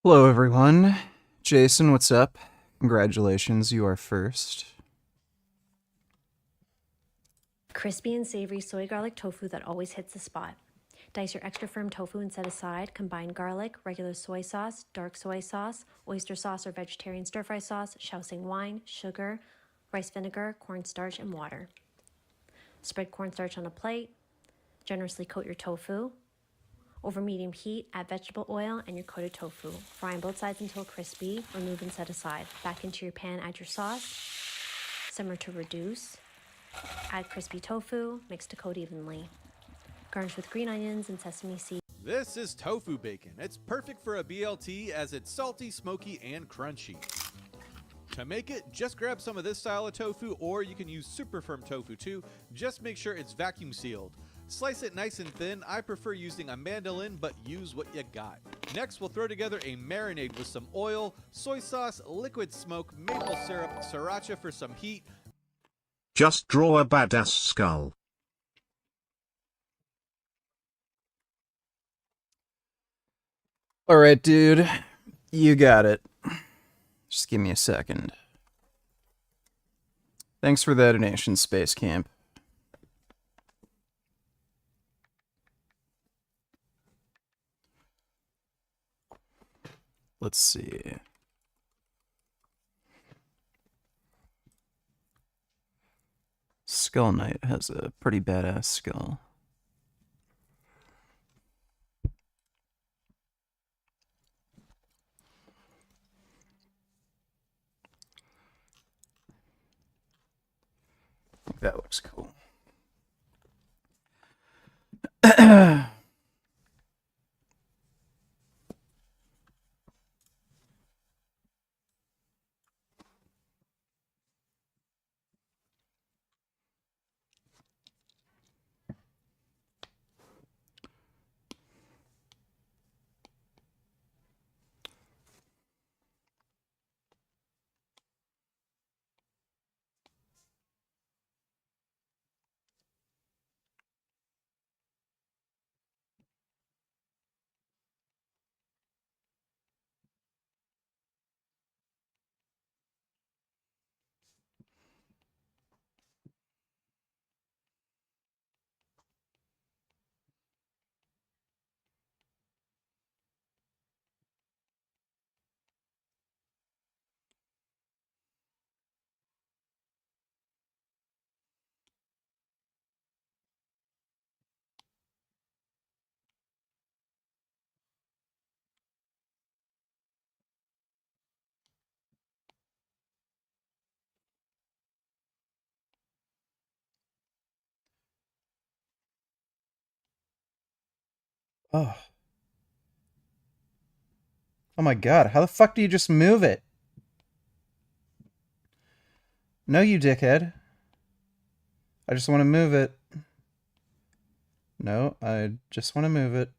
Hello, everyone. Jason, what's up? Congratulations, you are first. Crispy and savory soy garlic tofu that always hits the spot. Dice your extra firm tofu and set aside. Combine garlic, regular soy sauce, dark soy sauce, oyster sauce or vegetarian stir-fry sauce, Shaoxing wine, sugar, rice vinegar, cornstarch, and water. Spread cornstarch on a plate. Generously coat your tofu. Over medium heat, add vegetable oil and your coated tofu. Fry on both sides until crispy. Remove and set aside. Back into your pan, add your sauce. Simmer to reduce. Add crispy tofu, mix to coat evenly. Garnish with green onions and sesame seeds. This is tofu bacon. It's perfect for a BLT as it's salty, smoky, and crunchy. To make it, just grab some of this style of tofu, or you can use super firm tofu too. Just make sure it's vacuum sealed. Slice it nice and thin. I prefer using a mandolin, but use what you got. Next, we'll throw together a marinade with some oil, soy sauce, liquid smoke, maple syrup, sriracha for some heat. Just draw a badass skull. Alright, dude. You got it. Just give me a second. Thanks for the donation, Space Camp. Let's see. Skull Knight has a pretty badass skull. I think that looks cool. Oh. Oh my god, how the fuck do you just move it? No, you dickhead. I just want to move it. No, I just want to move it.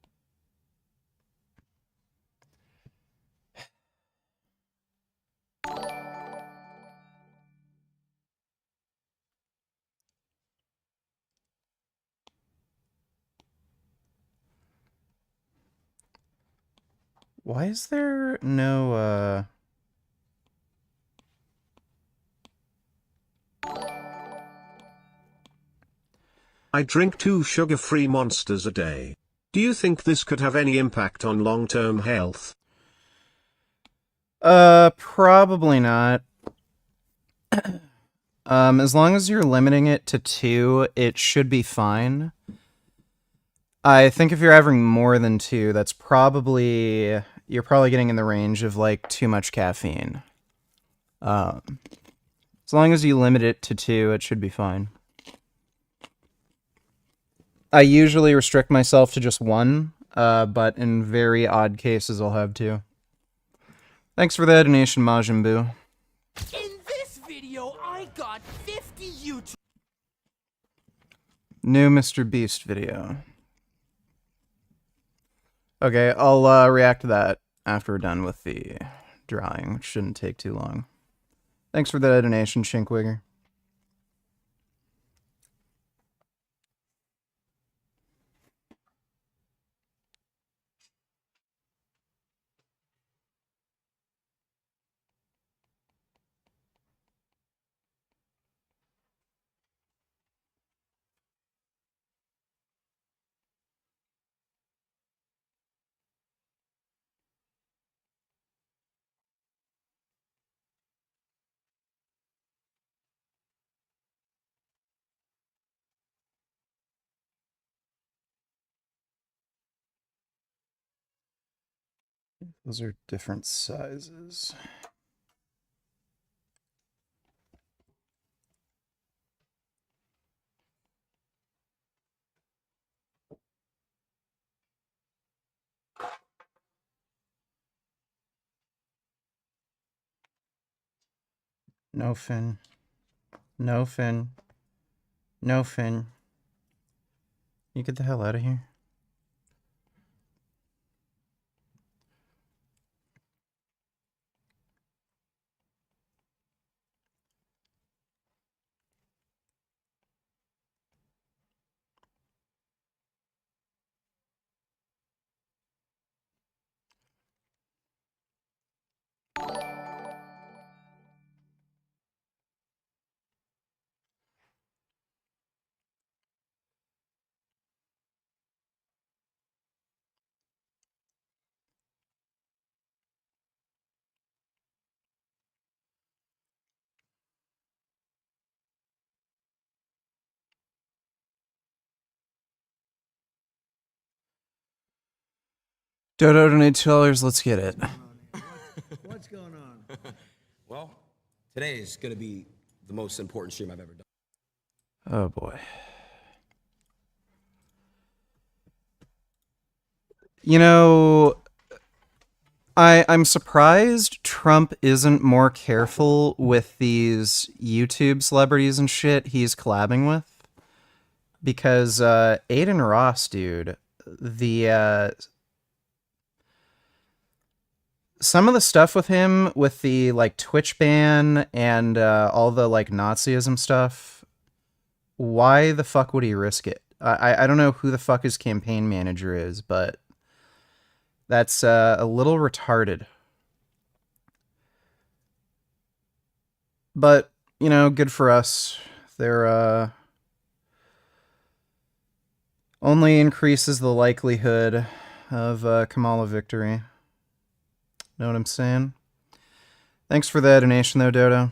Why is there no, I drink 2 sugar-free monsters a day. Do you think this could have any impact on long-term health? Probably not. As long as you're limiting it to 2, it should be fine. I think if you're having more than 2, that's probably... You're probably getting in the range of, like, too much caffeine. As long as you limit it to 2, it should be fine. I usually restrict myself to just 1, but in very odd cases I'll have 2. Thanks for the donation, Majin Buu. In this video, I got 50 YouTube. New Mr. Beast video. Okay, I'll react to that after we're done with the drawing, which shouldn't take too long. Thanks for the donation, Shinkwigger. Those are different sizes. No fin. No fin. No fin. You get the hell out of here. Dodo donate $2. Let's get it. What's going on? Well, today is going to be the most important stream I've ever done. Oh boy. You know, I'm surprised Trump isn't more careful with these YouTube celebrities and shit he's collabing with. Because Aiden Ross, dude, the some of the stuff with him with the like Twitch ban and all the like Nazism stuff, why the fuck would he risk it? I don't know who the fuck his campaign manager is, but that's a little retarded. But, you know, good for us. They're only increases the likelihood of Kamala victory. Know what I'm saying? Thanks for the donation, though, Dodo.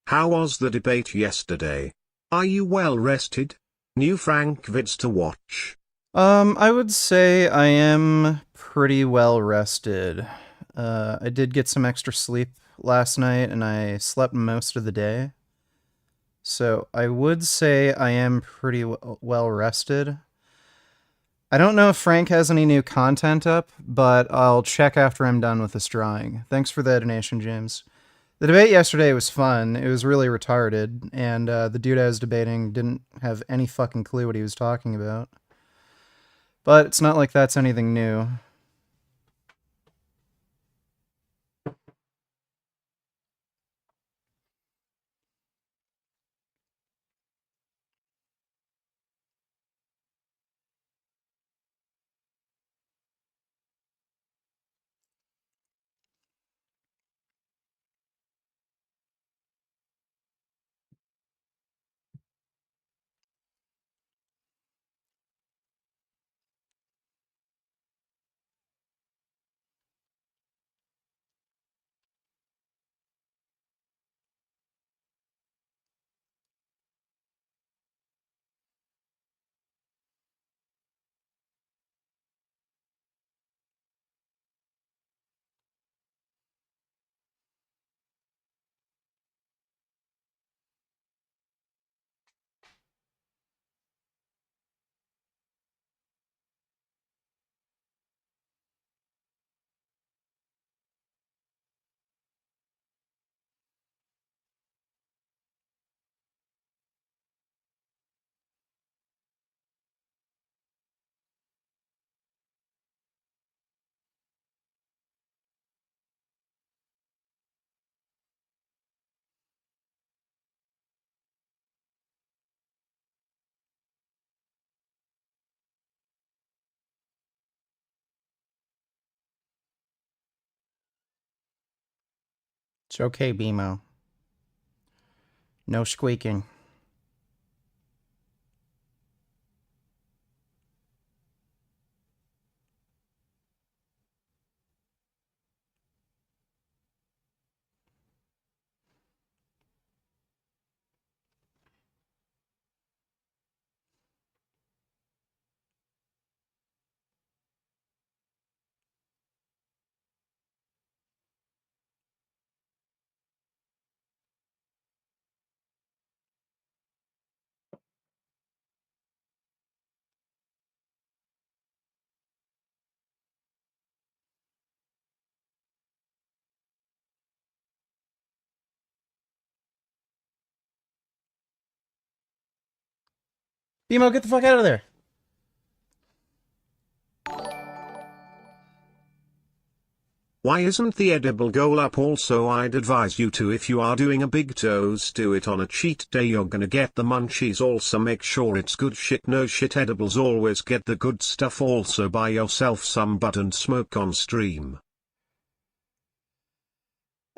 How was the debate yesterday? Are you well rested? New Frank vids to watch. I would say I am pretty well rested. I did get some extra sleep last night, and I slept most of the day. So I would say I am pretty well rested. I don't know if Frank has any new content up, but I'll check after I'm done with this drawing. Thanks for the donation, James. The debate yesterday was fun. It was really retarded, and the dude I was debating didn't have any fucking clue what he was talking about. But it's not like that's anything new. It's okay, BMO. No squeaking. Emo, get the fuck out of there. Why isn't the edible goal up? Also, I'd advise you to, if you are doing a big dose, do it on a cheat day. You're gonna get the munchies. Also make sure it's good shit, no shit edibles. Always get the good stuff. Also buy yourself some bud and smoke on stream.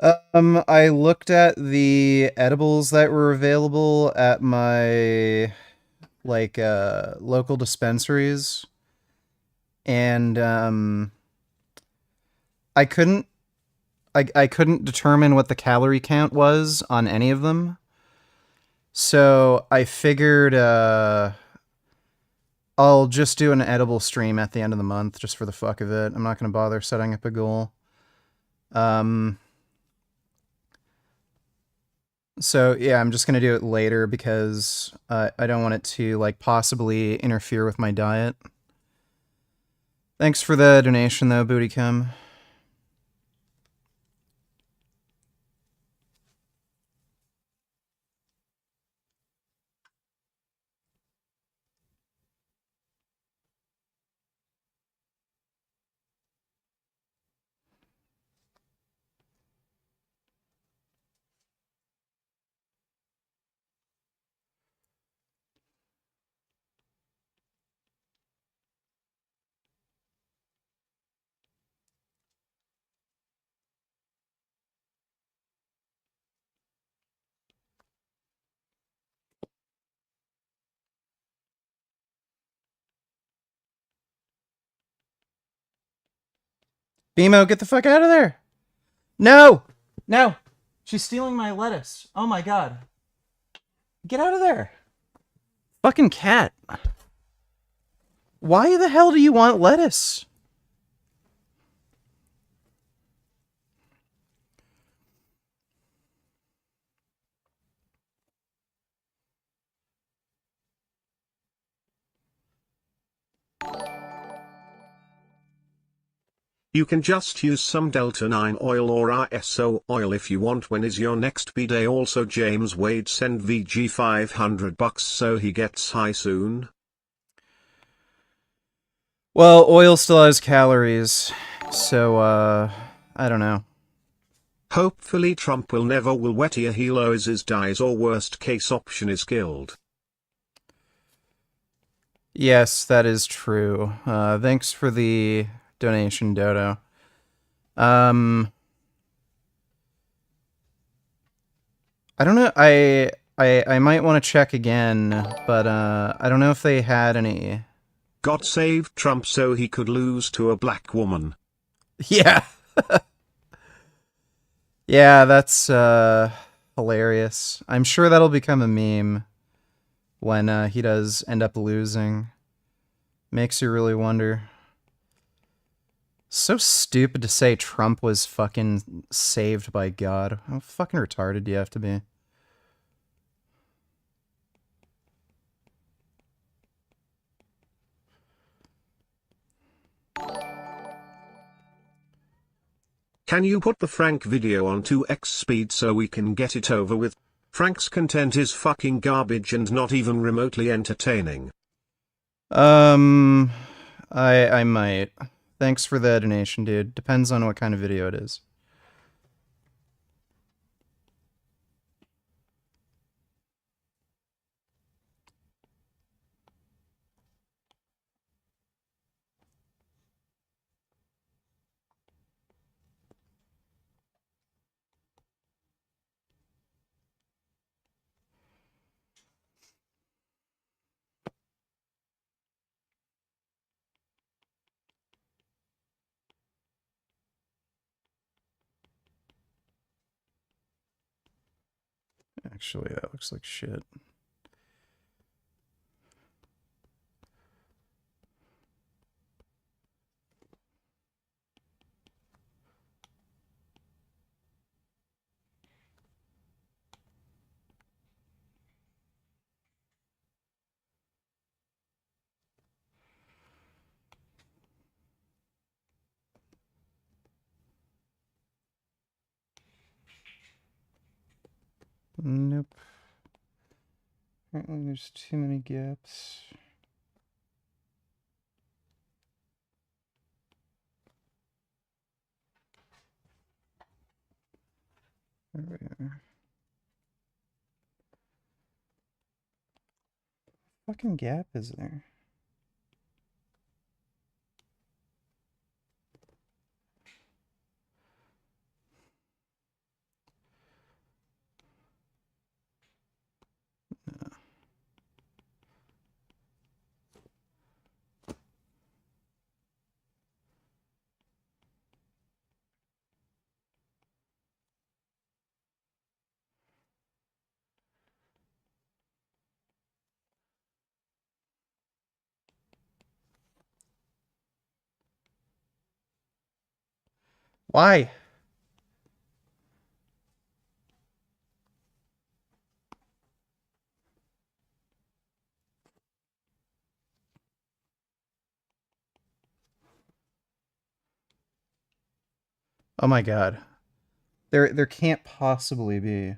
I looked at the edibles that were available at my local dispensaries, and I couldn't determine what the calorie count was on any of them. So I figured I'll just do an edible stream at the end of the month just for the fuck of it. I'm not going to bother setting up a goal. So yeah, I'm just going to do it later because I don't want it to like possibly interfere with my diet. Thanks for the donation though, Bootycum. Bimo, get the fuck out of there! No! No! She's stealing my lettuce. Oh my god. Get out of there! Fucking cat. Why the hell do you want lettuce? You can just use some Delta 9 oil or RSO oil if you want. When is your next B-day? Also James Wade send VG $500 so he gets high soon. Well, oil still has calories, so I don't know. Hopefully Trump will never will wettier he loses dies or worst case option is killed. Yes, that is true. Thanks for the donation, Dodo. I don't know. I might want to check again, but I don't know if they had any. God save Trump so he could lose to a black woman. Yeah. Yeah, that's hilarious. I'm sure that'll become a meme when he does end up losing. Makes you really wonder. So stupid to say Trump was fucking saved by God. How fucking retarded do you have to be? Can you put the Frank video on 2x speed so we can get it over with? Frank's content is fucking garbage and not even remotely entertaining. I might. Thanks for the donation, dude. Depends on what kind of video it is. Actually, that looks like shit. Nope. Apparently there's too many gaps. There we are. What fucking gap is there? Why? Oh my god. There can't possibly be.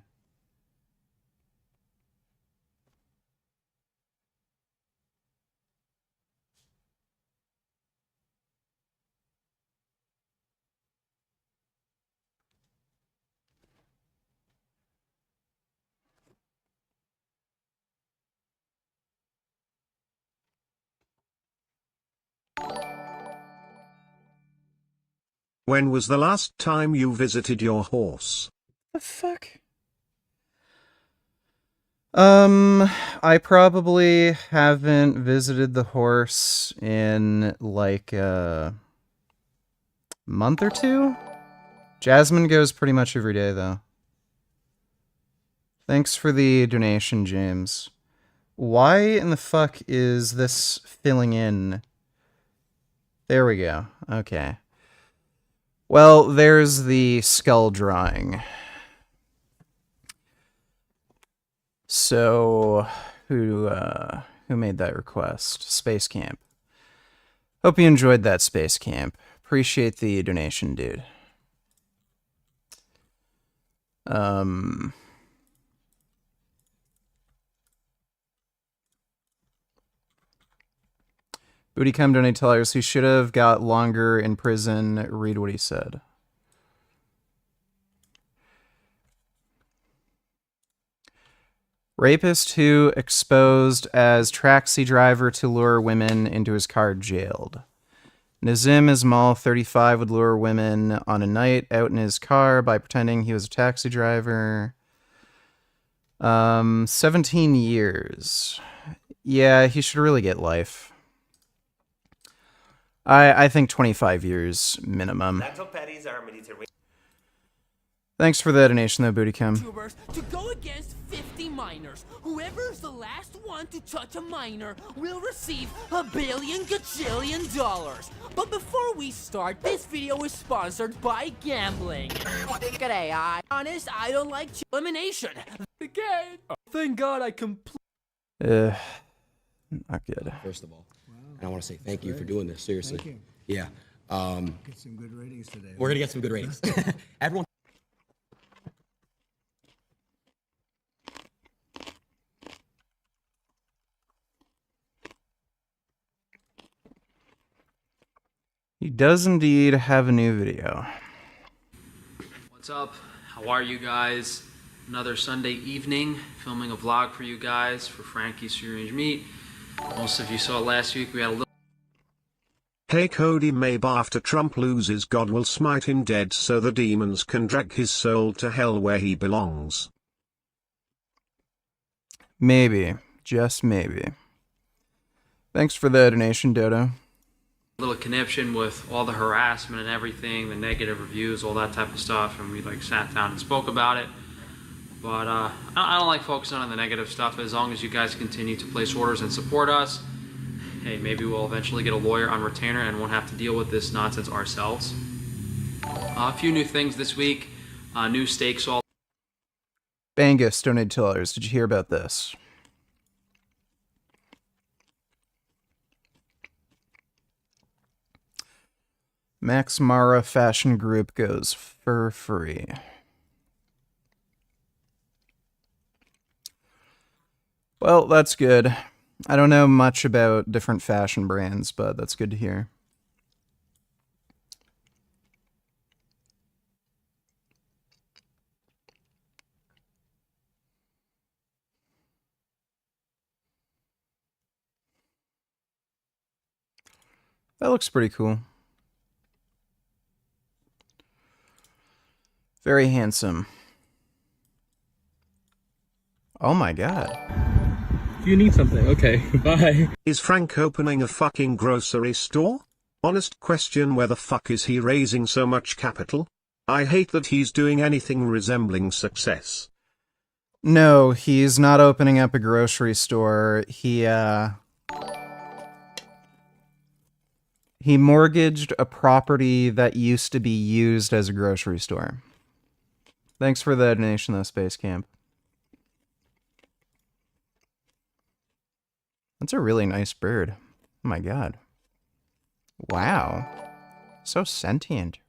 When was the last time you visited your horse? The fuck? I probably haven't visited the horse in like a month or two. Jasmine goes pretty much every day though. Thanks for the donation, James. Why in the fuck is this filling in? There we go. Okay. Well, there's the skull drawing. So, who made that request? Space Camp. Hope you enjoyed that, Space Camp. Appreciate the donation, dude. Booty come donate tellers. He should have got longer in prison. Read what he said. Rapist who exposed as taxi driver to lure women into his car jailed. Nazim Ismail, 35, would lure women on a night out in his car by pretending he was a taxi driver. 17 years. Yeah, he should really get life. I think 25 years minimum. Thanks for the donation, though, Bootycam. To go against 50 minors. Whoever's the last one to touch a minor will receive $1 billion gajillion dollars. But before we start, this video is sponsored by gambling. G'day, honest, I don't like elimination. Again. Thank God I Not good. First of all, and I want to say thank you for doing this. Seriously. Thank you. Yeah. Get some good ratings today. We're gonna get some good ratings. Everyone. He does indeed have a new video. What's up? How are you guys? Another Sunday evening, filming a vlog for you guys for Frankie's Free Range Meat. Most of you saw it last week. We had a little. Hey Cody, maybe after Trump loses, God will smite him dead so the demons can drag his soul to hell where he belongs. Maybe. Just maybe. Thanks for the donation, Dodo. Little conniption with all the harassment and everything, the negative reviews, all that type of stuff, and we sat down and spoke about it. But I don't like focusing on the negative stuff. As long as you guys continue to place orders and support us, hey, maybe we'll eventually get a lawyer on retainer and won't have to deal with this nonsense ourselves. A few new things this week. New steak salt. Bangus donated $2. Did you hear about this? Max Mara Fashion Group goes for free. Well, that's good. I don't know much about different fashion brands, but that's good to hear. That looks pretty cool. Very handsome. Oh my god. You need something. Okay, bye. Is Frank opening a fucking grocery store? Honest question, where the fuck is he raising so much capital? I hate that he's doing anything resembling success. No, he's not opening up a grocery store. He mortgaged a property that used to be used as a grocery store. Thanks for the donation, though, Space Camp. That's a really nice bird. Oh my god. Wow. So sentient.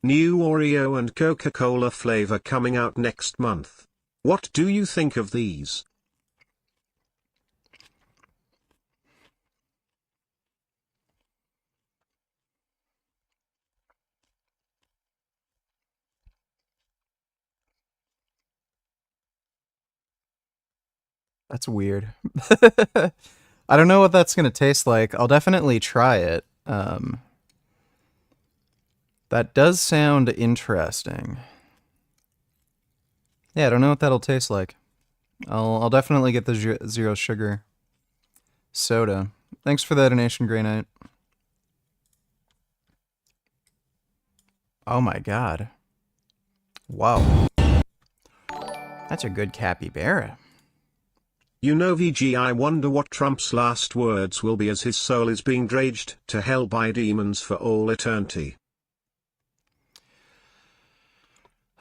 New Oreo and Coca-Cola flavor coming out next month. What do you think of these? That's weird. I don't know what that's going to taste like. I'll definitely try it. That does sound interesting. Yeah, I don't know what that'll taste like. I'll definitely get the zero sugar soda. Thanks for that donation, Grey Knight. Oh my god. Wow. That's a good capybara. You know, VG, I wonder what Trump's last words will be as his soul is being dragged to hell by demons for all eternity.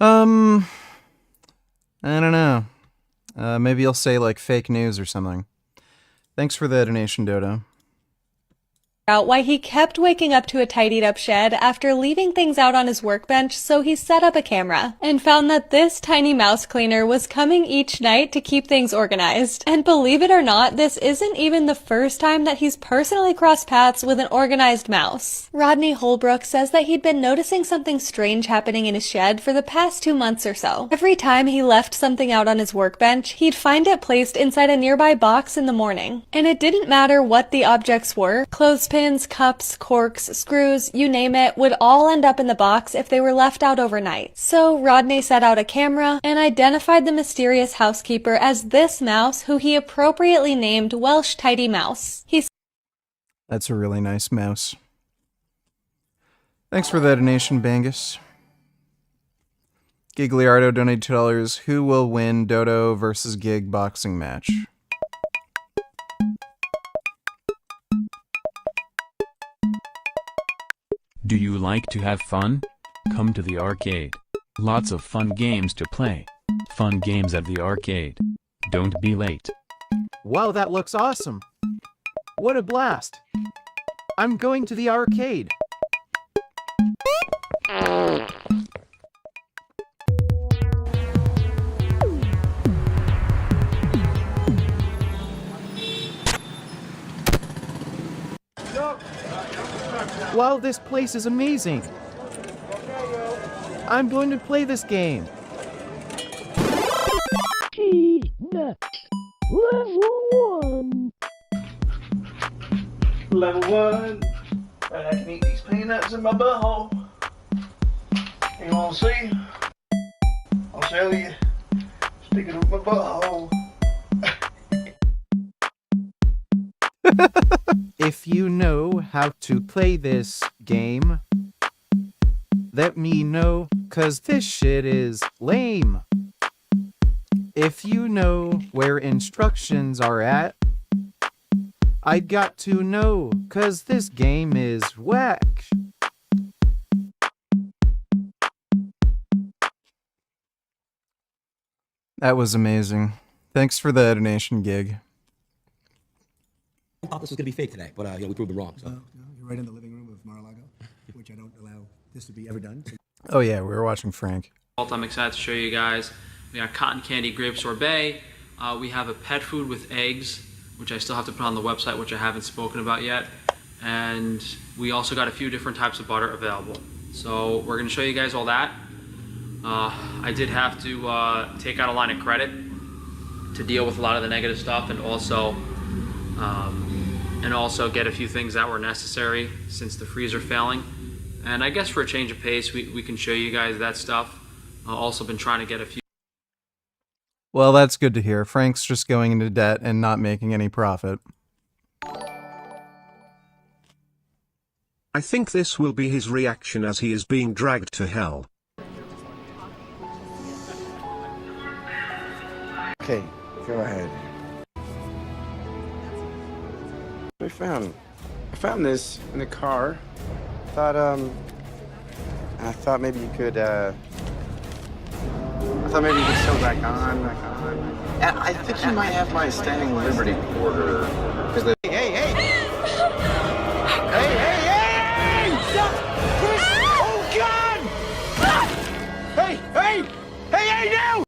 I don't know. Maybe you'll say, like, fake news or something. Thanks for the donation, Dodo. Out why he kept waking up to a tidied up shed after leaving things out on his workbench, so he set up a camera and found that this tiny mouse cleaner was coming each night to keep things organized. And believe it or not, this isn't even the first time that he's personally crossed paths with an organized mouse. Rodney Holbrook says that he'd been noticing something strange happening in his shed for the past 2 months or so. Every time he left something out on his workbench, he'd find it placed inside a nearby box in the morning. And it didn't matter what the objects were, clothespins, cups, corks, screws, you name it, would all end up in the box if they were left out overnight. So Rodney set out a camera and identified the mysterious housekeeper as this mouse, who he appropriately named Welsh Tidy Mouse. That's a really nice mouse. Thanks for the donation, Bangus. Gigliardo donated $2. Who will win Dodo versus Gig boxing match? Do you like to have fun? Come to the arcade. Lots of fun games to play. Fun games at the arcade. Don't be late. Wow, that looks awesome. What a blast. I'm going to the arcade. Wow, this place is amazing. I'm going to play this game. Level 1. And I can eat these peanuts in my butthole. You wanna see? I'll show you. Stick it up my butthole. If you know how to play this game, let me know, 'cause this shit is lame. If you know where instructions are at, I got to know, 'cause this game is whack. That was amazing. Thanks for the donation, Gig. I thought this was going to be fake today, but we proved them wrong. So. No, you're right in the living room of Mar-a-Lago, which I don't allow this to be ever done. Oh yeah, we were watching Frank. I'm excited to show you guys. We got cotton candy grape sorbet. We have a pet food with eggs, which I still have to put on the website, which I haven't spoken about yet. And we also got a few different types of butter available. So we're gonna show you guys all that. I did have to take out a line of credit to deal with a lot of the negative stuff, and also get a few things that were necessary since the freezer failing. And I guess for a change of pace, we can show you guys that stuff. Also been trying to get a few. Well, that's good to hear. Frank's just going into debt and not making any profit. I think this will be his reaction as he is being dragged to hell. Okay, go ahead. I found this in the car. I thought maybe you could sew back on. And I think you might have my standing liberty order. Hey! Stop! Chris! Oh, God! Hey, now!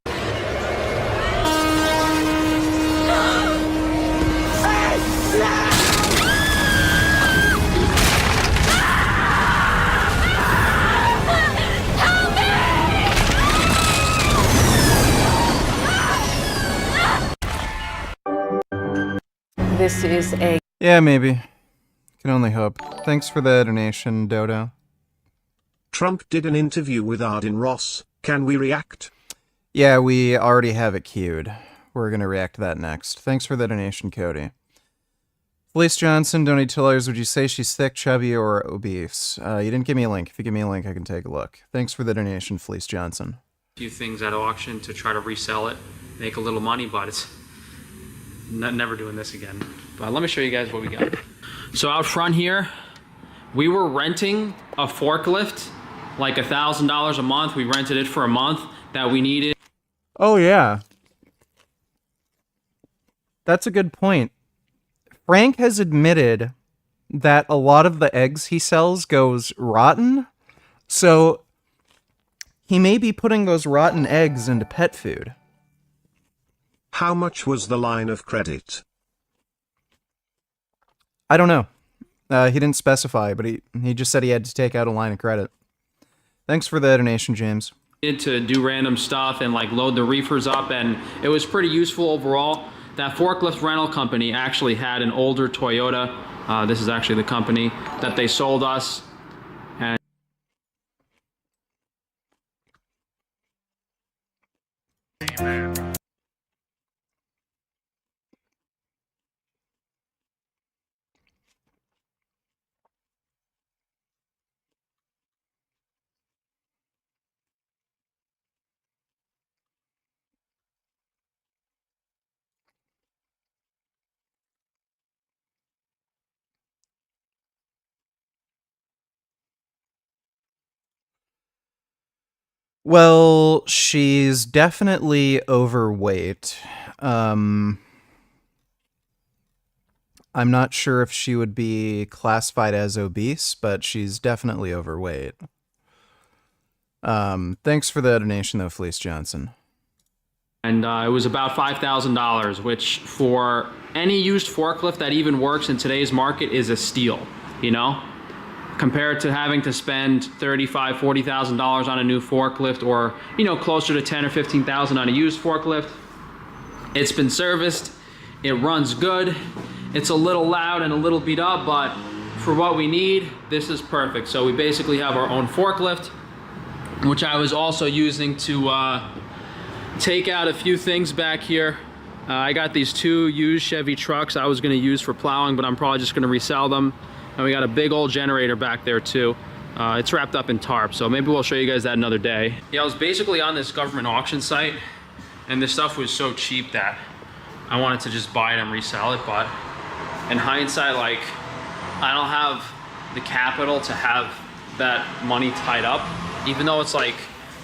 This is a... Yeah, maybe. Can only hope. Thanks for the donation, Dodo. Trump did an interview with Arden Ross. Can we react? Yeah, we already have it queued. We're gonna react to that next. Thanks for the donation, Cody. Felice Johnson, donate $2. Would you say she's thick, chubby, or obese? You didn't give me a link. If you give me a link, I can take a look. Thanks for the donation, Felice Johnson. Few things at auction to try to resell it, make a little money, but it's never doing this again. But let me show you guys what we got. So out front here, we were renting a forklift, like $1,000 a month. We rented it for a month that we needed. Oh, yeah. That's a good point. Frank has admitted that a lot of the eggs he sells goes rotten. So he may be putting those rotten eggs into pet food. How much was the line of credit? I don't know. He didn't specify, but he just said he had to take out a line of credit. Thanks for the donation, James. To do random stuff and like load the reefers up, and it was pretty useful overall. That forklift rental company actually had an older Toyota. This is actually the company that they sold us. And Well, she's definitely overweight. I'm not sure if she would be classified as obese, but she's definitely overweight. Thanks for the donation, though, Felice Johnson. And it was about $5,000, which for any used forklift that even works in today's market is a steal, you know? Compared to having to spend $35,000, $40,000 on a new forklift, or, you know, closer to $10,000 or $15,000 on a used forklift. It's been serviced, it runs good, it's a little loud and a little beat up, but for what we need, this is perfect. So we basically have our own forklift, which I was also using to take out a few things back here. I got these 2 used Chevy trucks I was gonna use for plowing, but I'm probably just gonna resell them. And we got a big old generator back there too. It's wrapped up in tarp, so maybe we'll show you guys that another day. Yeah, I was basically on this government auction site, and this stuff was so cheap that I wanted to just buy it and resell it, but in hindsight, like, I don't have the capital to have that money tied up. Even though it's like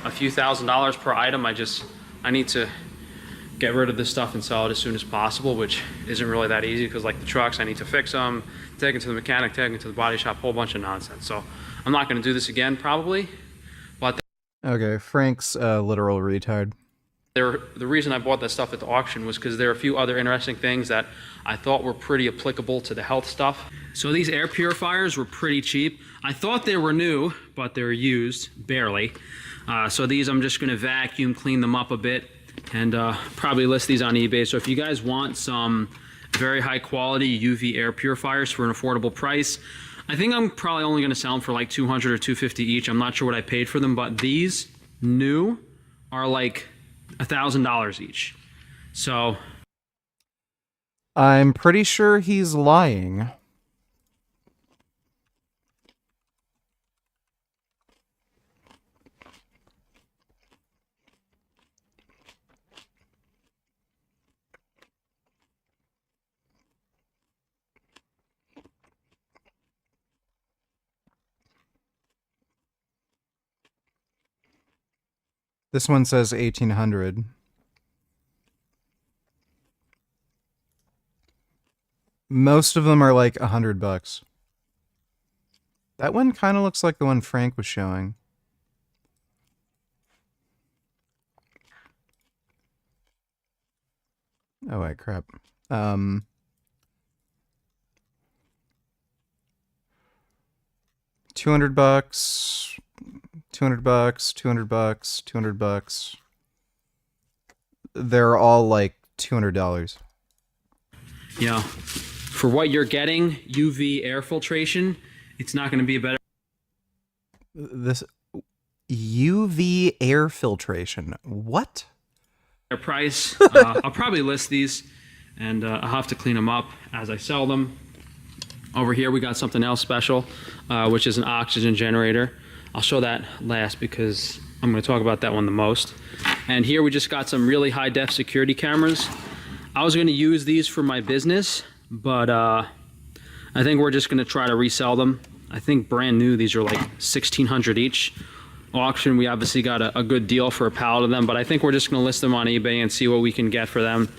a few $1,000s per item, I need to get rid of this stuff and sell it as soon as possible, which isn't really that easy, because like the trucks, I need to fix them, take them to the mechanic, take them to the body shop, whole bunch of nonsense. So I'm not going to do this again probably, but okay, Frank's a literal retard. The reason I bought that stuff at the auction was because there are a few other interesting things that I thought were pretty applicable to the health stuff. So these air purifiers were pretty cheap. I thought they were new, but they're used, barely. So these I'm just gonna vacuum, clean them up a bit, and probably list these on eBay. So if you guys want some very high quality UV air purifiers for an affordable price, I think I'm probably only gonna sell them for like $200 or $250 each. I'm not sure what I paid for them, but these new are like $1,000 each. So I'm pretty sure he's lying. This one says 1800. Most of them are like $100. That one kind of looks like the one Frank was showing. Oh wait, crap. $200, $200, $200, $200. They're all like $200. Yeah, for what you're getting, UV air filtration, it's not going to be a better. This UV air filtration. What? Price. I'll probably list these, and I'll have to clean them up as I sell them. Over here, we got something else special, which is an oxygen generator. I'll show that last because I'm going to talk about that one the most. And here we just got some really high-def security cameras. I was going to use these for my business, but I think we're just going to try to resell them. I think brand new, these are like $1,600 each. Auction, we obviously got a good deal for a pallet of them, but I think we're just going to list them on eBay and see what we can get for them.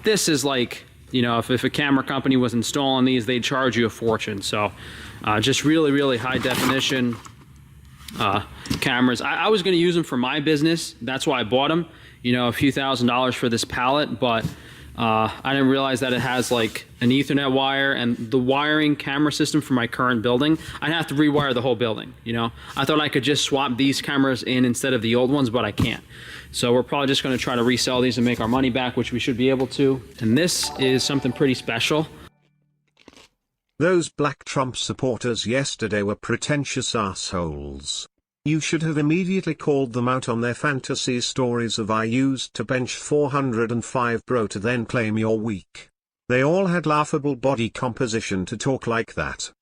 This is like, you know, if a camera company was installing these, they'd charge you a fortune. So just really, really high definition cameras. I was going to use them for my business. That's why I bought them. You know, a few $1,000s for this pallet, but I didn't realize that it has like an Ethernet wire, and the wiring camera system for my current building, I'd have to rewire the whole building, you know. I thought I could just swap these cameras in instead of the old ones, but I can't. So we're probably just going to try to resell these and make our money back, which we should be able to. And this is something pretty special. Those Black Trump supporters yesterday were pretentious assholes. You should have immediately called them out on their fantasy stories of I used to bench 405 bro to then claim you're weak. They all had laughable body composition to talk like that.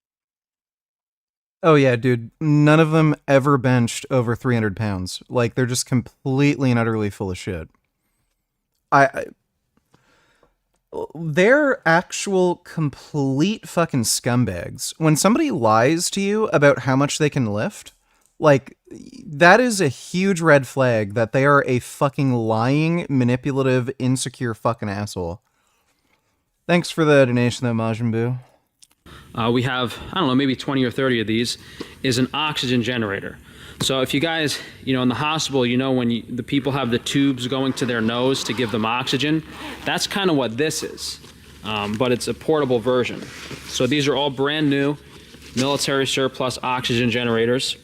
Oh yeah, dude. None of them ever benched over 300 pounds. Like, they're just completely and utterly full of shit. They're actual complete fucking scumbags. When somebody lies to you about how much they can lift, like, that is a huge red flag that they are a fucking lying, manipulative, insecure fucking asshole. Thanks for the donation though, Majin Buu. We have, I don't know, maybe 20 or 30 of these, is an oxygen generator. So if you guys, you know, in the hospital, you know, when the people have the tubes going to their nose to give them oxygen, that's kind of what this is. But it's a portable version. So these are all brand new military surplus oxygen generators.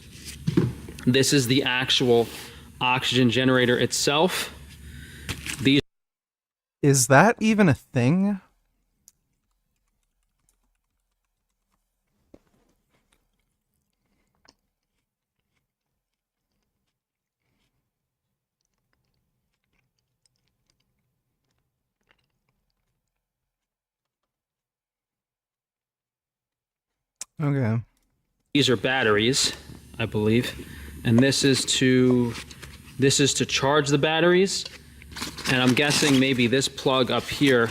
This is the actual oxygen generator itself. Is that even a thing? Okay. These are batteries, I believe, and this is to charge the batteries. And I'm guessing maybe this plug up here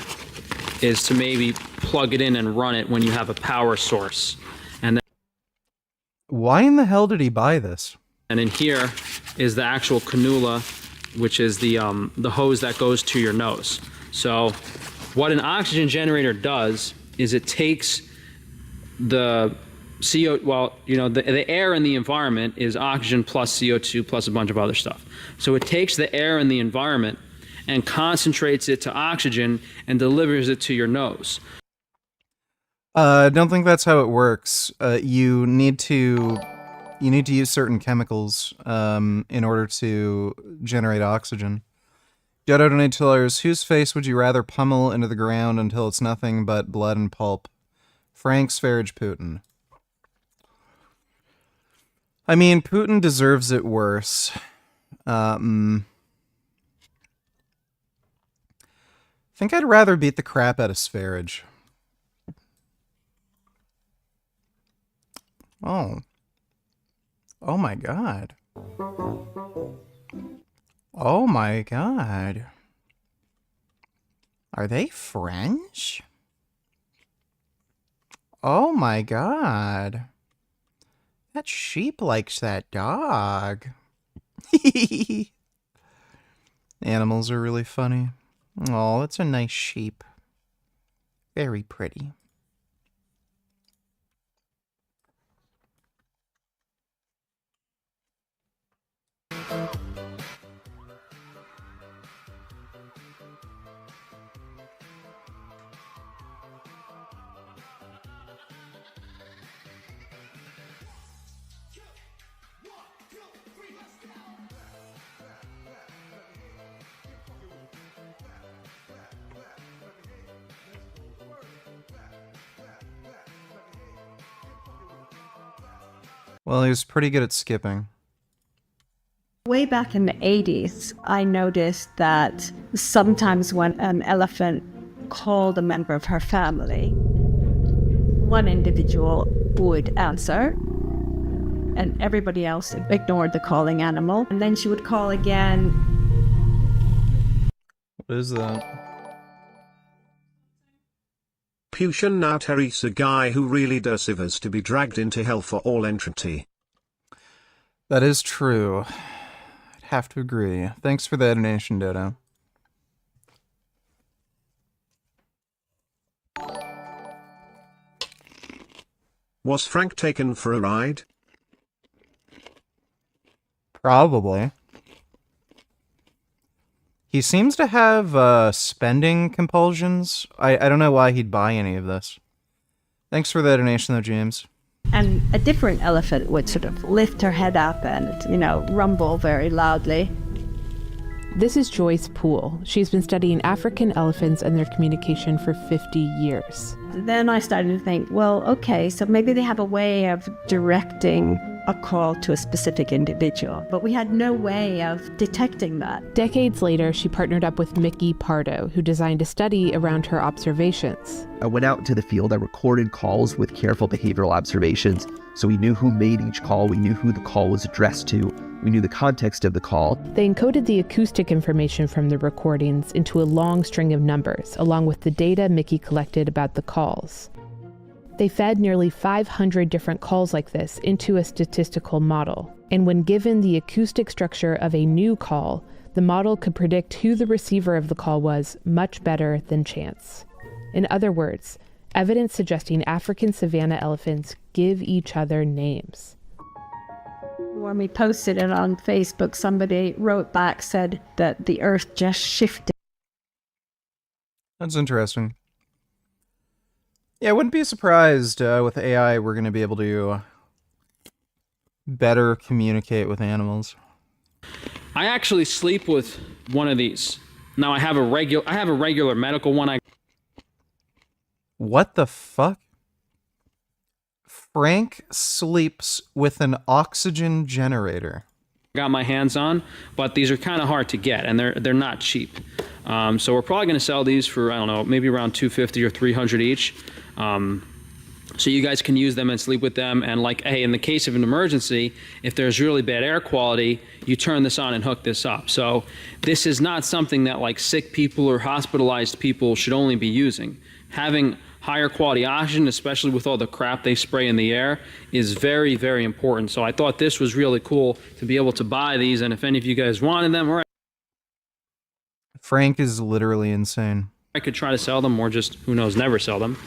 is to maybe plug it in and run it when you have a power source. And then, why in the hell did he buy this? And in here is the actual cannula, which is the hose that goes to your nose. So what an oxygen generator does is it takes the the air in the environment is oxygen plus CO2 plus a bunch of other stuff. So it takes the air in the environment and concentrates it to oxygen and delivers it to your nose. I don't think that's how it works. You need to use certain chemicals in order to generate oxygen. Jodo donate $2. Whose face would you rather pummel into the ground until it's nothing but blood and pulp? Frank Sverige Putin. I mean, Putin deserves it worse. I think I'd rather beat the crap out of Sverige. Oh. Oh my god. Oh my god. Are they French? Oh my god. That sheep likes that dog. Animals are really funny. Oh, that's a nice sheep. Very pretty. Well, he was pretty good at skipping. Way back in the 80s, I noticed that sometimes when an elephant called a member of her family, one individual would answer, and everybody else ignored the calling animal. And then she would call again. What is that? Pushin now Teresa guy who really deserves to be dragged into hell for all entropy. That is true. I'd have to agree. Thanks for the donation, Dodo. Was Frank taken for a ride? Probably. He seems to have spending compulsions. I don't know why he'd buy any of this. Thanks for the donation, though, James. And a different elephant would sort of lift her head up and, rumble very loudly. This is Joyce Poole. She's been studying African elephants and their communication for 50 years. Then I started to think, well, okay, so maybe they have a way of directing a call to a specific individual, but we had no way of detecting that. Decades later, she partnered up with Mickey Pardo, who designed a study around her observations. I went out into the field, I recorded calls with careful behavioral observations, so we knew who made each call, we knew who the call was addressed to, we knew the context of the call. They encoded the acoustic information from the recordings into a long string of numbers, along with the data Mickey collected about the calls. They fed nearly 500 different calls like this into a statistical model, and when given the acoustic structure of a new call, the model could predict who the receiver of the call was much better than chance. In other words, evidence suggesting African savanna elephants give each other names. When we posted it on Facebook, somebody wrote back, said that the earth just shifted. That's interesting. Yeah, I wouldn't be surprised with AI we're going to be able to better communicate with animals. I actually sleep with one of these. Now I have a regular medical one. What the fuck? Frank sleeps with an oxygen generator. Got my hands on, but these are kind of hard to get, and they're not cheap. So we're probably going to sell these for, I don't know, maybe around $250 or $300 each. So you guys can use them and sleep with them. And like, hey, in the case of an emergency, if there's really bad air quality, you turn this on and hook this up. So this is not something that like sick people or hospitalized people should only be using. Having higher quality oxygen, especially with all the crap they spray in the air, is very, very important. So I thought this was really cool to be able to buy these. And if any of you guys wanted them, or Frank is literally insane. I could try to sell them or just, who knows, never sell them.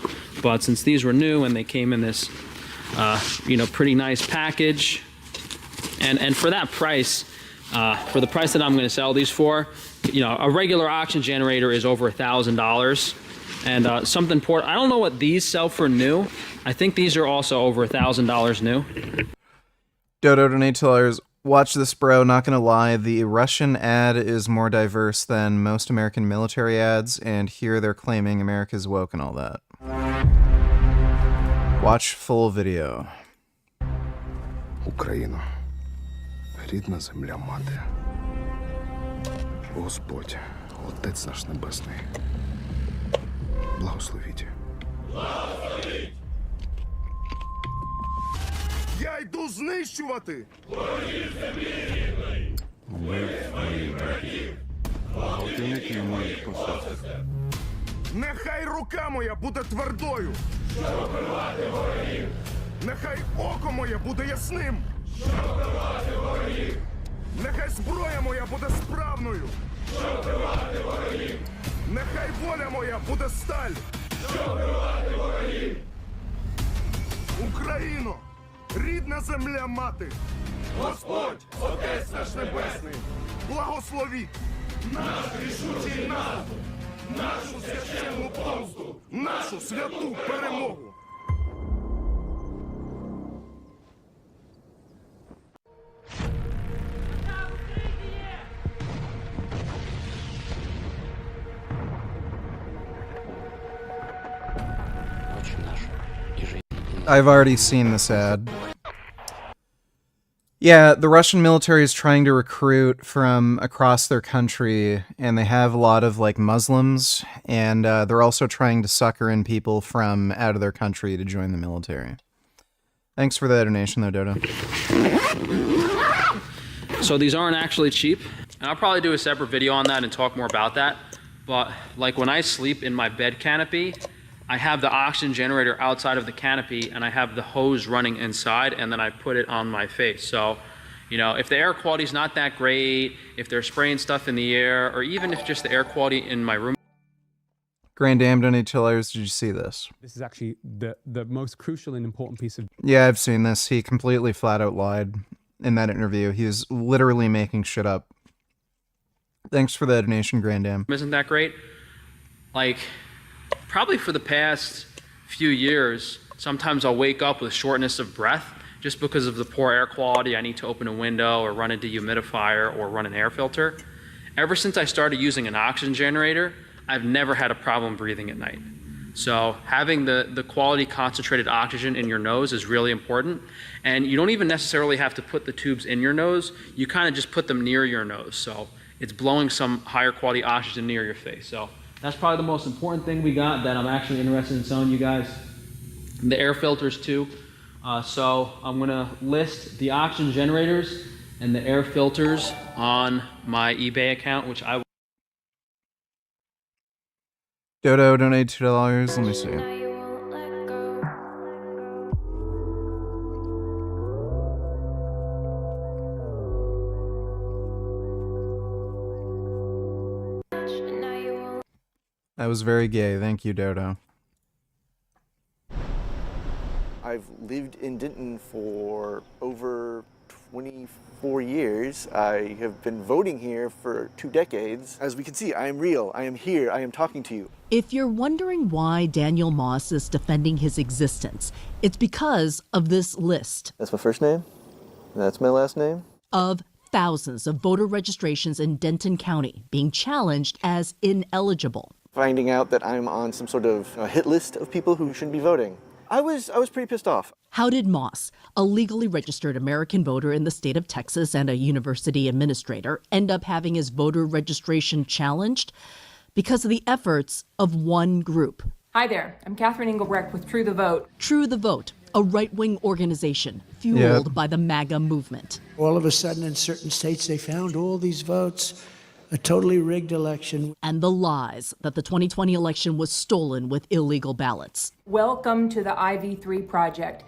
But since these were new and they came in this Pretty nice package. And for that price, for the price that I'm going to sell these for, a regular oxygen generator is over $1,000. And something important, I don't know what these sell for new. I think these are also over $1,000 new. Dodo donate $2. Watch this, bro. Not gonna lie, the Russian ad is more diverse than most American military ads, and here they're claiming America's woke and all that. Watch full video. Україно, рідна земля мати. Господь, Отець наш Небесний. Благословіть. Благословіть! Я йду знищувати! Ворогів землі рідної! Вбив моїх братів! Благодійників моїх посадок! Нехай рука моя буде твердою! Щоб вбивати ворогів! Нехай око моє буде ясним! Щоб вбивати ворогів! Нехай зброя моя буде справною! Щоб вбивати ворогів! Нехай воля моя буде сталь! Щоб вбивати ворогів! Україно! Рідна земля мати! Господь, Отець наш Небесний! Благословіть! Наш рішучий наступ! Нашу священну помсту! Нашу святу перемогу! I've already seen this ad. Yeah, the Russian military is trying to recruit from across their country, and they have a lot of, Muslims, and they're also trying to sucker in people from out of their country to join the military. Thanks for the donation, though, Dodo. So these aren't actually cheap, and I'll probably do a separate video on that and talk more about that, but, when I sleep in my bed canopy, I have the oxygen generator outside of the canopy and I have the hose running inside, and then I put it on my face. So, if the air quality is not that great, if they're spraying stuff in the air, or even if just the air quality in my room. Grand Dam donate $2. Did you see this? This is actually the most crucial and important piece of... Yeah, I've seen this. He completely flat out lied in that interview. He was literally making shit up. Thanks for the donation, Grand Dam. Isn't that great? Probably for the past few years, sometimes I'll wake up with shortness of breath just because of the poor air quality. I need to open a window or run a dehumidifier or run an air filter. Ever since I started using an oxygen generator, I've never had a problem breathing at night. So having the quality concentrated oxygen in your nose is really important. And you don't even necessarily have to put the tubes in your nose. You kind of just put them near your nose. So it's blowing some higher quality oxygen near your face. So that's probably the most important thing we got that I'm actually interested in selling you guys. The air filters too. So I'm gonna list the oxygen generators and the air filters on my eBay account, which I... Dodo donate $2. Let me see. That was very gay. Thank you, Dodo. I've lived in Denton for over 24 years. I have been voting here for 2 decades. As we can see, I am real. I am here. I am talking to you. If you're wondering why Daniel Moss is defending his existence, it's because of this list. That's my first name. That's my last name. Of thousands of voter registrations in Denton County being challenged as ineligible. Finding out that I'm on some sort of hit list of people who shouldn't be voting. I was pretty pissed off. How did Moss, a legally registered American voter in the state of Texas and a university administrator, end up having his voter registration challenged? Because of the efforts of one group. Hi there, I'm Catherine Engelbrecht with True the Vote. True the Vote, a right-wing organization fueled by the MAGA movement. All of a sudden in certain states they found all these votes, a totally rigged election. And the lies that the 2020 election was stolen with illegal ballots. Welcome to the IV3 project.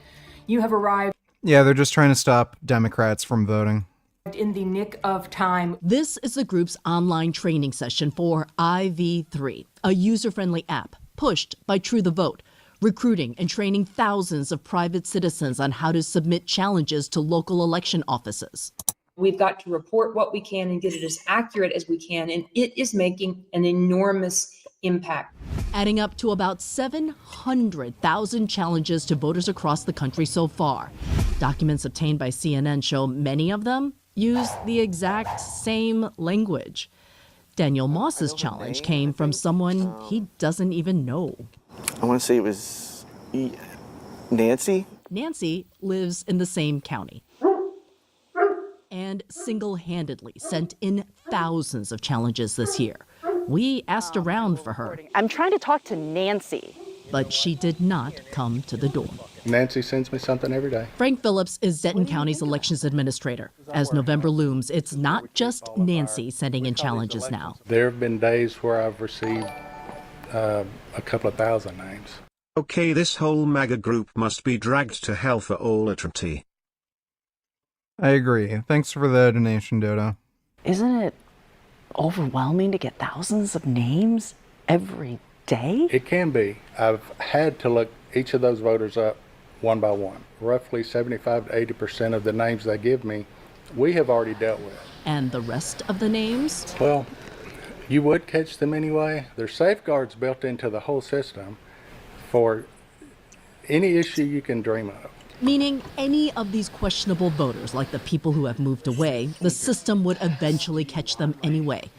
You have arrived Yeah, they're just trying to stop Democrats from voting. in the nick of time. This is the group's online training session for IV3, a user-friendly app pushed by True the Vote, recruiting and training thousands of private citizens on how to submit challenges to local election offices. We've got to report what we can and get it as accurate as we can, and it is making an enormous impact. Adding up to about 700,000 challenges to voters across the country so far. Documents obtained by CNN show many of them use the exact same language. Daniel Moss's challenge came from someone he doesn't even know. I want to say it was Nancy. Nancy lives in the same county and single-handedly sent in thousands of challenges this year. We asked around for her. I'm trying to talk to Nancy. But she did not come to the door. Nancy sends me something every day. Frank Phillips is Denton County's elections administrator. As November looms, it's not just Nancy sending in challenges now. There have been days where I've received a couple of thousand names. Okay, this whole MAGA group must be dragged to hell for all eternity. I agree. Thanks for the donation, Dodo. Isn't it overwhelming to get thousands of names every day? It can be. I've had to look each of those voters up one by one. Roughly 75 to 80% of the names they give me, we have already dealt with. And the rest of the names? Well, you would catch them anyway. There's safeguards built into the whole system for any issue you can dream of. Meaning any of these questionable voters, like the people who have moved away, the system would eventually catch them anyway.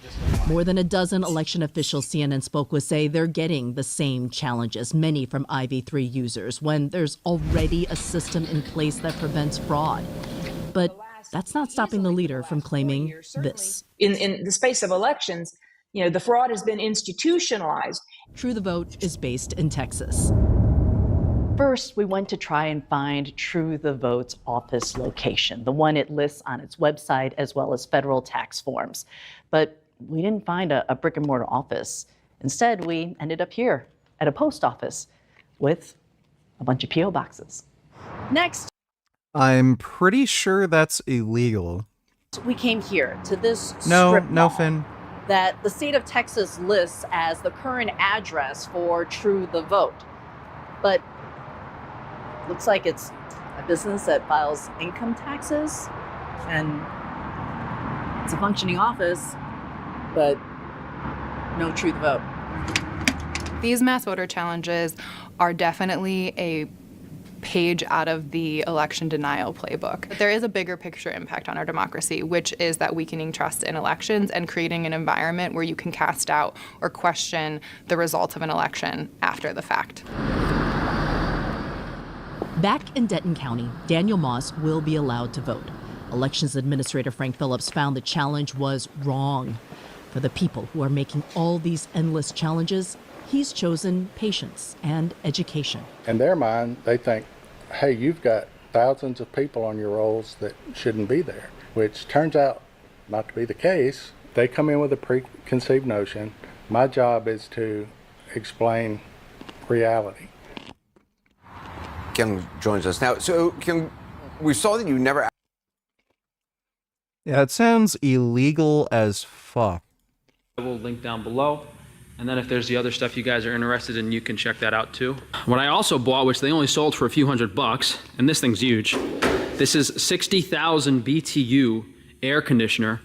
More than a dozen election officials CNN spoke with say they're getting the same challenges, many from IV3 users, when there's already a system in place that prevents fraud. But that's not stopping the leader from claiming this. In the space of elections, the fraud has been institutionalized. True the Vote is based in Texas. First, we went to try and find True the Vote's office location, the one it lists on its website as well as federal tax forms. But we didn't find a brick and mortar office. Instead, we ended up here at a post office with a bunch of P.O. boxes. Next, I'm pretty sure that's illegal. we came here to this No, strip no, mall Finn. that the state of Texas lists as the current address for True the Vote. But looks like it's a business that files income taxes, and it's a functioning office, but no True the Vote. These mass voter challenges are definitely a page out of the election denial playbook. There is a bigger picture impact on our democracy, which is that weakening trust in elections and creating an environment where you can cast out or question the results of an election after the fact. Back in Denton County, Daniel Moss will be allowed to vote. Elections Administrator Frank Phillips found the challenge was wrong. For the people who are making all these endless challenges, he's chosen patience and education. In their mind, they think, hey, you've got thousands of people on your rolls that shouldn't be there, which turns out not to be the case. They come in with a preconceived notion. My job is to explain reality. Kyung joins us now. So, Kyung, we saw that you never... Yeah, it sounds illegal as fuck. I will link down below. And then if there's the other stuff you guys are interested in, you can check that out too. What I also bought, which they only sold for a few $100, and this thing's huge. This is 60,000 BTU air conditioner.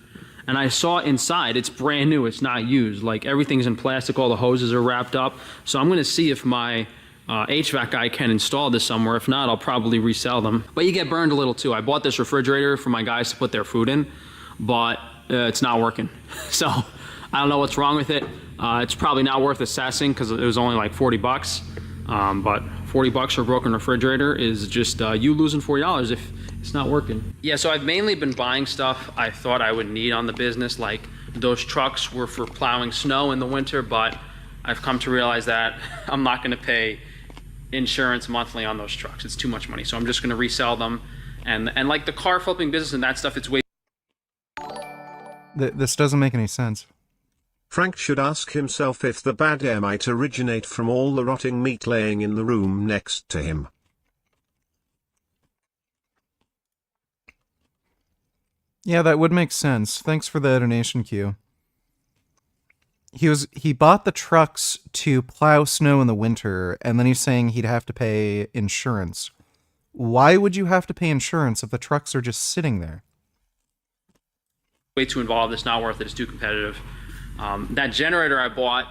And I saw inside, it's brand new, it's not used. Like everything's in plastic, all the hoses are wrapped up. So I'm gonna see if my HVAC guy can install this somewhere. If not, I'll probably resell them. But you get burned a little too. I bought this refrigerator for my guys to put their food in, but it's not working. So I don't know what's wrong with it. It's probably not worth assessing because it was only like 40 bucks. But 40 bucks for a broken refrigerator is just you losing $40 if it's not working. Yeah, so I've mainly been buying stuff I thought I would need on the business. Like those trucks were for plowing snow in the winter, but I've come to realize that I'm not gonna pay insurance monthly on those trucks. It's too much money. So I'm just gonna resell them. And like the car flipping business and that stuff, it's way... This doesn't make any sense. Frank should ask himself if the bad air might originate from all the rotting meat laying in the room next to him. Yeah, that would make sense. Thanks for the donation, Q. he bought the trucks to plow snow in the winter, and then he's saying he'd have to pay insurance. Why would you have to pay insurance if the trucks are just sitting there? Way too involved. It's not worth it. It's too competitive. That generator I bought,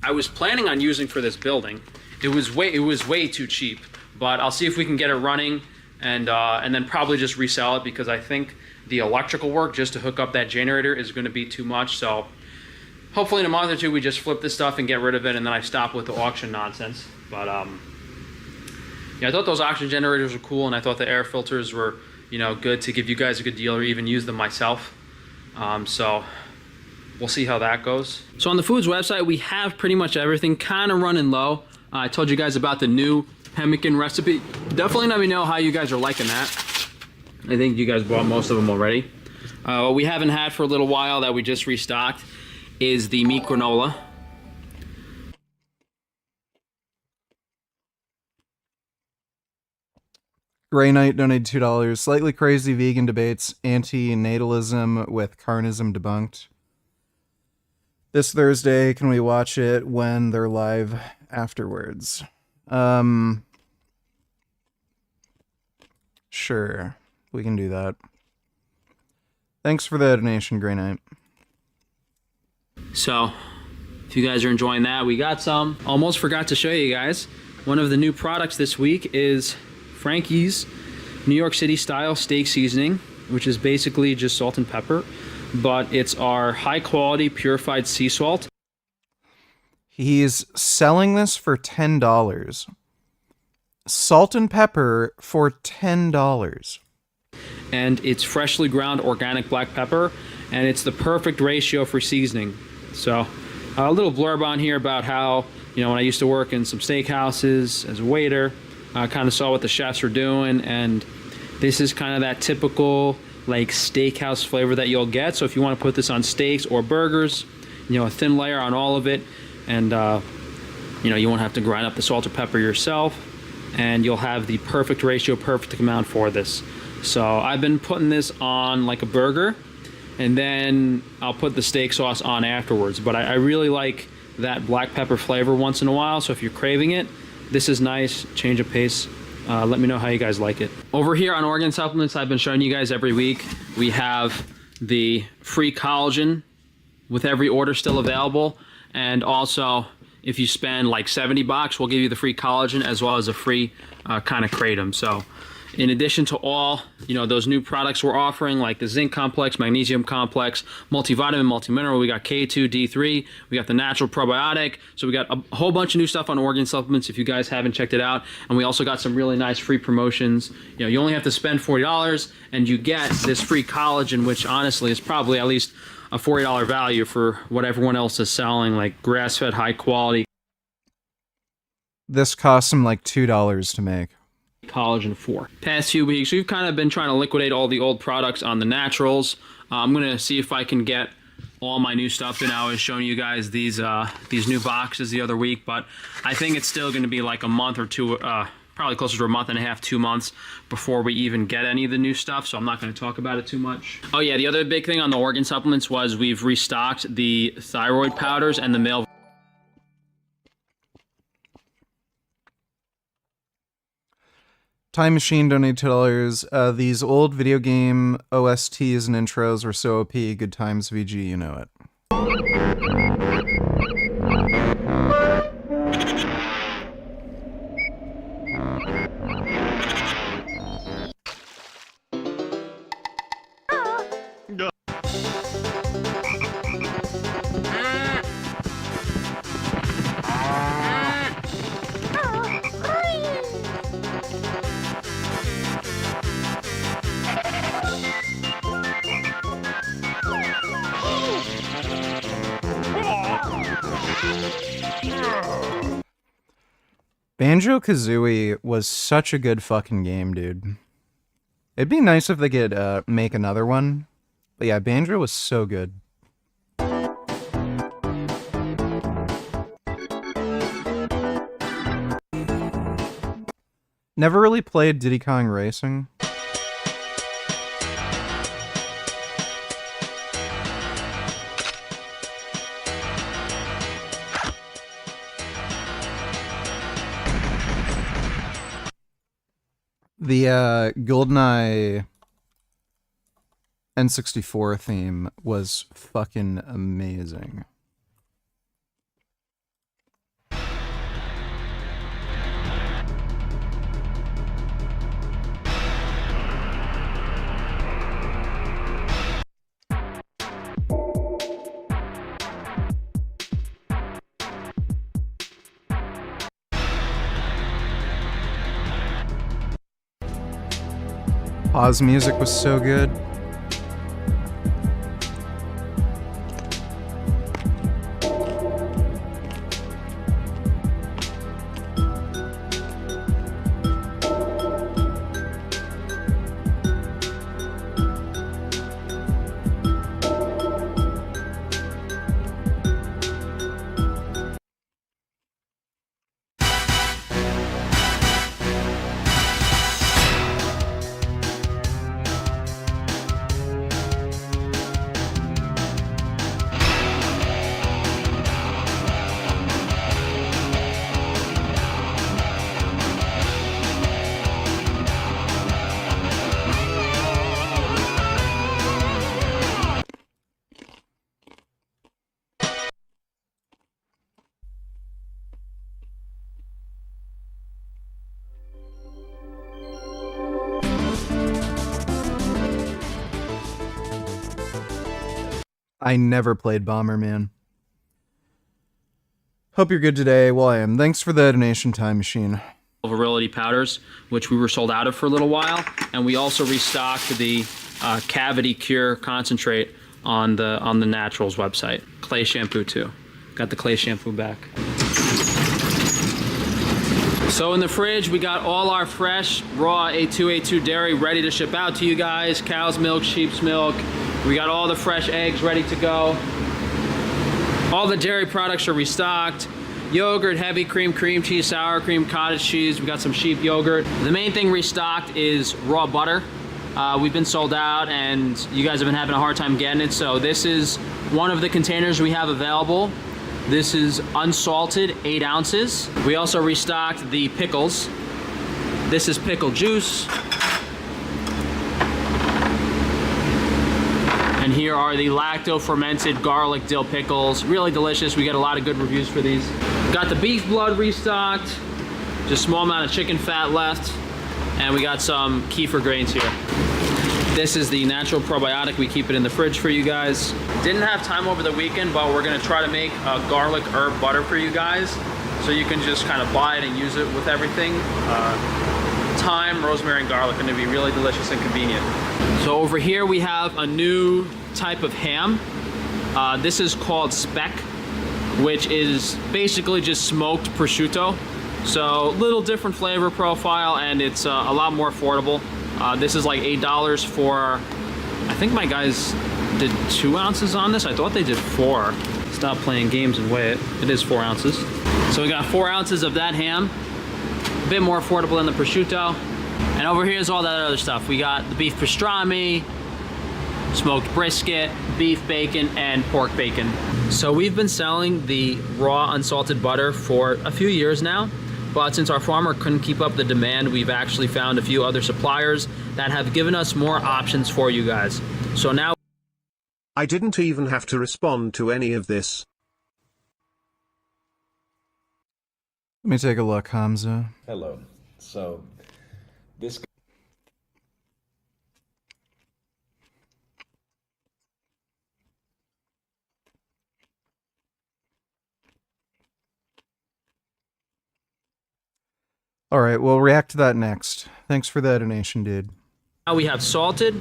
I was planning on using for this building. It was way too cheap. But I'll see if we can get it running, and then probably just resell it, because I think the electrical work just to hook up that generator is going to be too much. So hopefully in a month or two we just flip this stuff and get rid of it, and then I stop with the auction nonsense. But yeah, I thought those oxygen generators were cool, and I thought the air filters were, you know, good to give you guys a good deal, or even use them myself. So we'll see how that goes. So on the foods website, we have pretty much everything, kind of running low. I told you guys about the new pemmican recipe. Definitely let me know how you guys are liking that. I think you guys bought most of them already. What we haven't had for a little while that we just restocked is the meat granola. Gray Knight donated $2. Slightly crazy vegan debates, anti-natalism with carnism debunked. This Thursday, can we watch it when they're live afterwards? Sure, we can do that. Thanks for the donation, Gray Knight. So, if you guys are enjoying that, we got some. Almost forgot to show you guys. One of the new products this week is Frankie's New York City style steak seasoning, which is basically just salt and pepper, but it's our high quality purified sea salt. He's selling this for $10. Salt and pepper for $10. And it's freshly ground organic black pepper, and it's the perfect ratio for seasoning. So a little blurb on here about how, you know, when I used to work in some steakhouses as a waiter, I kind of saw what the chefs were doing, and this is kind of that typical like steakhouse flavor that you'll get. So if you want to put this on steaks or burgers, you know, a thin layer on all of it, and you know, you won't have to grind up the salt or pepper yourself, and you'll have the perfect ratio, perfect amount for this. So I've been putting this on like a burger, and then I'll put the steak sauce on afterwards. But I really like that black pepper flavor once in a while, so if you're craving it, this is nice, change of pace. Let me know how you guys like it. Over here on Organ Supplements, I've been showing you guys every week. We have the free collagen with every order still available. And also, if you spend like $70, we'll give you the free collagen as well as a free kind of kratom. So in addition to all, you know, those new products we're offering, like the zinc complex, magnesium complex, multivitamin, multimineral, we got K2, D3, we got the natural probiotic. So we got a whole bunch of new stuff on Organ Supplements if you guys haven't checked it out. And we also got some really nice free promotions. You know, you only have to spend $40 and you get this free collagen, which honestly is probably at least a $40 value for what everyone else is selling, like grass-fed, high quality. This costs him like $2 to make. Collagen 4. Past few weeks, we've kind of been trying to liquidate all the old products on the naturals. I'm gonna see if I can get all my new stuff in. I was showing you guys these new boxes the other week, but I think it's still gonna be like a month or two, probably closer to a month and a half, 2 months before we even get any of the new stuff, so I'm not gonna talk about it too much. Oh yeah, the other big thing on the Organ Supplements was we've restocked the thyroid powders and the male. Time Machine donated $2. These old video game OSTs and intros were so OP. Good times, VG, you know it. Banjo-Kazooie was such a good fucking game, dude. It'd be nice if they could make another one. But yeah, Banjo was so good. Never really played Diddy Kong Racing. The GoldenEye N64 theme was fucking amazing. Pause music was so good. I never played Bomberman. Hope you're good today. Well, I am. Thanks for the donation, Time Machine. Virility powders, which we were sold out of for a little while, and we also restocked the cavity cure concentrate on the Naturals website. Clay shampoo too. Got the clay shampoo back. So in the fridge, we got all our fresh, raw A2 dairy ready to ship out to you guys. Cow's milk, sheep's milk. We got all the fresh eggs ready to go. All the dairy products are restocked. Yogurt, heavy cream, cream cheese, sour cream, cottage cheese. We got some sheep yogurt. The main thing restocked is raw butter. We've been sold out and you guys have been having a hard time getting it. So this is one of the containers we have available. This is unsalted, 8 ounces. We also restocked the pickles. This is pickle juice. And here are the lacto-fermented garlic dill pickles. Really delicious. We get a lot of good reviews for these. Got the beef blood restocked. Just a small amount of chicken fat left. And we got some kefir grains here. This is the natural probiotic. We keep it in the fridge for you guys. Didn't have time over the weekend, but we're gonna try to make a garlic herb butter for you guys. So you can just kind of buy it and use it with everything. Thyme, rosemary, and garlic, gonna be really delicious and convenient. So over here we have a new type of ham. This is called speck, which is basically just smoked prosciutto. So little different flavor profile, and it's a lot more affordable. This is like $8 for, I think my guys did 2 ounces on this. I thought they did 4. Stop playing games and weigh it. It is 4 ounces. So we got 4 ounces of that ham. A bit more affordable than the prosciutto. And over here is all that other stuff. We got the beef pastrami, smoked brisket, beef bacon, and pork bacon. So we've been selling the raw unsalted butter for a few years now, but since our farmer couldn't keep up the demand, we've actually found a few other suppliers that have given us more options for you guys. So now I didn't even have to respond to any of this. Let me take a look, Hamza. Hello. So this All right, we'll react to that next. Thanks for the donation, dude. now we have salted,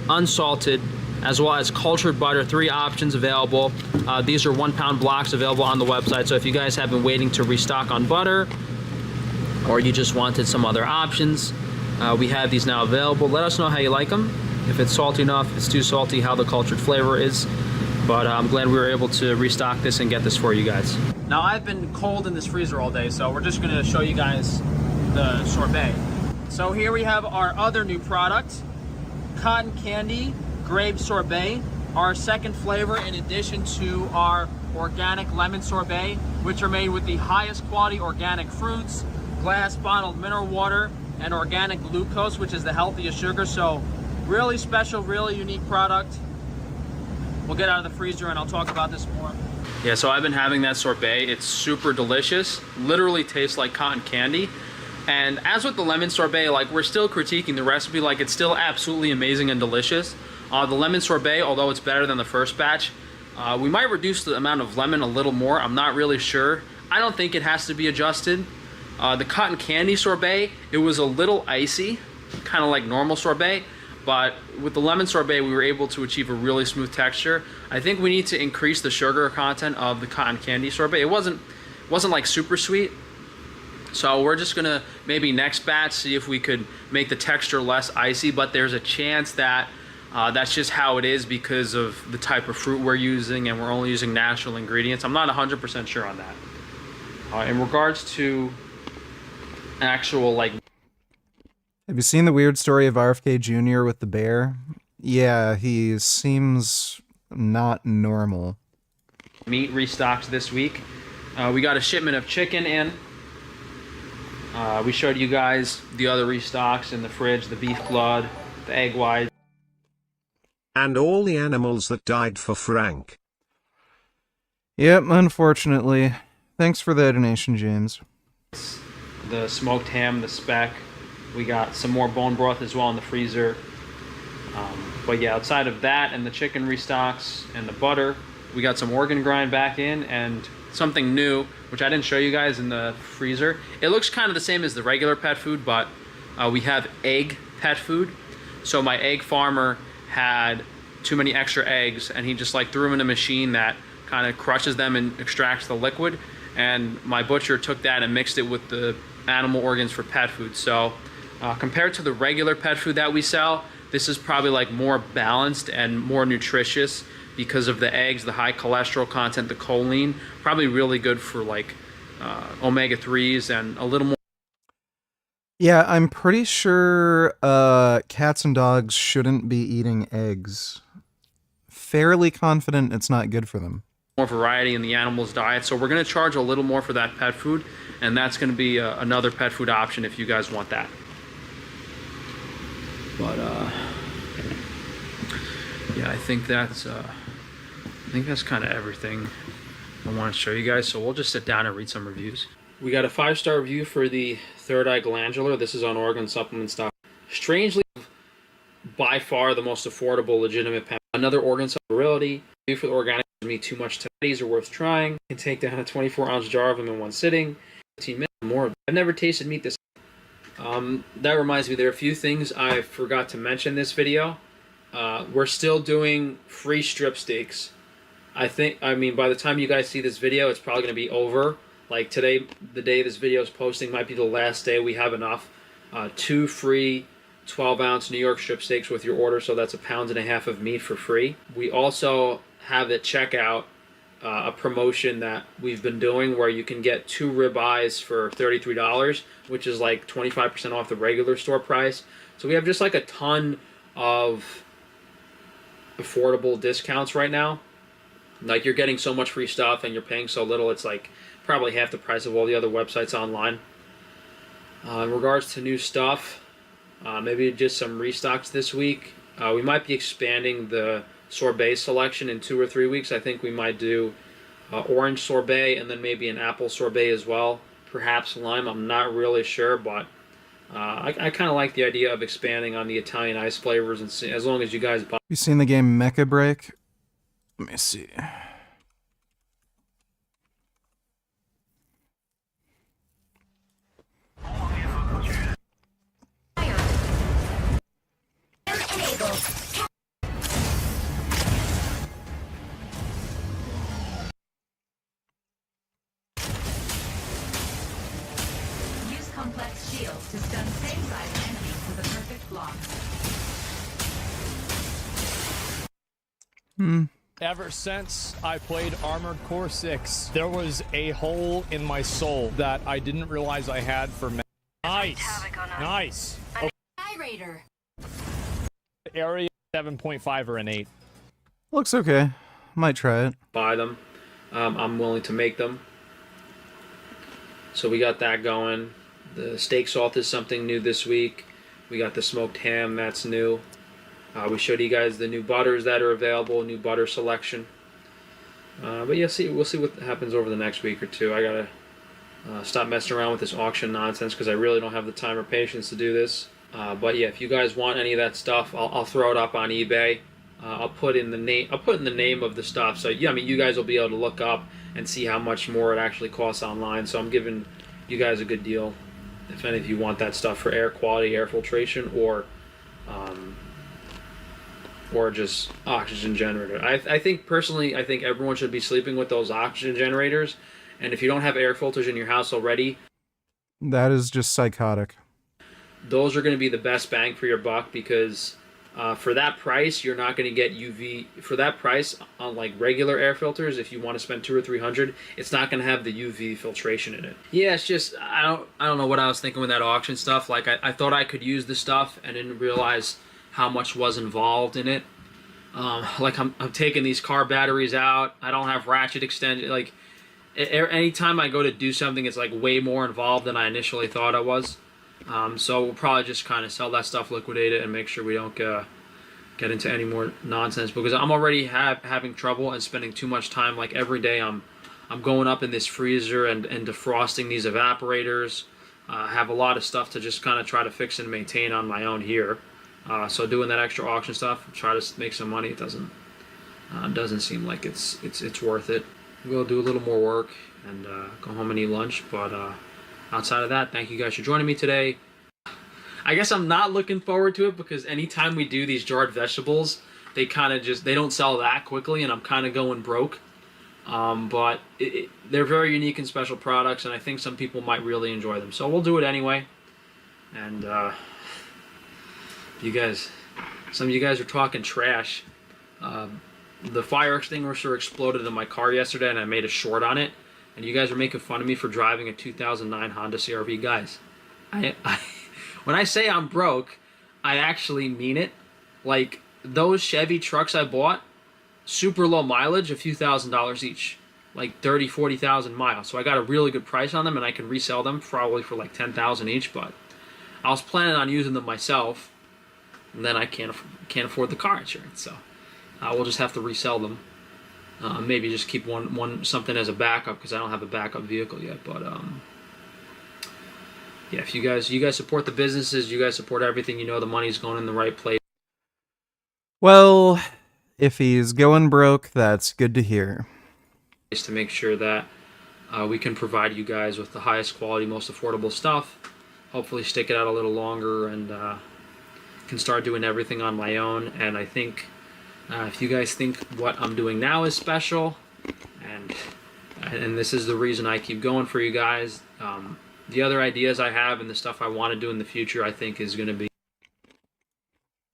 unsalted, as well as cultured butter, 3 options available. These are 1 pound blocks available on the website. So if you guys have been waiting to restock on butter, or you just wanted some other options, we have these now available. Let us know how you like them. If it's salty enough, if it's too salty, how the cultured flavor is. But I'm glad we were able to restock this and get this for you guys. Now I've been cold in this freezer all day, so we're just gonna show you guys the sorbet. So here we have our other new product, cotton candy grape sorbet, our second flavor in addition to our organic lemon sorbet, which are made with the highest quality organic fruits, glass bottled mineral water, and organic glucose, which is the healthiest sugar. So really special, really unique product. We'll get out of the freezer and I'll talk about this more. Yeah, so I've been having that sorbet. It's super delicious. Literally tastes like cotton candy. And as with the lemon sorbet, like, we're still critiquing the recipe. Like, it's still absolutely amazing and delicious. The lemon sorbet, although it's better than the first batch, we might reduce the amount of lemon a little more. I'm not really sure. I don't think it has to be adjusted. The cotton candy sorbet, it was a little icy, kind of like normal sorbet. But with the lemon sorbet, we were able to achieve a really smooth texture. I think we need to increase the sugar content of the cotton candy sorbet. It wasn't like super sweet. So we're just gonna maybe next batch see if we could make the texture less icy, but there's a chance that that's just how it is because of the type of fruit we're using, and we're only using natural ingredients. I'm not 100% sure on that. In regards to actual, like... Have you seen the weird story of RFK Jr. with the bear? Yeah, he seems not normal. Meat restocks this week. We got a shipment of chicken in. We showed you guys the other restocks in the fridge, the beef blood, the egg white. And all the animals that died for Frank. Yep, unfortunately. Thanks for the donation, James. The smoked ham, the speck. We got some more bone broth as well in the freezer. But yeah, outside of that and the chicken restocks and the butter, we got some organ grind back in and something new, which I didn't show you guys in the freezer. It looks kind of the same as the regular pet food, but we have egg pet food. So my egg farmer had too many extra eggs, and he just like threw them in a machine that kind of crushes them and extracts the liquid. And my butcher took that and mixed it with the animal organs for pet food. So compared to the regular pet food that we sell, this is probably like more balanced and more nutritious because of the eggs, the high cholesterol content, the choline. Probably really good for like omega-3s and a little more. Yeah, I'm pretty sure cats and dogs shouldn't be eating eggs. Fairly confident it's not good for them. More variety in the animal's diet, so we're going to charge a little more for that pet food, and that's going to be another pet food option if you guys want that. But yeah, I think that's kind of everything I want to show you guys. So we'll just sit down and read some reviews. We got a 5-star review for the third eye glandular. This is on Oregon Supplement Stock. Strangely, by far the most affordable, legitimate pet. Another organ virility. Review for the organic meat too much to these are worth trying. Can take down a 24-ounce jar of them in one sitting. 15 minutes or more. I've never tasted meat this. That reminds me, there are a few things I forgot to mention in this video. We're still doing free strip steaks. I mean, by the time you guys see this video, it's probably going to be over. Like today, the day this video is posting might be the last day we have enough. 2 free 12-ounce New York strip steaks with your order, so that's 1.5 pounds of meat for free. We also have at checkout a promotion that we've been doing where you can get 2 ribeyes for $33, which is like 25% off the regular store price. So we have just like a ton of affordable discounts right now. Like, you're getting so much free stuff and you're paying so little, it's like probably half the price of all the other websites online. In regards to new stuff, maybe just some restocks this week. We might be expanding the sorbet selection in 2 or 3 weeks. I think we might do orange sorbet and then maybe an apple sorbet as well. Perhaps lime, I'm not really sure, but I kind of like the idea of expanding on the Italian ice flavors, and see, as long as you guys buy. You seen the game Mecha Break? Let me see. Use complex shields to stun same-sized enemies with a perfect block. Ever since I played Armored Core 6, there was a hole in my soul that I didn't realize I had for Nice. Nice. Okay. Raider. Area 7.5 or an 8. Looks okay. Might try it. Buy them. I'm willing to make them. So we got that going. The steak salt is something new this week. We got the smoked ham, that's new. We showed you guys the new butters that are available, new butter selection. But yeah, we'll see what happens over the next week or two. I gotta stop messing around with this auction nonsense because I really don't have the time or patience to do this. But yeah, if you guys want any of that stuff, I'll throw it up on eBay. I'll put in the name of the stuff. So yeah, I mean, you guys will be able to look up and see how much more it actually costs online. So I'm giving you guys a good deal if any of you want that stuff for air quality, air filtration, or just oxygen generator. I think personally, I think everyone should be sleeping with those oxygen generators. And if you don't have air filters in your house already, that is just psychotic. Those are going to be the best bang for your buck because for that price, you're not going to get UV. For that price on like regular air filters, if you want to spend $200 or $300, it's not going to have the UV filtration in it. Yeah, it's just I don't know what I was thinking with that auction stuff. Like I thought I could use the stuff and didn't realize how much was involved in it. Like I'm taking these car batteries out. I don't have ratchet extension. Like anytime I go to do something, it's like way more involved than I initially thought it was. So we'll probably just kind of sell that stuff, liquidate it, and make sure we don't get into any more nonsense because I'm already having trouble and spending too much time. Like every day, I'm going up in this freezer and defrosting these evaporators. I have a lot of stuff to just kind of try to fix and maintain on my own here. So doing that extra auction stuff, try to make some money. It doesn't seem like it's worth it. We'll do a little more work and go home and eat lunch. But outside of that, thank you guys for joining me today. I guess I'm not looking forward to it because anytime we do these jarred vegetables, they don't sell that quickly, and I'm kind of going broke. But they're very unique and special products, and I think some people might really enjoy them. So we'll do it anyway. And some of you guys are talking trash. The fire extinguisher exploded in my car yesterday and I made a short on it. And you guys are making fun of me for driving a 2009 Honda CR-V. Guys, when I say I'm broke, I actually mean it. Like, those Chevy trucks I bought, super low mileage, a few $1,000s each. Like 30, 40,000 miles. So I got a really good price on them and I can resell them probably for like 10,000 each. But I was planning on using them myself. And then I can't afford the car insurance. So we'll just have to resell them. Maybe just keep one something as a backup because I don't have a backup vehicle yet. But yeah, if you guys support the businesses, you guys support everything, you know the money's going in the right place. Well, if he's going broke, that's good to hear. To make sure that we can provide you guys with the highest quality, most affordable stuff. Hopefully stick it out a little longer and can start doing everything on my own. And I think if you guys think what I'm doing now is special, and this is the reason I keep going for you guys, the other ideas I have and the stuff I want to do in the future, I think is going to be.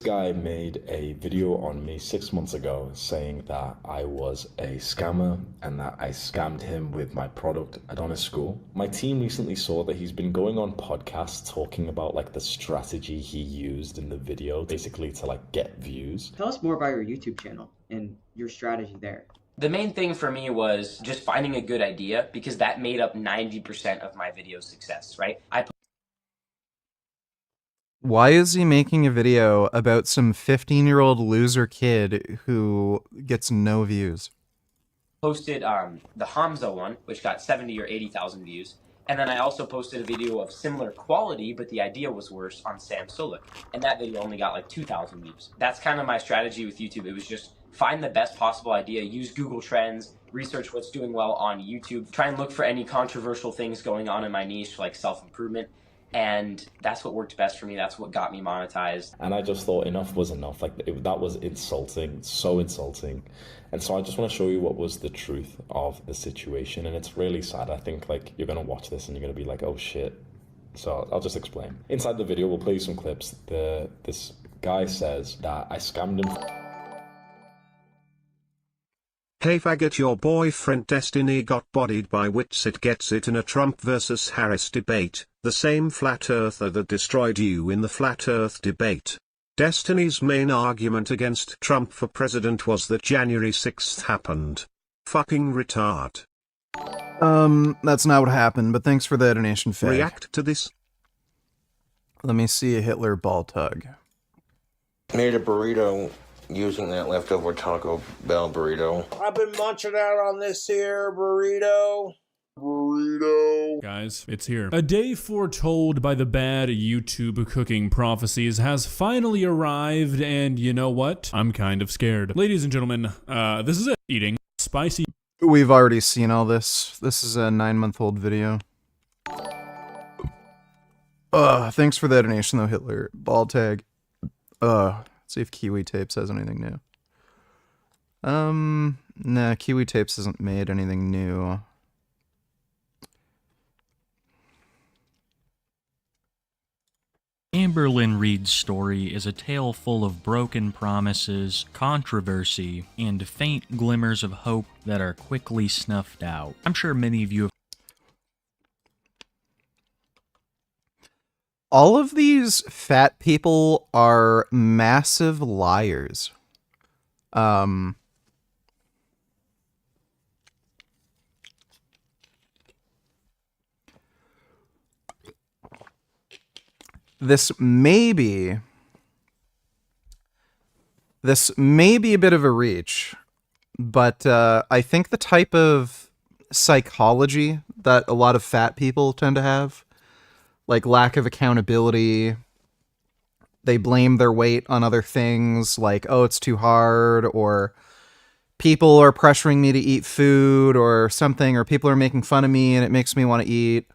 This guy made a video on me 6 months ago saying that I was a scammer and that I scammed him with my product at on his school. My team recently saw that he's been going on podcasts talking about like the strategy he used in the video, basically to like get views. Tell us more about your YouTube channel and your strategy there. The main thing for me was just finding a good idea because that made up 90% of my video success, right? Why is he making a video about some 15-year-old loser kid who gets no views? Posted the Hamza one, which got 70 or 80,000 views. And then I also posted a video of similar quality, but the idea was worse on Sam Sulek. And that video only got like 2,000 views. That's kind of my strategy with YouTube. It was just find the best possible idea, use Google Trends, research what's doing well on YouTube, try and look for any controversial things going on in my niche, like self-improvement. And that's what worked best for me. That's what got me monetized. And I just thought enough was enough. Like that was insulting, so insulting. And so I just want to show you what was the truth of the situation. And it's really sad. I think like you're going to watch this and you're going to be like, oh shit. So I'll just explain. Inside the video, we'll play you some clips. This guy says that I scammed him. Hey faggot, your boyfriend Destiny got bodied by Witsit Gets It in a Trump versus Harris debate, the same flat earther that destroyed you in the flat earth debate. Destiny's main argument against Trump for president was that January 6th happened. Fucking retard. That's not what happened, but thanks for the donation, Faye. React to this. Let me see a Hitler ball tug. Made a burrito using that leftover Taco Bell burrito. I've been munching out on this here burrito. Guys, it's here. A day foretold by the bad YouTube cooking prophecies has finally arrived, and you know what? I'm kind of scared. Ladies and gentlemen, this is it. Eating spicy. We've already seen all this. This is a 9-month-old video. Thanks for the donation though, Hitler. Ball tag. Let's see if Kiwi Tapes has anything new. Nah, Kiwi Tapes hasn't made anything new. Amberlynn Reed's story is a tale full of broken promises, controversy, and faint glimmers of hope that are quickly snuffed out. I'm sure many of you have... All of these fat people are massive liars. This may be a bit of a reach, but I think the type of psychology that a lot of fat people tend to have, like lack of accountability, they blame their weight on other things, like, oh, it's too hard, or people are pressuring me to eat food or something, or people are making fun of me and it makes me want to eat.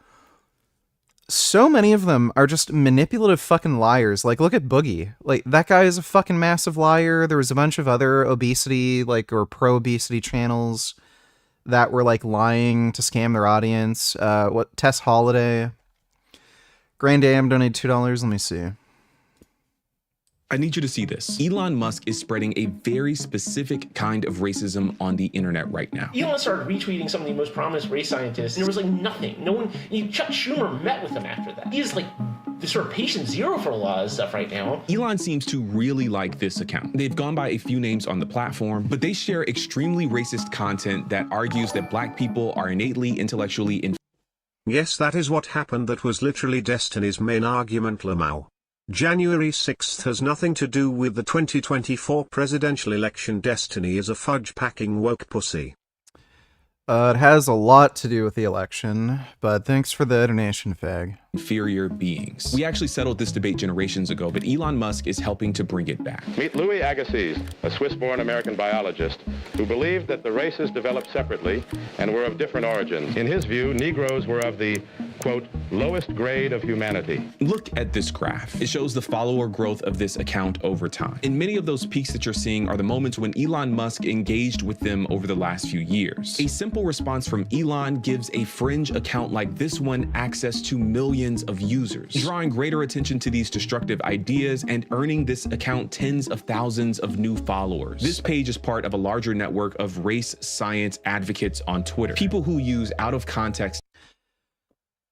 So many of them are just manipulative fucking liars. Like, look at Boogie. Like, that guy is a fucking massive liar. There was a bunch of other obesity, like, or pro-obesity channels that were, like, lying to scam their audience. Tess Holiday. Grand Dam donated $2. Let me see. I need you to see this. Elon Musk is spreading a very specific kind of racism on the internet right now. Elon started retweeting some of the most prominent race scientists, and there was like nothing. No one. Chuck Schumer met with him after that. He is like the sort of patient zero for a lot of stuff right now. Elon seems to really like this account. They've gone by a few names on the platform, but they share extremely racist content that argues that black people are innately intellectually inferior. Yes, that is what happened. That was literally Destiny's main argument, Lamau. January 6th has nothing to do with the 2024 presidential election. Destiny is a fudge-packing woke pussy. It has a lot to do with the election, but thanks for the donation, fag. Inferior beings. We actually settled this debate generations ago, but Elon Musk is helping to bring it back. Meet Louis Agassiz, a Swiss-born American biologist who believed that the races developed separately and were of different origins. In his view, Negroes were of the, quote, lowest grade of humanity. Look at this graph. It shows the follower growth of this account over time. And many of those peaks that you're seeing are the moments when Elon Musk engaged with them over the last few years. A simple response from Elon gives a fringe account like this one access to millions of users, drawing greater attention to these destructive ideas and earning this account tens of thousands of new followers. This page is part of a larger network of race science advocates on Twitter, people who use out of context.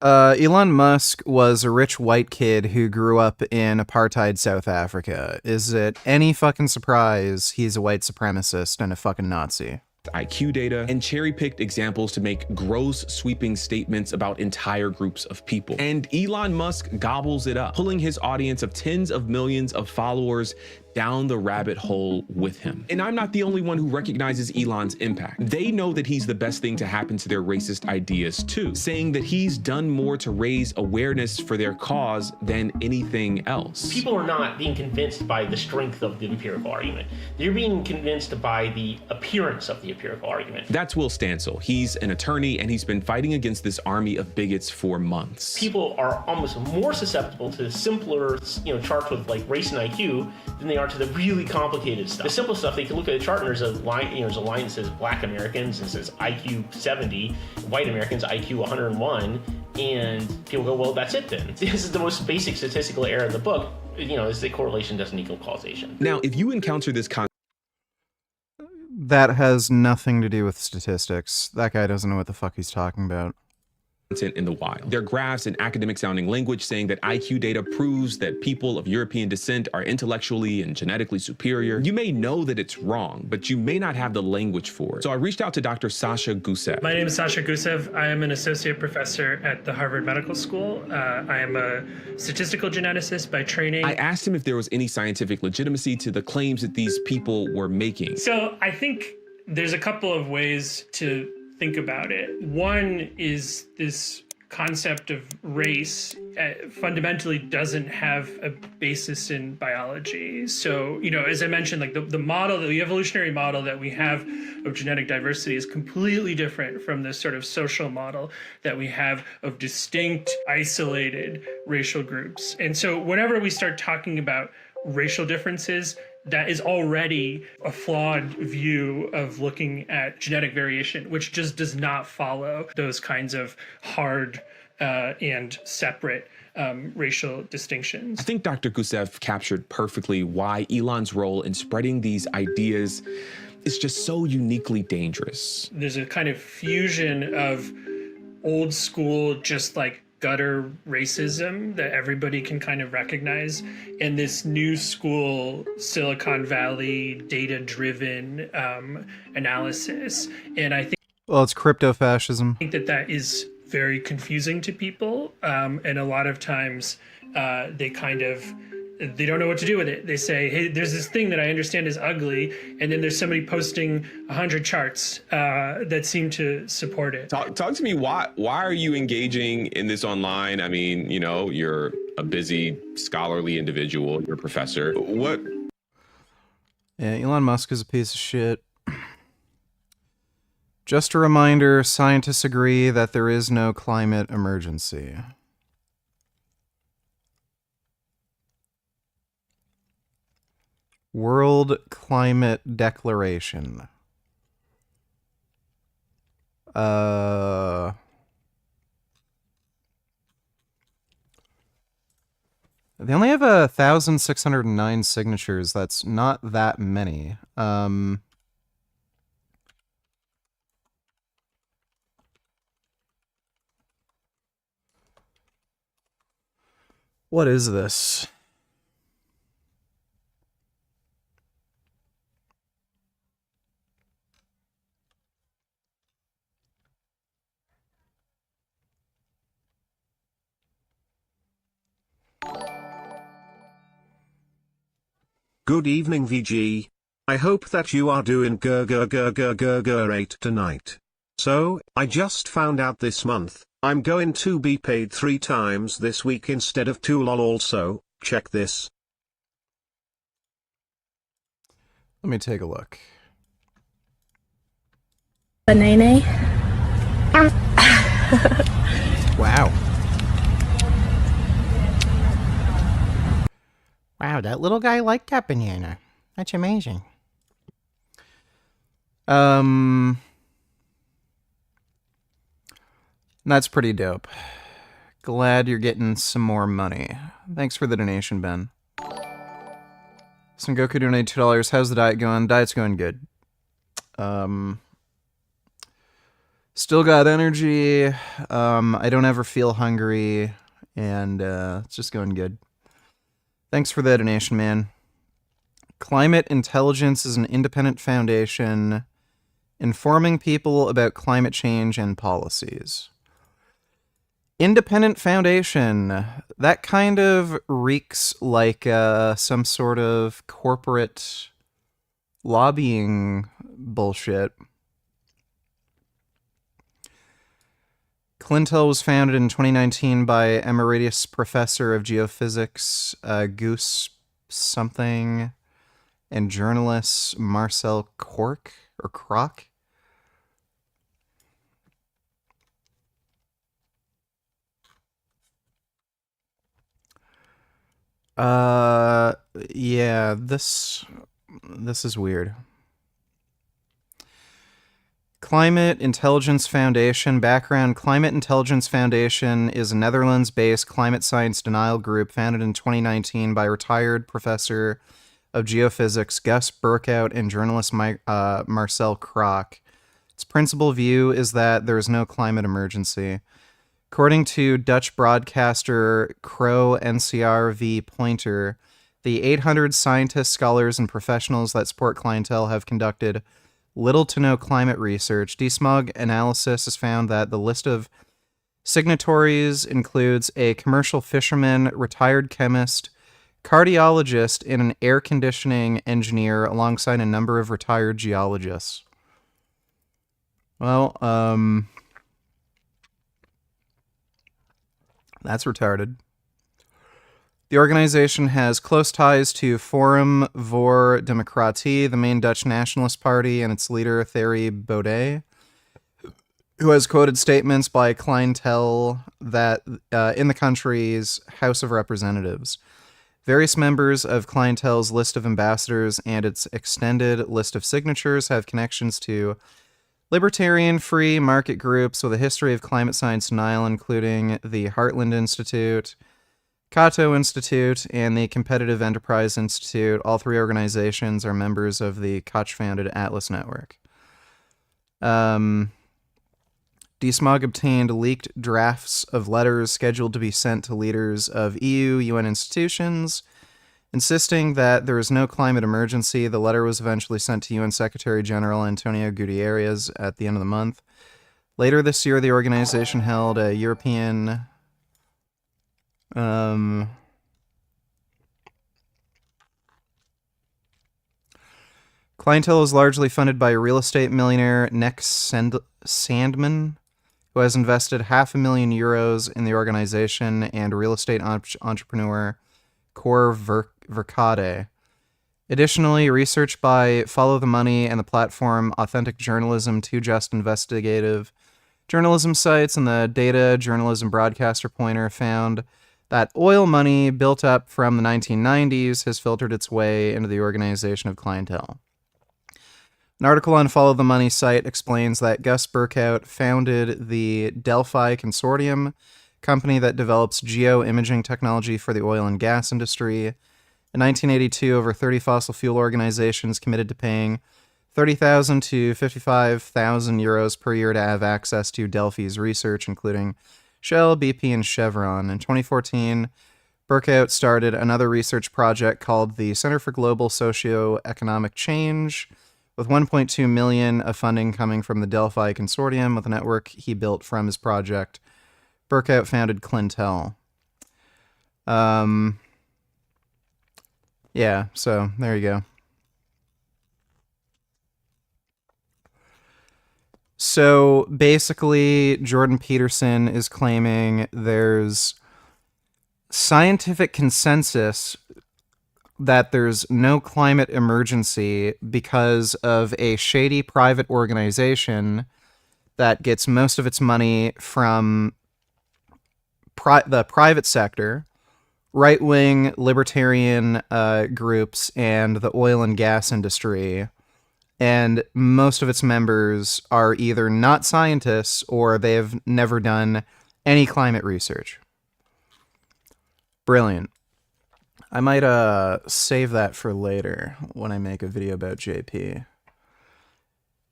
Elon Musk was a rich white kid who grew up in apartheid South Africa. Is it any fucking surprise he's a white supremacist and a fucking Nazi? IQ data and cherry-picked examples to make gross, sweeping statements about entire groups of people. And Elon Musk gobbles it up, pulling his audience of tens of millions of followers down the rabbit hole with him. And I'm not the only one who recognizes Elon's impact. They know that he's the best thing to happen to their racist ideas too, saying that he's done more to raise awareness for their cause than anything else. People are not being convinced by the strength of the empirical argument. They're being convinced by the appearance of the empirical argument. That's Will Stansel. He's an attorney and he's been fighting against this army of bigots for months. People are almost more susceptible to simpler, charts with like race and IQ than they are to the really complicated stuff. The simple stuff, they can look at a chart and there's a line, there's a line that says black Americans and says IQ 70, white Americans IQ 101, and people go, well, that's it then. This is the most basic statistical error in the book, is that correlation doesn't equal causation. Now, if you encounter this That has nothing to do with statistics. That guy doesn't know what the fuck he's talking about. content in the wild. There are graphs and academic sounding language saying that IQ data proves that people of European descent are intellectually and genetically superior. You may know that it's wrong, but you may not have the language for it. So I reached out to Dr. Sasha Gusev. My name is Sasha Gusev. I am an associate professor at the Harvard Medical School. I am a statistical geneticist by training. I asked him if there was any scientific legitimacy to the claims that these people were making. So I think there's a couple of ways to think about it. One is this concept of race fundamentally doesn't have a basis in biology. So, as I mentioned, like the model, the evolutionary model that we have of genetic diversity is completely different from this sort of social model that we have of distinct, isolated racial groups. And so whenever we start talking about racial differences, that is already a flawed view of looking at genetic variation, which just does not follow those kinds of hard and separate racial distinctions. I think Dr. Gusev captured perfectly why Elon's role in spreading these ideas is just so uniquely dangerous. There's a kind of fusion of old school, just like gutter racism that everybody can kind of recognize, and this new school Silicon Valley data-driven analysis. And I think, well, it's crypto fascism. I think that is very confusing to people, and a lot of times they don't know what to do with it. They say, hey, there's this thing that I understand is ugly, and then there's somebody posting 100 charts that seem to support it. Talk to me, why are you engaging in this online? I mean, you're a busy, scholarly individual, you're a professor. What? Yeah, Elon Musk is a piece of shit. Just a reminder, scientists agree that there is no climate emergency. World Climate Declaration. They only have 1,609 signatures. That's not that many. What is this? Good evening, VG. I hope that you are doing great tonight. So, I just found out this month, I'm going to be paid 3 times this week instead of 2 lol. Also, check this. Let me take a look. Banana. Wow. Wow, that little guy liked that banana. That's amazing. That's pretty dope. Glad you're getting some more money. Thanks for the donation, Ben. Son Goku donated $2. How's the diet going? Diet's going good. Still got energy. I don't ever feel hungry, and it's just going good. Thanks for the donation, man. Climate Intelligence is an independent foundation informing people about climate change and policies. Independent foundation. That kind of reeks like some sort of corporate lobbying bullshit. Clintel was founded in 2019 by Emeritus Professor of Geophysics Goose something and journalist Marcel Kroc. Yeah, this is weird. Climate Intelligence Foundation. Background: Climate Intelligence Foundation is a Netherlands-based climate science denial group founded in 2019 by retired professor of geophysics Gus Burkout and journalist Marcel Kroc. Its principal view is that there is no climate emergency. According to Dutch broadcaster Crow NCR v. Pointer, the 800 scientists, scholars, and professionals that support clientele have conducted little to no climate research. DSMOG analysis has found that the list of signatories includes a commercial fisherman, retired chemist, cardiologist, and an air conditioning engineer alongside a number of retired geologists. Well, that's retarded. The organization has close ties to Forum voor Democratie, the main Dutch nationalist party, and its leader, Thierry Baudet, who has quoted statements by clientele that in the country's House of Representatives. Various members of clientele's list of ambassadors and its extended list of signatures have connections to libertarian free market groups with a history of climate science denial, including the Heartland Institute, Cato Institute, and the Competitive Enterprise Institute. All three organizations are members of the Koch-founded Atlas Network. DSMOG obtained leaked drafts of letters scheduled to be sent to leaders of EU, UN institutions, insisting that there is no climate emergency. The letter was eventually sent to UN Secretary General Antonio Guterres at the end of the month. Later this year, the organization held a European clientele is largely funded by real estate millionaire Nick Sandman, who has invested €500,000 in the organization, and real estate entrepreneur Cor Verkade. Additionally, research by Follow the Money and the platform Authentic Journalism, two just investigative journalism sites, and the data journalism broadcaster Pointer found that oil money built up from the 1990s has filtered its way into the organization of clientele. An article on Follow the Money site explains that Gus Burkout founded the Delphi Consortium, company that develops geo-imaging technology for the oil and gas industry. In 1982, over 30 fossil fuel organizations committed to paying 30,000 to 55,000 euros per year to have access to Delphi's research, including Shell, BP, and Chevron. In 2014, Burkout started another research project called the Center for Global Socio-Economic Change, with 1.2 million of funding coming from the Delphi Consortium, with a network he built from his project. Burkout founded Clientele. Yeah, so there you go. So basically, Jordan Peterson is claiming there's scientific consensus that there's no climate emergency because of a shady private organization that gets most of its money from the private sector, right-wing libertarian groups, and the oil and gas industry. And most of its members are either not scientists or they have never done any climate research. Brilliant. I might save that for later when I make a video about JP.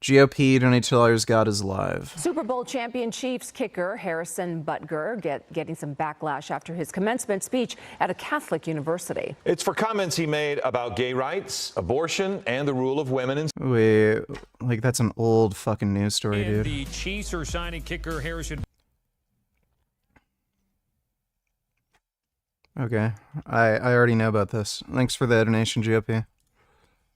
GOP $22 God is alive. Super Bowl champion Chiefs kicker Harrison Butker getting some backlash after his commencement speech at a Catholic university. It's for comments he made about gay rights, abortion, and the rule of women. Wait, like that's an old fucking news story, dude. The Chiefs are signing kicker Harrison. Okay, I already know about this. Thanks for the donation, GOP.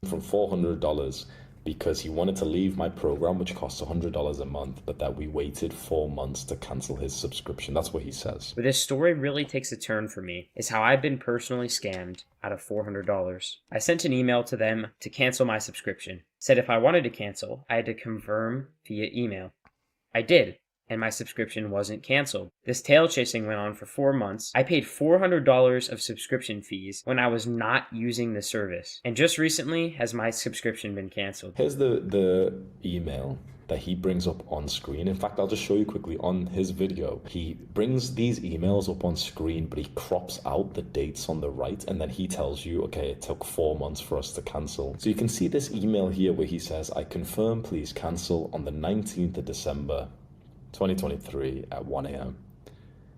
From $400 because he wanted to leave my program, which costs $100 a month, but that we waited 4 months to cancel his subscription. That's what he says. Where this story really takes a turn for me is how I've been personally scammed out of $400. I sent an email to them to cancel my subscription. Said if I wanted to cancel, I had to confirm via email. I did, and my subscription wasn't canceled. This tail chasing went on for 4 months. I paid $400 of subscription fees when I was not using the service. And just recently has my subscription been canceled. Here's the email that he brings up on screen. In fact, I'll just show you quickly on his video. He brings these emails up on screen, but he crops out the dates on the right, and then he tells you, okay, it took 4 months for us to cancel. So you can see this email here where he says, I confirm, please cancel on the 19th of December, 2023 at 1 a.m.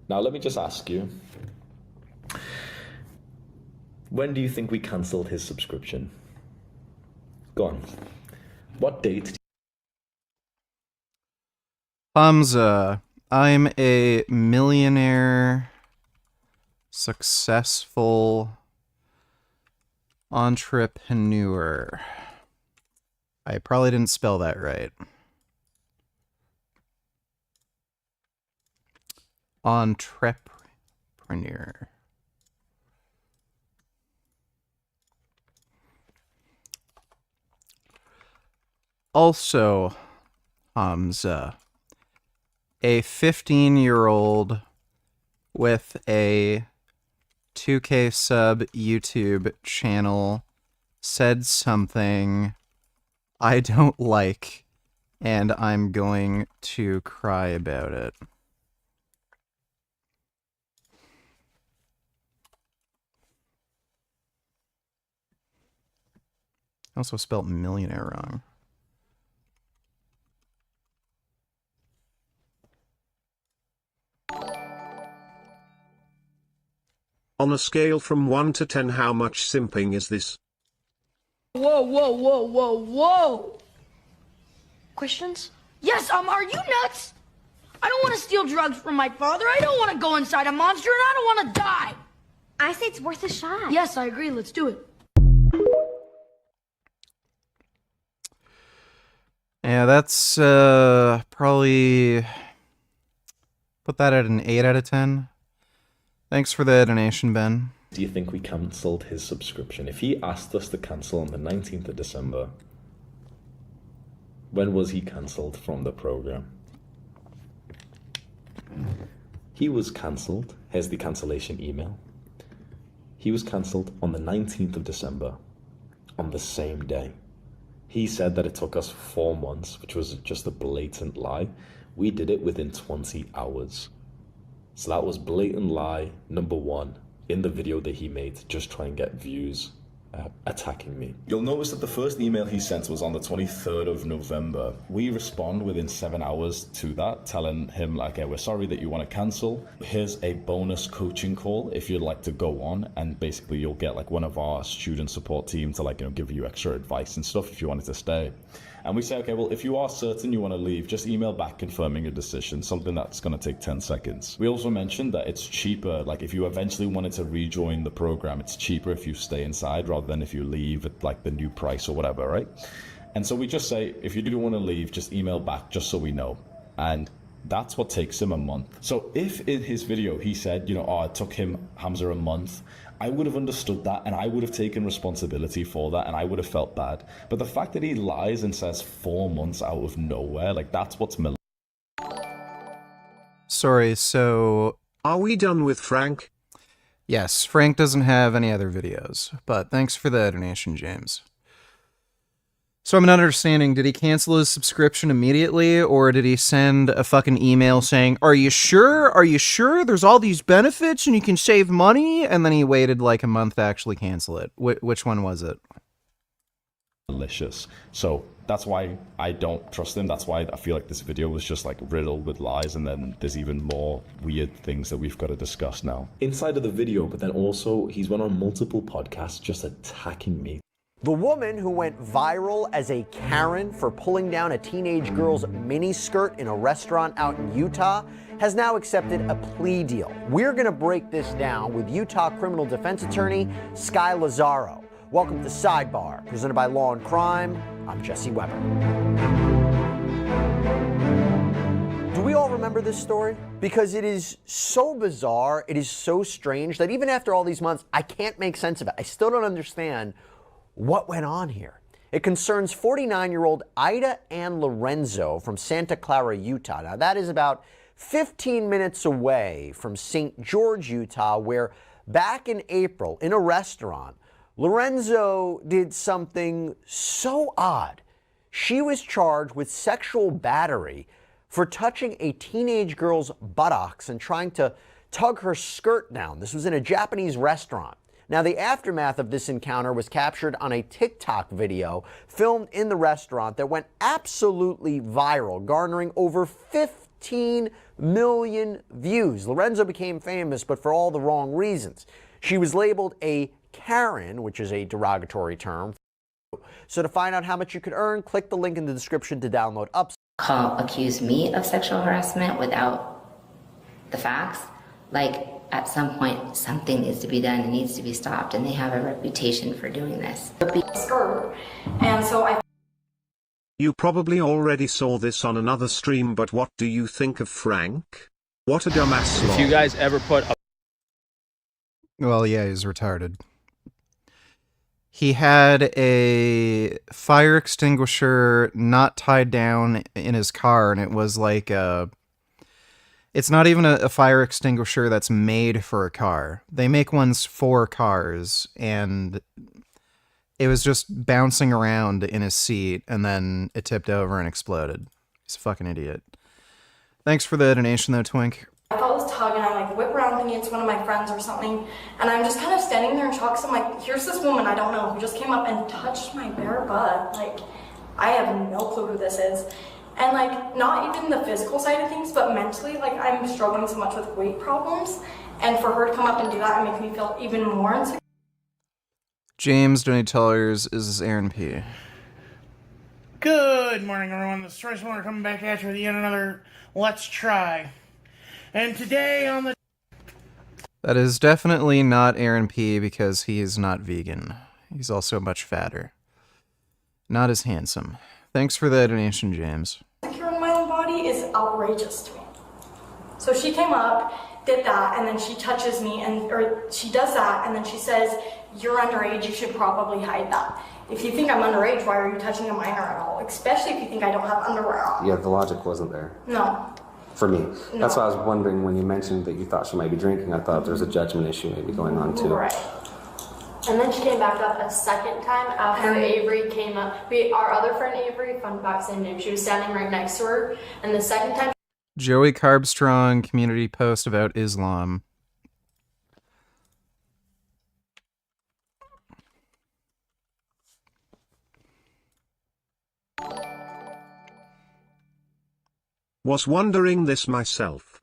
Now, let me just ask you, when do you think we cancelled his subscription? Go on. What date? Hamza, I'm a millionaire, successful entrepreneur. I probably didn't spell that right. Entrepreneur. Also, Hamza, a 15-year-old with a 2K sub YouTube channel said something I don't like, and I'm going to cry about it. I also spelled millionaire wrong. On a scale from 1 to 10, how much simping is this? Whoa, whoa, whoa, whoa, whoa! Questions? Yes, are you nuts? I don't want to steal drugs from my father. I don't want to go inside a monster, and I don't want to die. I say it's worth a shot. Yes, I agree. Let's do it. Yeah, that's probably put that at an 8 out of 10. Thanks for the donation, Ben. Do you think we cancelled his subscription? If he asked us to cancel on the 19th of December, when was he cancelled from the program? He was cancelled. Here's the cancellation email. He was cancelled on the 19th of December, on the same day. He said that it took us 4 months, which was just a blatant lie. We did it within 20 hours. So that was blatant lie number 1 in the video that he made to just try and get views, attacking me. You'll notice that the first email he sent was on the 23rd of November. We respond within 7 hours to that, telling him like, hey, we're sorry that you want to cancel. Here's a bonus coaching call if you'd like to go on, and basically you'll get like one of our student support team to like, give you extra advice and stuff if you wanted to stay. And we say, okay, well, if you are certain you want to leave, just email back confirming your decision, something that's going to take 10 seconds. We also mentioned that it's cheaper, like if you eventually wanted to rejoin the program, it's cheaper if you stay inside rather than if you leave at like the new price or whatever, right? And so we just say, if you do want to leave, just email back just so we know. And that's what takes him a month. So if in his video he said, it took him, Hamza, a month, I would have understood that and I would have taken responsibility for that and I would have felt bad. But the fact that he lies and says 4 months out of nowhere, like that's what's Sorry, so... Are we done with Frank? Yes, Frank doesn't have any other videos, but thanks for the donation, James. So I'm not understanding, did he cancel his subscription immediately, or did he send a fucking email saying, are you sure? Are you sure? There's all these benefits and you can save money? And then he waited like a month to actually cancel it. Which one was it? malicious. So that's why I don't trust him. That's why I feel like this video was just like riddled with lies, and then there's even more weird things that we've got to discuss now. Inside of the video, but then also he's went on multiple podcasts just attacking me. The woman who went viral as a Karen for pulling down a teenage girl's miniskirt in a restaurant out in Utah has now accepted a plea deal. We're going to break this down with Utah criminal defense attorney Sky Lazaro. Welcome to Sidebar, presented by Law and Crime. I'm Jesse Weber. Do we all remember this story? Because it is so bizarre, it is so strange that even after all these months, I can't make sense of it. I still don't understand what went on here. It concerns 49-year-old Ida Ann Lorenzo from Santa Clara, Utah. Now, that is about 15 minutes away from St. George, Utah, where back in April, in a restaurant, Lorenzo did something so odd. She was charged with sexual battery for touching a teenage girl's buttocks and trying to tug her skirt down. This was in a Japanese restaurant. Now, the aftermath of this encounter was captured on a TikTok video filmed in the restaurant that went absolutely viral, garnering over 50 15 million views. Lorenzo became famous, but for all the wrong reasons. She was labeled a Karen, which is a derogatory term. So to find out how much you could earn, click the link in the description to download Upside. Accuse me of sexual harassment without the facts. Like, at some point, something needs to be done. It needs to be stopped, and they have a reputation for doing this. And so You probably already saw this on another stream, but what do you think of Frank? What a dumbass If you guys ever put a... Well, yeah, he's retarded. He had a fire extinguisher not tied down in his car, and it was like a... It's not even a fire extinguisher that's made for a car. They make ones for cars, and it was just bouncing around in his seat, and then it tipped over and exploded. He's a fucking idiot. Thanks for the donation, though, Twink. I felt this tug and I like whip around thinking it's one of my friends or something, and I'm just kind of standing there in shock. So I'm like, here's this woman I don't know who just came up and touched my bare butt. Like, I have no clue who this is. And like, not even the physical side of things, but mentally, like, I'm struggling so much with weight problems, and for her to come up and do that and make me feel even more insecure. James $20 is Aaron P. Good morning, everyone. The Stress Warner coming back at you with yet another Let's Try. And today on the... That is definitely not Aaron P because he is not vegan. He's also much fatter. Not as handsome. Thanks for the donation, James. Insecure in my own body is outrageous to me. So she came up, did that, and then she touches me, or she does that, and then she says, "You're underage, you should probably hide that. If you think I'm underage, why are you touching a minor at all? Especially if you think I don't have underwear on." Yeah, the logic wasn't there. No. For me. No. That's why I was wondering when you mentioned that you thought she might be drinking. I thought there's a judgment issue maybe going on too. Right. And then she came back up a second time after Avery came up. Our other friend Avery, fun fact, same name. She was standing right next to her. And the second time... Joey Carbstrong community post about Islam. Was wondering this myself.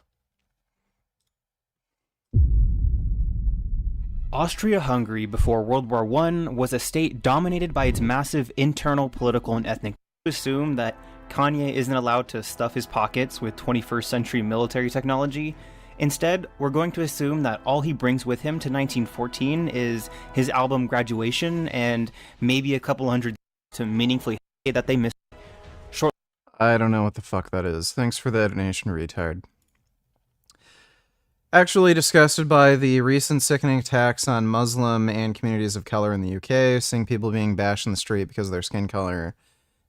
Austria-Hungary before World War I was a state dominated by its massive internal political and ethnic. Assume that Kanye isn't allowed to stuff his pockets with 21st century military technology. Instead, we're going to assume that all he brings with him to 1914 is his album Graduation and maybe a couple hundred to meaningfully that they missed. I don't know what the fuck that is. Thanks for the donation, retard. Actually disgusted by the recent sickening attacks on Muslim and communities of color in the UK, seeing people being bashed in the street because of their skin color,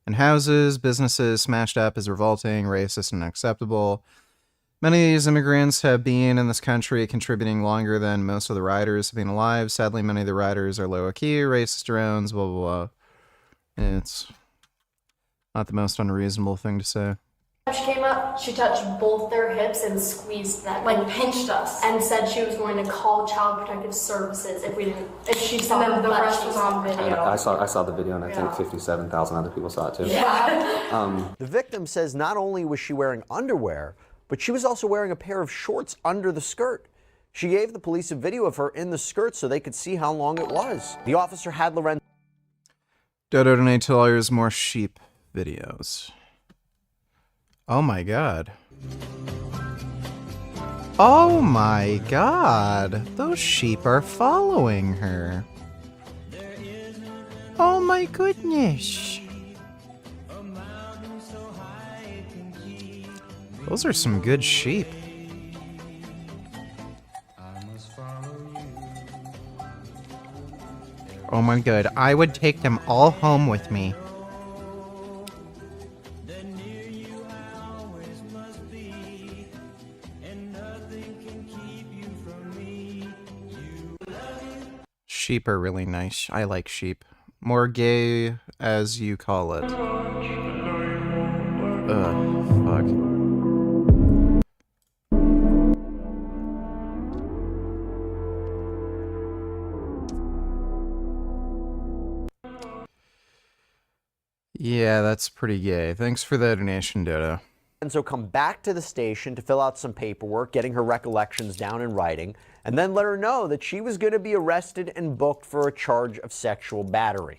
and houses, businesses smashed up is revolting, racist, and unacceptable. Many of these immigrants have been in this country contributing longer than most of the riders have been alive. Sadly, many of the riders are low-key, racist drones, blah, blah, blah. And it's not the most unreasonable thing to say. She came up, she touched both their hips and squeezed them, like pinched us, and said she was going to call Child Protective Services if she saw them. The rest was on video. I saw the video, and I think 57,000 other people saw it too. Yeah. The victim says not only was she wearing underwear, but she was also wearing a pair of shorts under the skirt. She gave the police a video of her in the skirt so they could see how long it was. The officer had Lorenzo. Dodo donate to lawyers more sheep videos. Oh my god. Oh my god. Those sheep are following her. Oh my goodness. Those are some good sheep. Oh my god. I would take them all home with me. Sheep are really nice. I like sheep. More gay, as you call it. Ugh, fuck. Yeah, that's pretty gay. Thanks for the donation, Dodo. So come back to the station to fill out some paperwork, getting her recollections down in writing, and then let her know that she was going to be arrested and booked for a charge of sexual battery.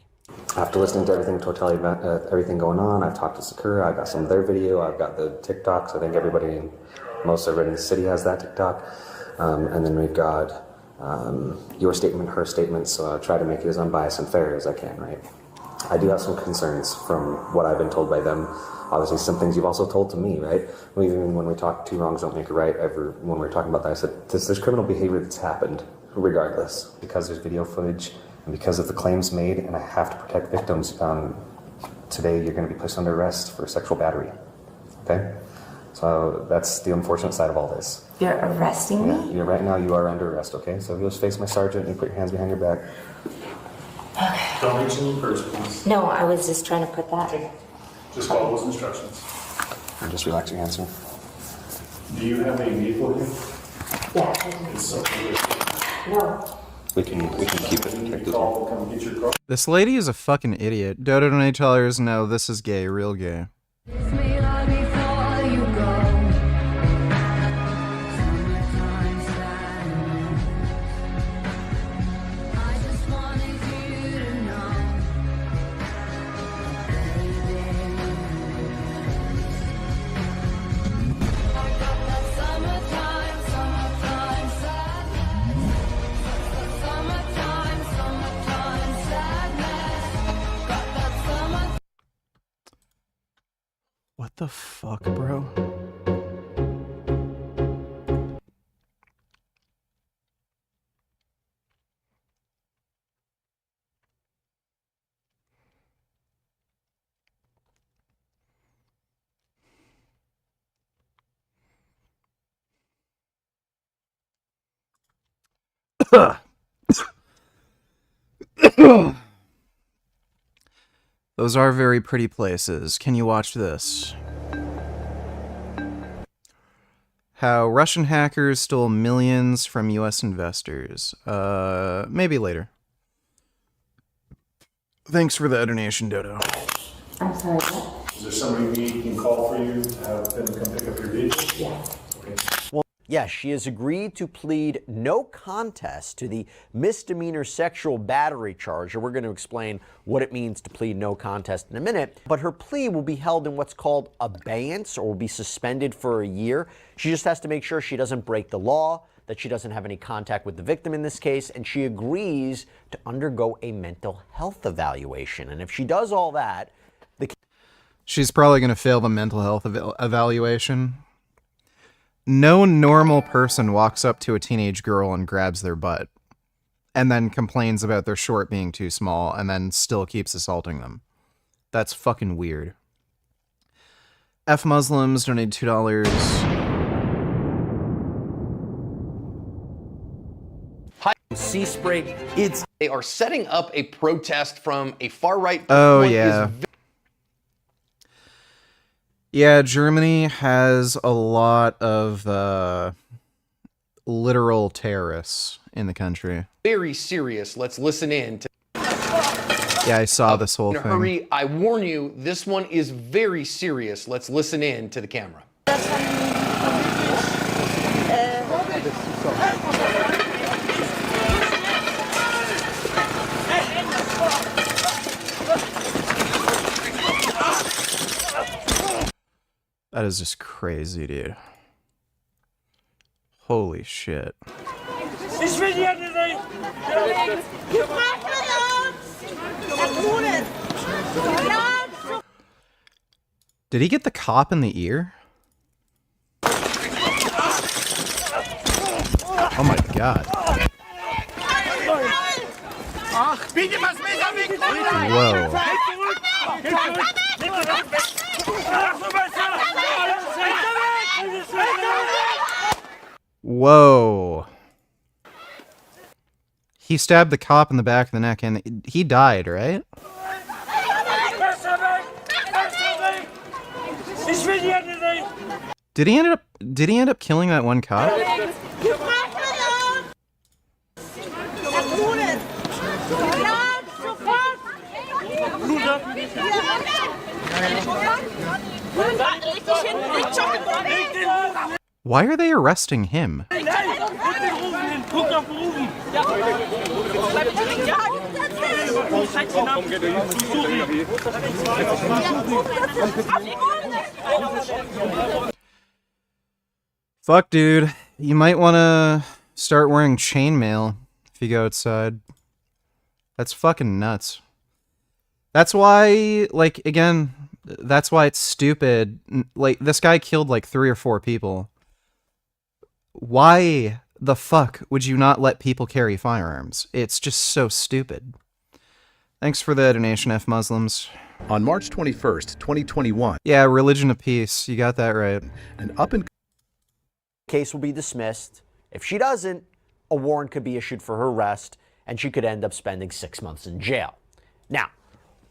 After listening to everything Tortelli about everything going on, I've talked to Sakura, I've got some of their video, I've got the TikToks. I think most everybody in the city has that TikTok. And then we've got your statement, her statement, so I'll try to make it as unbiased and fair as I can, right? I do have some concerns from what I've been told by them. Obviously, some things you've also told to me, right? Even when we talk, two wrongs don't make a right, when we were talking about that, I said, there's criminal behavior that's happened, regardless, because there's video footage, and because of the claims made, and I have to protect victims. Today, you're going to be placed under arrest for sexual battery, okay? So that's the unfortunate side of all this. You're arresting me? Right now, you are under arrest, okay? So if you'll just face my sergeant and you put your hands behind your back. Okay. Don't reach in your purse, please. No, I was just trying to put that. Just follow those instructions. And just relax your hands, sir. Do you have a vehicle here? Yeah. No. We can keep it protected. This lady is a fucking idiot. Dodo don't tell her, no, this is gay, real gay. What the fuck, bro? Those are very pretty places. Can you watch this? How Russian hackers stole millions from US investors. Maybe later. Thanks for the donation, Dodo. I'm sorry, what? Is there somebody we can call for you to have them come pick up your vehicle? Yeah. Okay. Well, yes, she has agreed to plead no contest to the misdemeanor sexual battery charge, and we're going to explain what it means to plead no contest in a minute. But her plea will be held in what's called abeyance, or will be suspended for a year. She just has to make sure she doesn't break the law, that she doesn't have any contact with the victim in this case, and she agrees to undergo a mental health evaluation. And if she does all that, she's probably going to fail the mental health evaluation. No normal person walks up to a teenage girl and grabs their butt and then complains about their short being too small and then still keeps assaulting them. That's fucking weird. F Muslims donated $2. Sea spray. They are setting up a protest from a far-right. Oh, yeah. Yeah, Germany has a lot of literal terrorists in the country. Very serious. Let's listen in. Yeah, I saw this whole in a thing. hurry. I warn you, this one is very serious. Let's listen in to the camera. That is just crazy, dude. Holy shit. Ich will hier nicht. Did he get the cop in the ear? Oh my god. Whoa. Whoa. He stabbed the cop in the back of the neck and he died, right? Did he end up killing that one cop? Why are they arresting him? Fuck, dude. You might want to start wearing chainmail if you go outside. That's fucking nuts. That's why, like, again, that's why it's stupid. Like, this guy killed, like, 3 or 4 people. Why the fuck would you not let people carry firearms? It's just so stupid. Thanks for the donation, F Muslims. On March 21st, 2021. Yeah, religion of peace. You got that right. An up-and case will be dismissed. If she doesn't, a warrant could be issued for her arrest, and she could end up spending 6 months in jail. Now,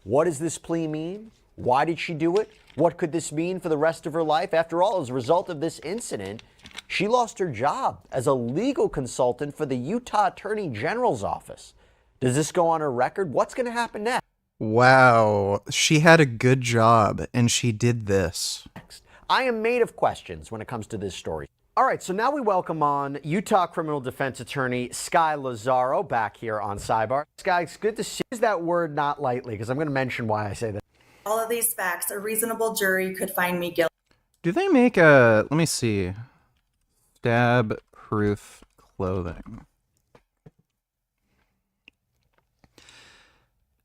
what does this plea mean? Why did she do it? What could this mean for the rest of her life? After all, as a result of this incident, she lost her job as a legal consultant for the Utah Attorney General's office. Does this go on her record? What's going to happen next? Wow, she had a good job, and she did this. I am made of questions when it comes to this story. All right, so now we welcome on Utah criminal defense attorney Sky Lazaro back here on Sidebar. Sky, it's good to see you. Use that word not lightly, because I'm going to mention why I say that. All of these facts, a reasonable jury could find me guilty. Do they make a, let me see, stab-proof clothing?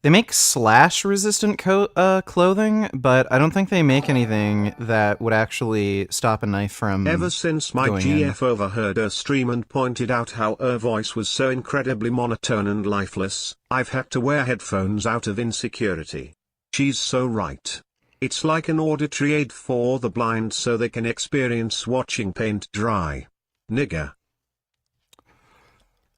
They make slash-resistant clothing, but I don't think they make anything that would actually stop a knife from Ever since my GF overheard her stream and pointed out how her voice was so incredibly monotone and lifeless, I've had to wear headphones out of insecurity. She's so right. It's like an auditory aid for the blind so they can experience watching paint dry. Nigga.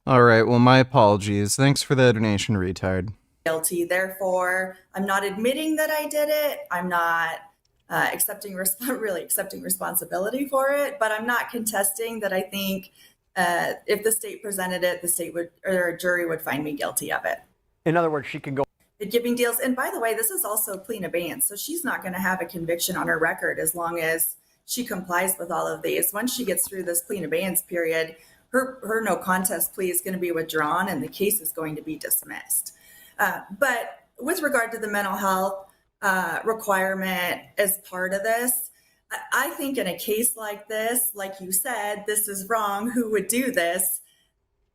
Alright, well, my apologies. Thanks for the donation, retard. Guilty. Therefore, I'm not admitting that I did it. I'm not accepting responsibility for it, but I'm not contesting that I think if the state presented it, the state would, or a jury would find me guilty of it. In other words, she can go. Giving deals. And by the way, this is also plea in abeyance. So she's not going to have a conviction on her record as long as she complies with all of these. Once she gets through this plea in abeyance period, her no contest plea is going to be withdrawn and the case is going to be dismissed. But with regard to the mental health requirement as part of this, I think in a case like this, like you said, this is wrong. Who would do this?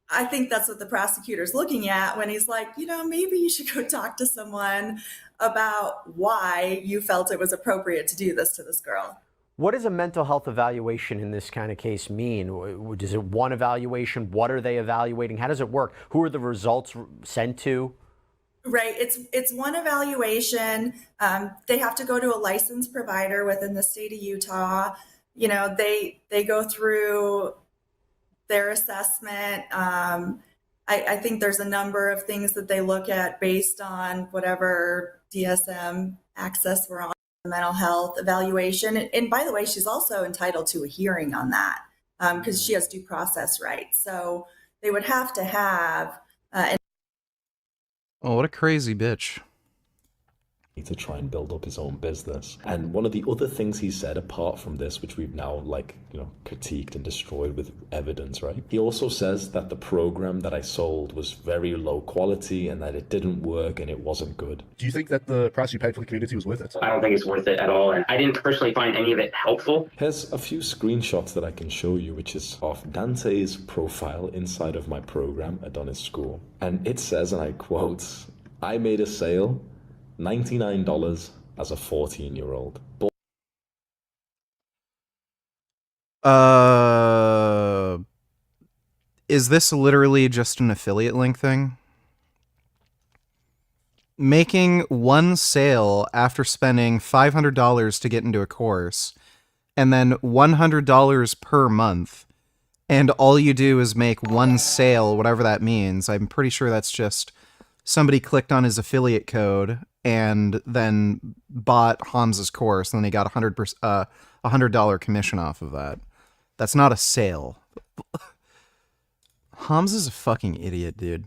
I think that's what the prosecutor's looking at when he's like, maybe you should go talk to someone about why you felt it was appropriate to do this to this girl. What does a mental health evaluation in this kind of case mean? Is it one evaluation? What are they evaluating? How does it work? Who are the results sent to? Right. It's one evaluation. They have to go to a licensed provider within the state of Utah. They go through their assessment. I think there's a number of things that they look at based on whatever DSM access we're on, mental health evaluation. And by the way, she's also entitled to a hearing on that because she has due process rights. So they would have to have Oh, what a crazy bitch. To try and build up his own business. And one of the other things he said apart from this, which we've now critiqued and destroyed with evidence, right? He also says that the program that I sold was very low quality and that it didn't work and it wasn't good. Do you think that the price you paid for the community was worth it? I don't think it's worth it at all, and I didn't personally find any of it helpful. Here's a few screenshots that I can show you, which is of Dante's profile inside of my program, Adonis School. And it says, and I quote, "I made a sale, $99 as a 14-year-old. Is this literally just an affiliate link thing? Making one sale after spending $500 to get into a course, and then $100 per month, and all you do is make one sale, whatever that means. I'm pretty sure that's just somebody clicked on his affiliate code and then bought Hamza's course, and then he got $100 commission off of that. That's not a sale. Hamza's a fucking idiot, dude.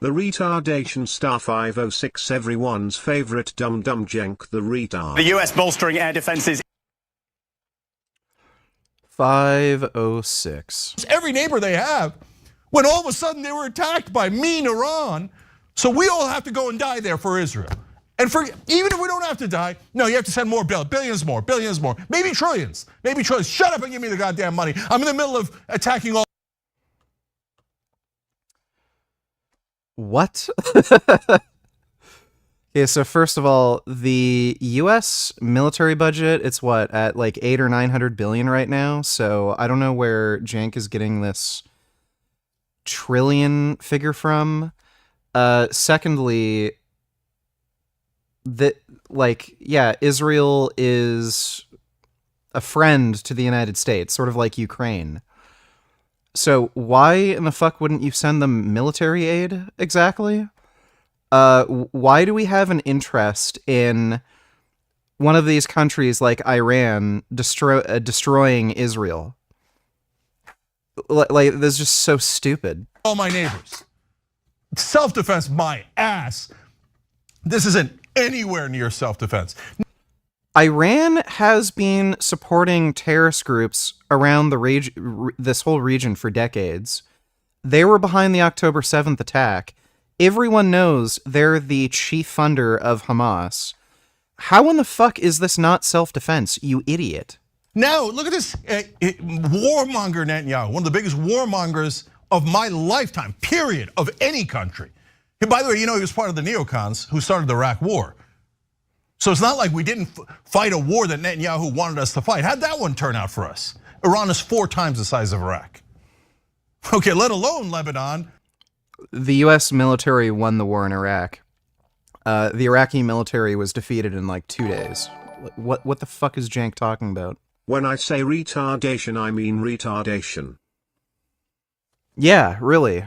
The retardation star 506, everyone's favorite dum dum jank, the retard. The US bolstering air defenses. 506. Every neighbor they have, when all of a sudden they were attacked by mean Iran. So we all have to go and die there for Israel. And for even if we don't have to die, no, you have to send more billions more, maybe trillions, Shut up and give me the goddamn money. I'm in the middle of attacking all. What? Okay, so first of all, the US military budget, it's what, at like 800 or 900 billion right now? So I don't know where Jank is getting this trillion figure from. Secondly, Israel is a friend to the United States, sort of like Ukraine. So why in the fuck wouldn't you send them military aid exactly? Why do we have an interest in one of these countries like Iran destroying Israel? Like, this is just so stupid. All my neighbors. Self-defense, my ass. This isn't anywhere near self-defense. Iran has been supporting terrorist groups around this whole region for decades. They were behind the October 7th attack. Everyone knows they're the chief funder of Hamas. How in the fuck is this not self-defense, you idiot? Now, look at this warmonger Netanyahu, one of the biggest warmongers of my lifetime, period, of any country. And by the way, you know he was part of the neocons who started the Iraq War. So it's not like we didn't fight a war that Netanyahu wanted us to fight. How'd that one turn out for us? Iran is 4 times the size of Iraq. Okay, let alone Lebanon. The US military won the war in Iraq. The Iraqi military was defeated in like 2 days. What the fuck is Jank talking about? When I say retardation, I mean retardation. Yeah, really.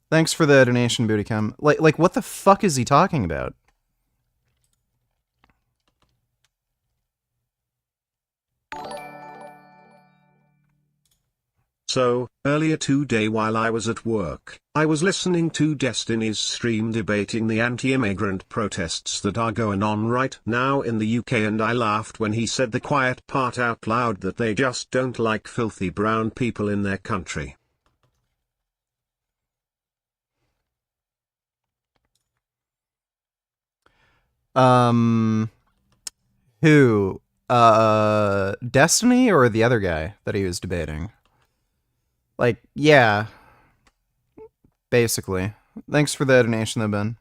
Thanks for the donation, Bootycam. Like what the fuck is he talking about? So, earlier today while I was at work, I was listening to Destiny's stream debating the anti-immigrant protests that are going on right now in the UK, and I laughed when he said the quiet part out loud that they just don't like filthy brown people in their country. Who? Destiny or the other guy that he was debating? Like, yeah. Basically. Thanks for the donation though, Ben.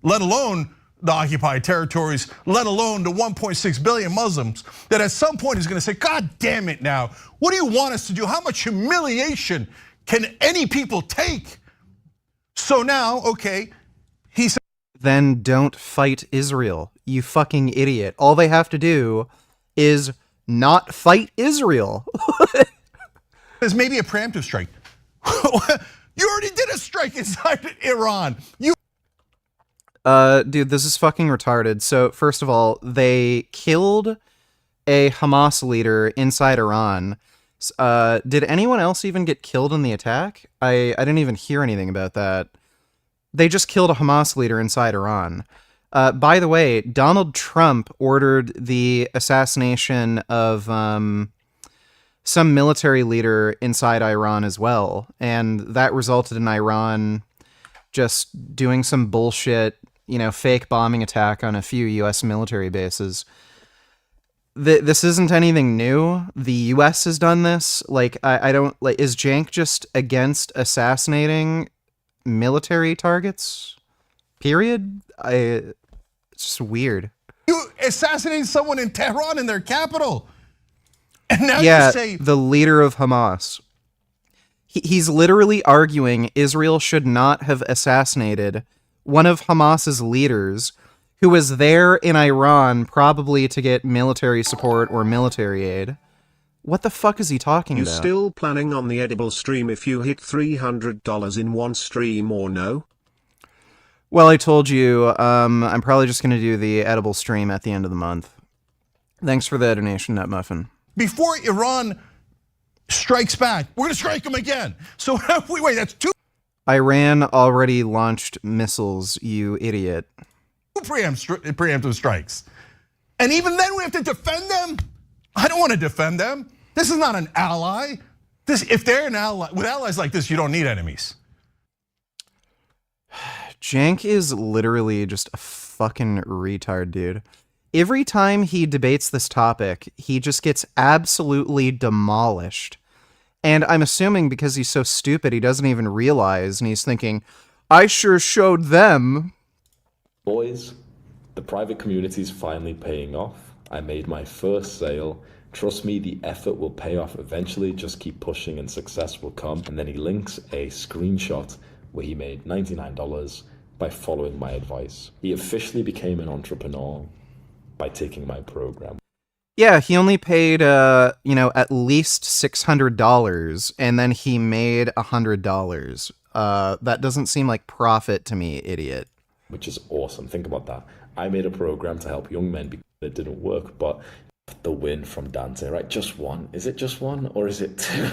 Let alone the occupied territories, let alone the 1.6 billion Muslims that at some point is gonna say, God damn it now, what do you want us to do? How much humiliation can any people take? So now, okay, he said, then don't fight Israel, you fucking idiot. All they have to do is not fight Israel. There's maybe a preemptive strike. You already did a strike inside Iran. Dude, this is fucking retarded. So first of all, they killed a Hamas leader inside Iran. Did anyone else even get killed in the attack? I didn't even hear anything about that. They just killed a Hamas leader inside Iran. By the way, Donald Trump ordered the assassination of some military leader inside Iran as well, and that resulted in Iran just doing some bullshit, fake bombing attack on a few US military bases. This isn't anything new. The US has done this. Like, I don't, like, is Jank just against assassinating military targets? Period? It's just weird. You assassinated someone in Tehran, in their capital. And now yeah, you say the leader of Hamas. He's literally arguing Israel should not have assassinated one of Hamas's leaders who was there in Iran probably to get military support or military aid. What the fuck is he talking You about? still planning on the edible stream if you hit $300 in one stream or no? Well, I told you, I'm probably just going to do the edible stream at the end of the month. Thanks for the donation, Nutmuffin. Before Iran strikes back, we're gonna strike them again. So wait, that's 2. Iran already launched missiles, you idiot. Preemptive strikes. And even then we have to defend them? I don't want to defend them. This is not an ally. If they're an ally, with allies like this, you don't need enemies. Jank is literally just a fucking retard, dude. Every time he debates this topic, he just gets absolutely demolished. And I'm assuming because he's so stupid, he doesn't even realize, and he's thinking, I sure showed them. Boys, the private community's finally paying off. I made my first sale. Trust me, the effort will pay off eventually. Just keep pushing and success will come. And then he links a screenshot where he made $99 by following my advice. He officially became an entrepreneur by taking my program. Yeah, he only paid, at least $600, and then he made $100. That doesn't seem like profit to me, idiot. Which is awesome. Think about that. I made a program to help young men because it didn't work, but the win from Dante, right? Just one. Is it just one or is it two?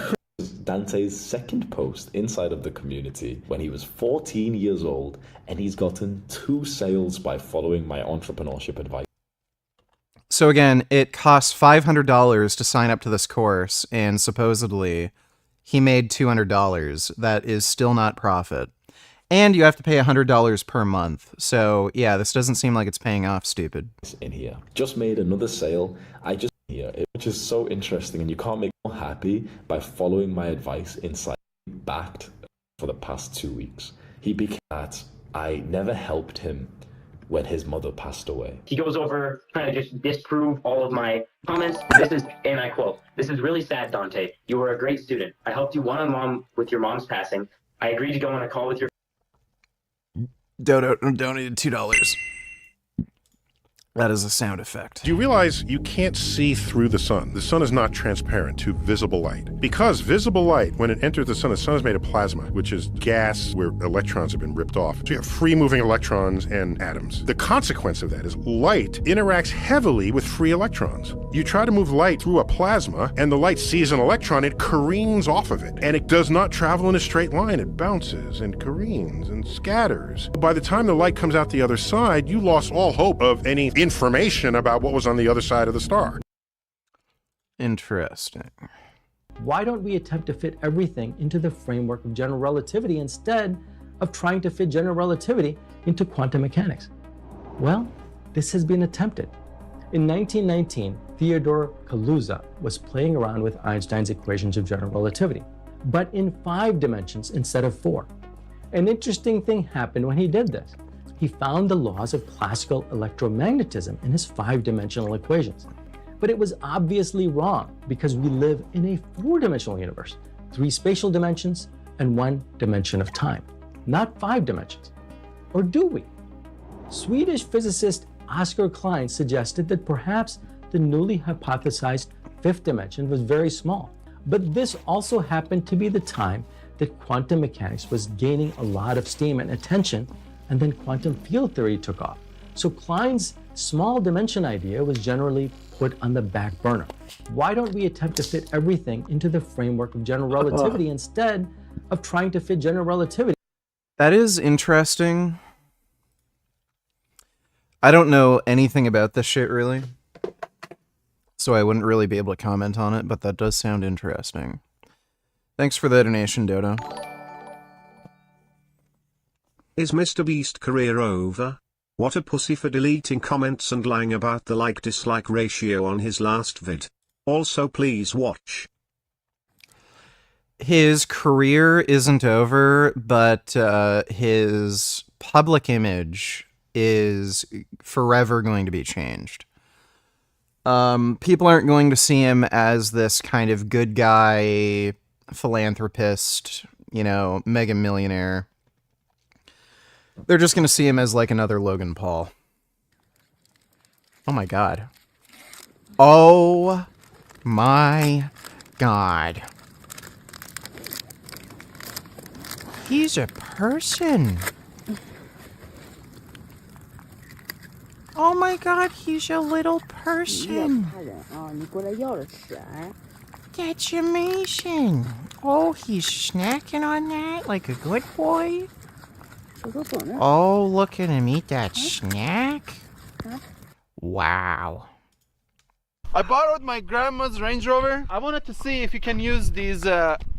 Dante's second post inside of the community when he was 14 years old, and he's gotten 2 sales by following my entrepreneurship advice. So again, it costs $500 to sign up to this course, and supposedly he made $200. That is still not profit. And you have to pay $100 per month. So yeah, this doesn't seem like it's paying off, stupid. In here. Just made another sale. Which is so interesting, and you can't make me more happy by following my advice inside backed for the past 2 weeks. He became that I never helped him when his mother passed away. He goes over trying to just disprove all of my comments. This is, and I quote, "This is really sad, Dante. You were a great student. I helped you one-on-one with your mom's passing. I agreed to go on a call with your..." Dodo donated $2. That is a sound effect. Do you realize you can't see through the sun? The sun is not transparent to visible light. Because visible light, when it enters the sun is made of plasma, which is gas where electrons have been ripped off. So you have free-moving electrons and atoms. The consequence of that is light interacts heavily with free electrons. You try to move light through a plasma, and the light sees an electron, it careens off of it. And it does not travel in a straight line. It bounces and careens and scatters. By the time the light comes out the other side, you lost all hope of any information about what was on the other side of the star. Interesting. Why don't we attempt to fit everything into the framework of general relativity instead of trying to fit general relativity into quantum mechanics? Well, this has been attempted. In 1919, Theodore Kaluza was playing around with Einstein's equations of general relativity, but in 5 dimensions instead of 4. An interesting thing happened when he did this. He found the laws of classical electromagnetism in his 5-dimensional equations. But it was obviously wrong because we live in a 4-dimensional universe, 3 spatial dimensions and 1 dimension of time, not 5 dimensions. Or do we? Swedish physicist Oscar Klein suggested that perhaps the newly hypothesized 5th dimension was very small. But this also happened to be the time that quantum mechanics was gaining a lot of steam and attention, and then quantum field theory took off. So Klein's small dimension idea was generally put on the back burner. Why don't we attempt to fit everything into the framework of general relativity instead of trying to fit general relativity? That is interesting. I don't know anything about this shit, really. So I wouldn't really be able to comment on it, but that does sound interesting. Thanks for the donation, Dodo. Is Mr. Beast career over? What a pussy for deleting comments and lying about the like-dislike ratio on his last vid. Also please watch. His career isn't over, but his public image is forever going to be changed. People aren't going to see him as this kind of good guy, philanthropist, mega millionaire. They're just going to see him as like another Logan Paul. Oh my god. Oh my god. He's a person. Oh my god, he's a little person. That's amazing. Oh, he's snacking on that like a good boy. Oh, look at him eat that snack. Wow. I borrowed my grandma's Range Rover. I wanted to see if you can use these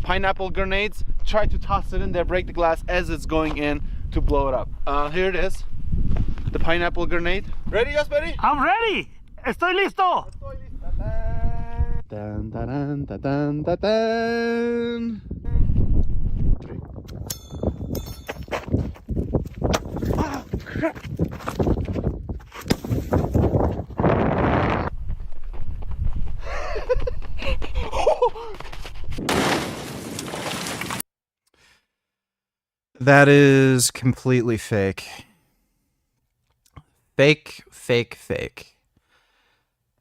pineapple grenades. Try to toss it in there, break the glass as it's going in to blow it up. Here it is. The pineapple grenade. Ready, yes, buddy? I'm ready. Estoy listo. Dun, dun, dun, dun, dun, dun. Oh, crap. That is completely fake. Fake.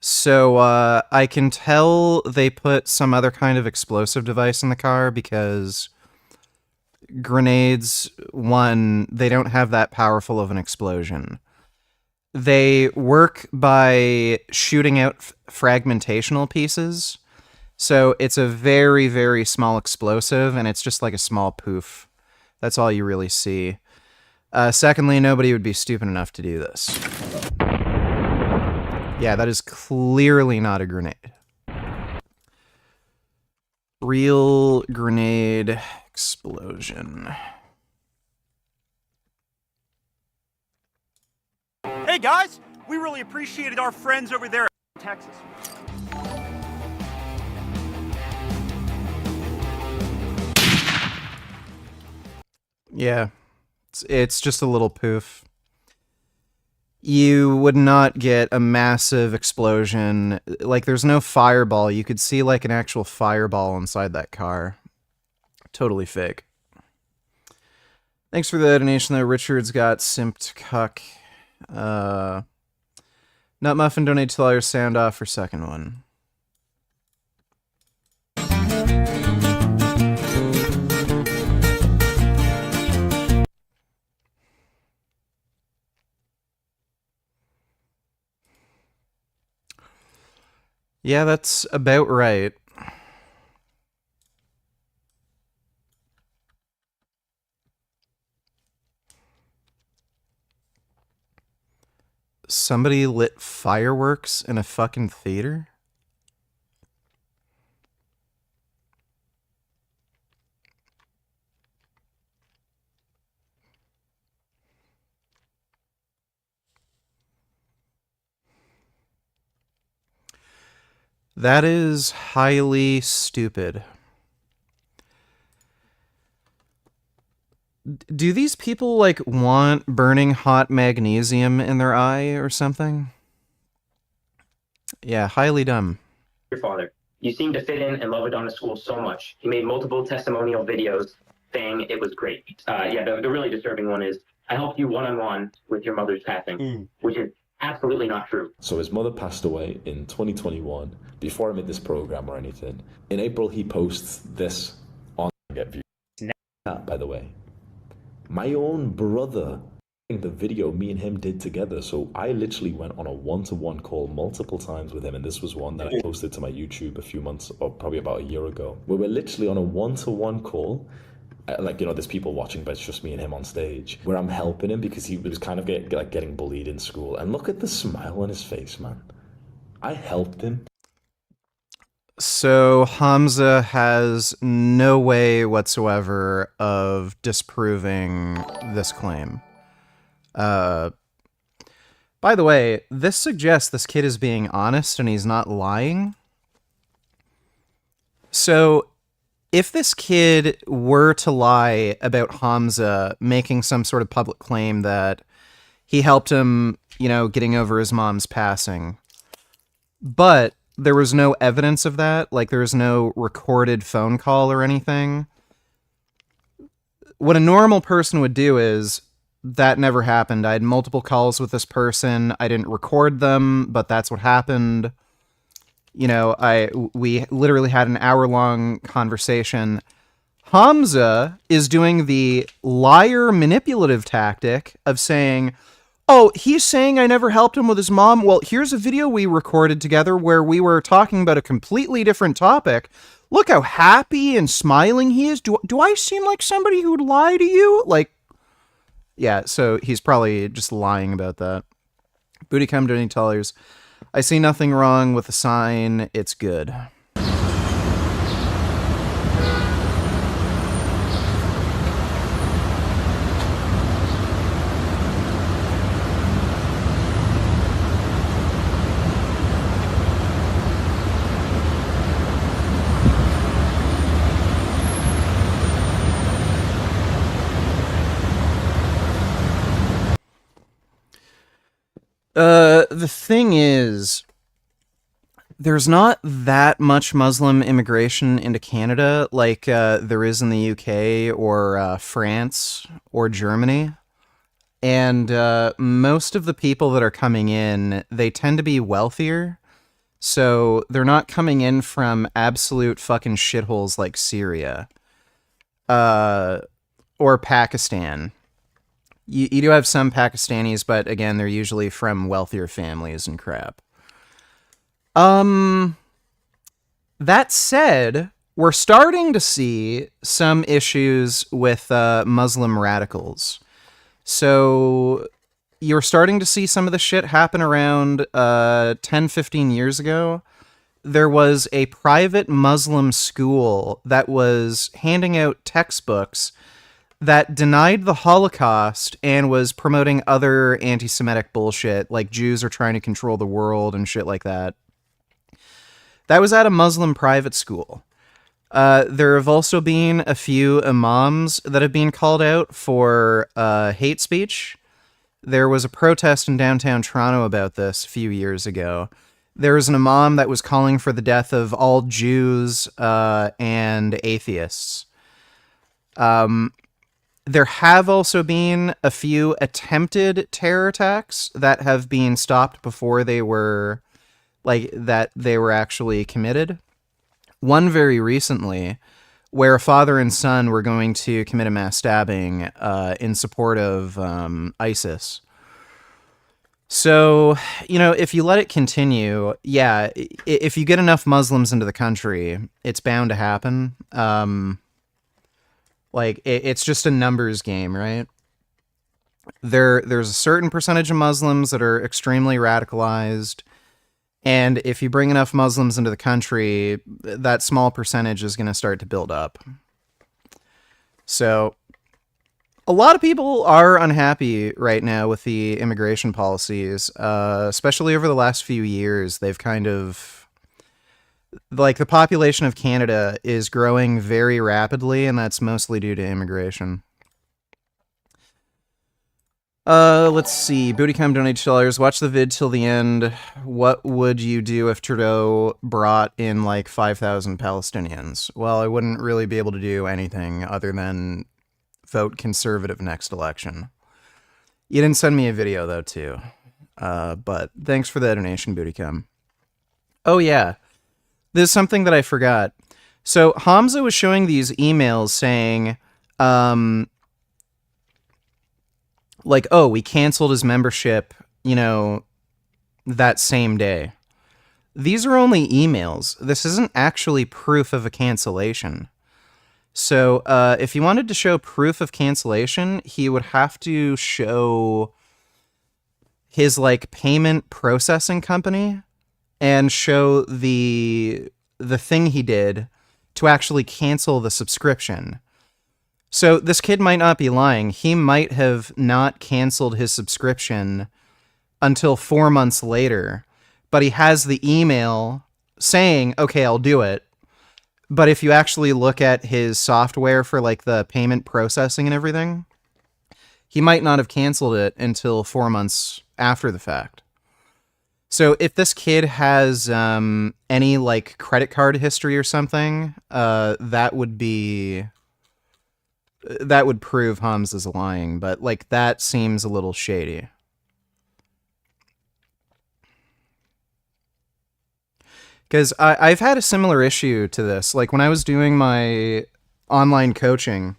So, I can tell they put some other kind of explosive device in the car because grenades, one, they don't have that powerful of an explosion. They work by shooting out fragmentational pieces. So it's a very, very small explosive, and it's just like a small poof. That's all you really see. Secondly, nobody would be stupid enough to do this. Yeah, that is clearly not a grenade. Real grenade explosion. Hey guys, we really appreciated our friends over there in Texas. Yeah, it's just a little poof. You would not get a massive explosion. Like, there's no fireball. You could see, like, an actual fireball inside that car. Totally fake. Thanks for the donation, though. Richard's got simped cuck. Nut Muffin donated $2 sound off for second one. Yeah, that's about right. Somebody lit fireworks in a fucking theater? That is highly stupid. Do these people, like, want burning hot magnesium in their eye or something? Yeah, highly dumb. Your father. You seem to fit in and love Adonis School so much. He made multiple testimonial videos saying it was great. The really disturbing one is, I helped you one-on-one with your mother's passing, which is absolutely not true. So his mother passed away in 2021, before I made this program or anything. In April, he posts this on Get Views. By the way, my own brother, the video me and him did together. So I literally went on a one-to-one call multiple times with him, and this was one that I posted to my YouTube a few months, or probably about a year ago, where we're literally on a one-to-one call. Like, you know, there's people watching, but it's just me and him on stage, where I'm helping him because he was kind of getting bullied in school. And look at the smile on his face, man. I helped him. So Hamza has no way whatsoever of disproving this claim. By the way, this suggests this kid is being honest and he's not lying. So if this kid were to lie about Hamza making some sort of public claim that he helped him, you know, getting over his mom's passing, but there was no evidence of that, like there was no recorded phone call or anything, what a normal person would do is, that never happened. I had multiple calls with this person. I didn't record them, but that's what happened. You know, we literally had an hour-long conversation. Hamza is doing the liar manipulative tactic of saying, Oh, he's saying I never helped him with his mom. Well, here's a video we recorded together where we were talking about a completely different topic. Look how happy and smiling he is. Do I seem like somebody who would lie to you? Like, yeah, so he's probably just lying about that. Booty come to any tellers. I see nothing wrong with the sign. It's good. The thing is, there's not that much Muslim immigration into Canada like there is in the UK or France or Germany. And most of the people that are coming in, they tend to be wealthier. So they're not coming in from absolute fucking shitholes like Syria or Pakistan. You do have some Pakistanis, but again, they're usually from wealthier families and crap. That said, we're starting to see some issues with Muslim radicals. So you're starting to see some of the shit happen around 10, 15 years ago. There was a private Muslim school that was handing out textbooks that denied the Holocaust and was promoting other anti-Semitic bullshit, like Jews are trying to control the world and shit like that. That was at a Muslim private school. There have also been a few imams that have been called out for hate speech. There was a protest in downtown Toronto about this a few years ago. There was an imam that was calling for the death of all Jews and atheists. There have also been a few attempted terror attacks that have been stopped before they were, actually committed. One very recently, where a father and son were going to commit a mass stabbing in support of ISIS. So, if you let it continue, yeah, if you get enough Muslims into the country, it's bound to happen. It's just a numbers game, right? There's a certain percentage of Muslims that are extremely radicalized, and if you bring enough Muslims into the country, that small percentage is going to start to build up. So, a lot of people are unhappy right now with the immigration policies, especially over the last few years. They've kind of... the population of Canada is growing very rapidly, and that's mostly due to immigration. Let's see. Bootycom donated $2. Watch the vid till the end. What would you do if Trudeau brought in 5,000 Palestinians? Well, I wouldn't really be able to do anything other than vote Conservative next election. You didn't send me a video, though, too. But thanks for the donation, Bootycom. Oh, yeah. There's something that I forgot. So Hamza was showing these emails saying, oh, we canceled his membership, that same day. These are only emails. This isn't actually proof of a cancellation. So if he wanted to show proof of cancellation, he would have to show his payment processing company and show the thing he did to actually cancel the subscription. So this kid might not be lying. He might have not canceled his subscription until 4 months later, but he has the email saying, okay, I'll do it. But if you actually look at his software for the payment processing and everything, he might not have canceled it until 4 months after the fact. So if this kid has any credit card history or something, that would prove Hamza's lying, but that seems a little shady. Because I've had a similar issue to this. When I was doing my online coaching,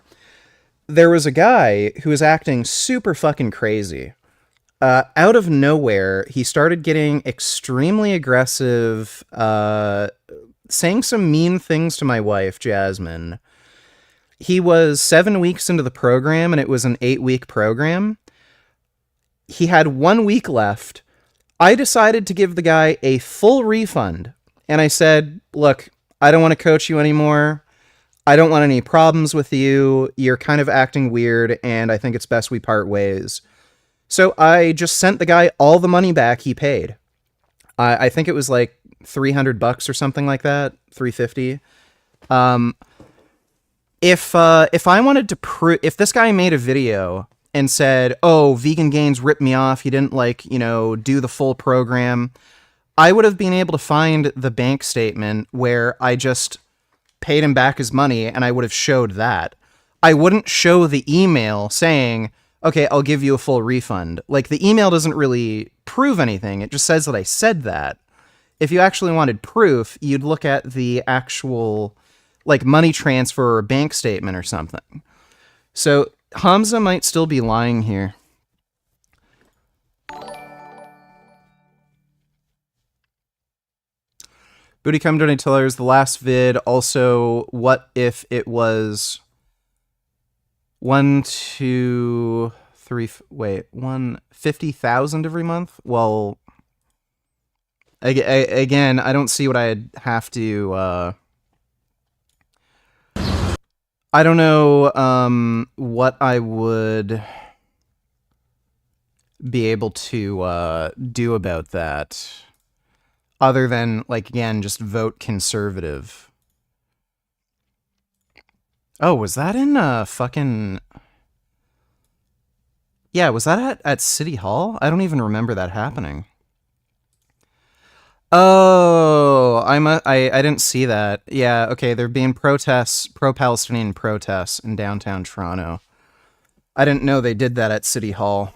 there was a guy who was acting super fucking crazy. out of nowhere, he started getting extremely aggressive, saying some mean things to my wife, Jasmine. He was 7 weeks into the program, and it was an 8-week program. He had 1 week left. I decided to give the guy a full refund. And I said, look, I don't want to coach you anymore. I don't want any problems with you. You're kind of acting weird, and I think it's best we part ways. So I just sent the guy all the money back he paid. I think it was like $300 or something like that, $350. If I wanted to prove, if this guy made a video and said, "Oh, Vegan Gains ripped me off. He didn't do the full program," I would have been able to find the bank statement where I just paid him back his money, and I would have showed that. I wouldn't show the email saying, "Okay, I'll give you a full refund." Like, the email doesn't really prove anything. It just says that I said that. If you actually wanted proof, you'd look at the actual money transfer or bank statement or something. So Hamza might still be lying here. Booty Come Donate Tellers, the last vid. Also, what if it was 50,000 every month? Well, again, I don't see what I'd have to, I don't know what I would be able to do about that, other than, again, just vote conservative. Oh, was that in fucking... Yeah, was that at City Hall? I don't even remember that happening. Oh, I didn't see that. Yeah, okay, there have been protests, pro-Palestinian protests in downtown Toronto. I didn't know they did that at City Hall.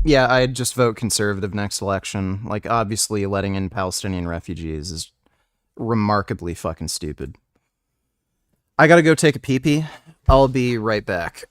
Yeah, I'd just vote conservative next election. Obviously, letting in Palestinian refugees is remarkably fucking stupid. I gotta go take a pee-pee. I'll be right back.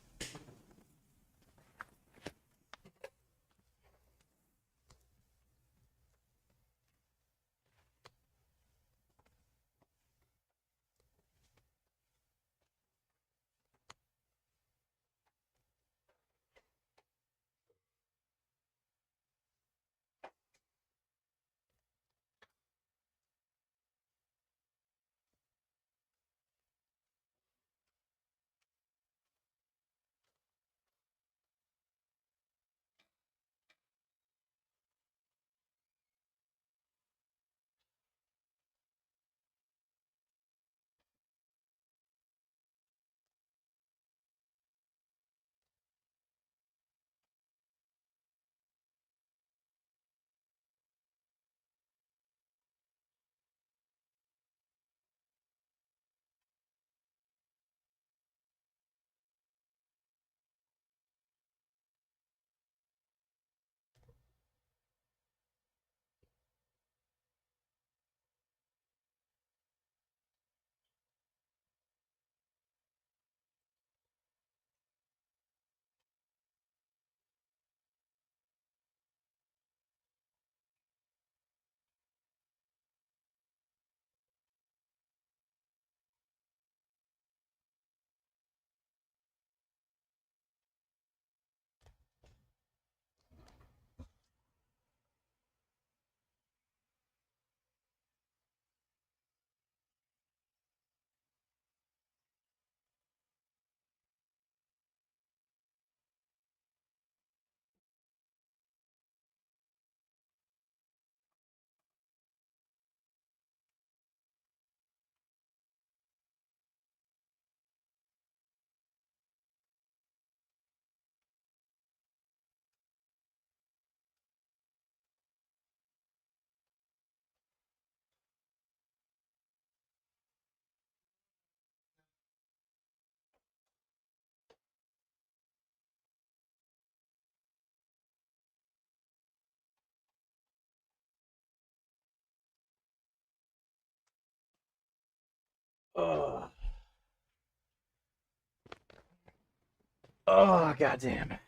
Oh, goddamn.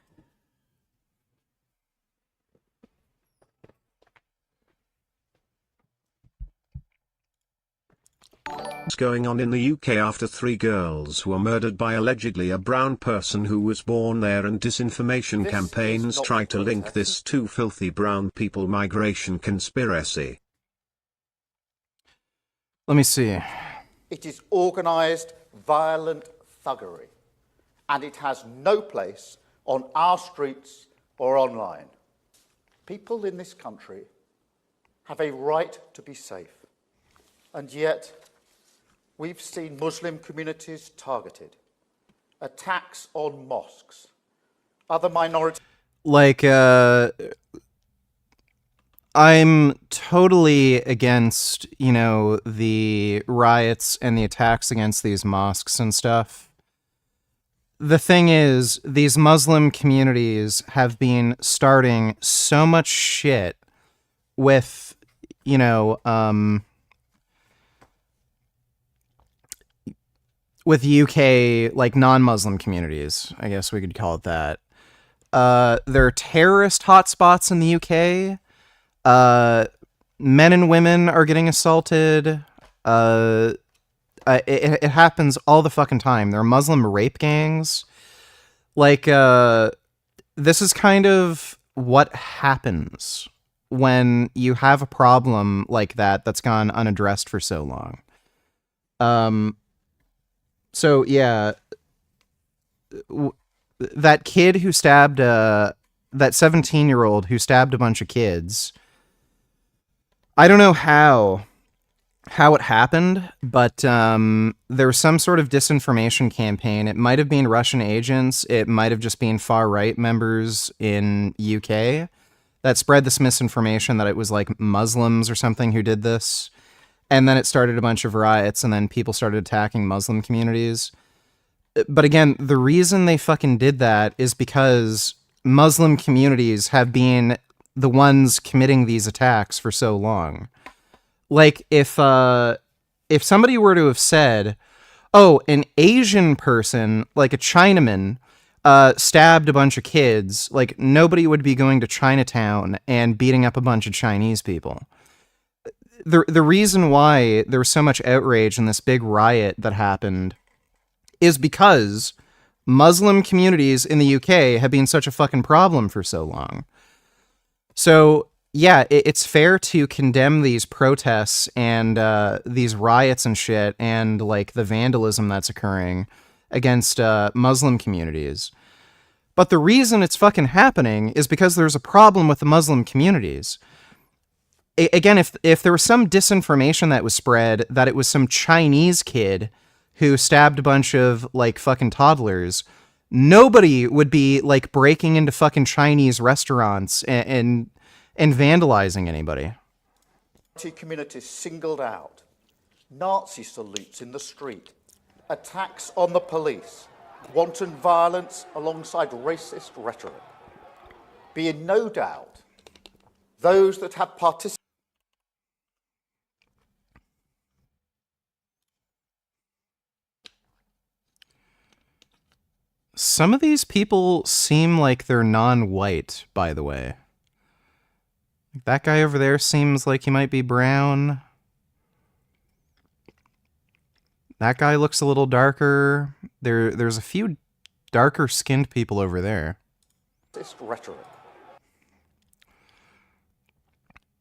What's going on in the UK after 3 girls were murdered by allegedly a brown person who was born there, and disinformation campaigns try to link this to filthy brown people migration conspiracy? Let me see. It is organised, violent thuggery, and it has no place on our streets or online. People in this country have a right to be safe, and yet we've seen Muslim communities targeted, attacks on mosques, other minorities. Like, I'm totally against, you know, the riots and the attacks against these mosques and stuff. The thing is, these Muslim communities have been starting so much shit with, you know, with UK, like, non-Muslim communities, I guess we could call it that. There are terrorist hotspots in the UK. Men and women are getting assaulted. It happens all the fucking time. There are Muslim rape gangs. Like, this is kind of what happens when you have a problem like that that's gone unaddressed for so long. So yeah, that kid who stabbed, that 17-year-old who stabbed a bunch of kids, I don't know how it happened, but there was some sort of disinformation campaign. It might have been Russian agents. It might have just been far-right members in UK that spread this misinformation that it was like Muslims or something who did this. And then it started a bunch of riots, and then people started attacking Muslim communities. But again, the reason they fucking did that is because Muslim communities have been the ones committing these attacks for so long. Like, if somebody were to have said, oh, an Asian person, like a Chinaman, stabbed a bunch of kids, like, nobody would be going to Chinatown and beating up a bunch of Chinese people. The reason why there was so much outrage in this big riot that happened is because Muslim communities in the UK have been such a fucking problem for so long. So, yeah, it's fair to condemn these protests and these riots and shit and, like, the vandalism that's occurring against Muslim communities. But the reason it's fucking happening is because there's a problem with the Muslim communities. Again, if there was some disinformation that was spread that it was some Chinese kid who stabbed a bunch of, like, fucking toddlers, nobody would be, like, breaking into fucking Chinese restaurants and vandalizing anybody. Communities singled out, Nazi salutes in the street, attacks on the police, wanton violence alongside racist rhetoric. Be in no doubt, those that have participated. Some of these people seem like they're non-white, by the way. That guy over there seems like he might be brown. That guy looks a little darker. There's a few darker-skinned people over there. Rhetoric.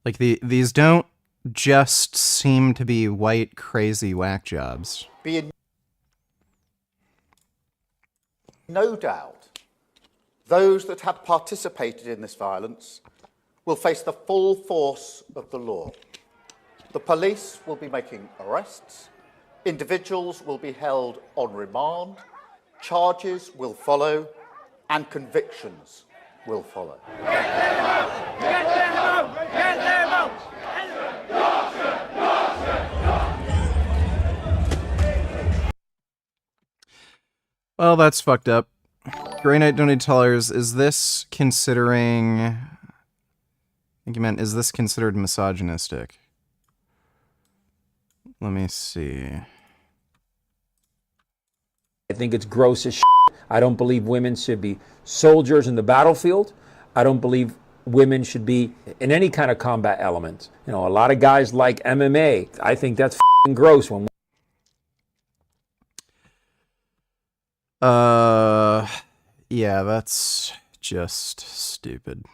Like, these don't just seem to be white, crazy whack jobs. Be in no doubt, those that have participated in this violence will face the full force of the law. The police will be making arrests, individuals will be held on remand, charges will follow, and convictions will follow. Get them out! Get them out! Get them out! Well, that's fucked up. Grey Knight Donated $2. Is this considering... I think you meant, is this considered misogynistic? Let me see. I think it's gross as shit. I don't believe women should be soldiers in the battlefield. I don't believe women should be in any kind of combat element. You know, a lot of guys like MMA. I think that's f***ing gross when Yeah, that's just stupid.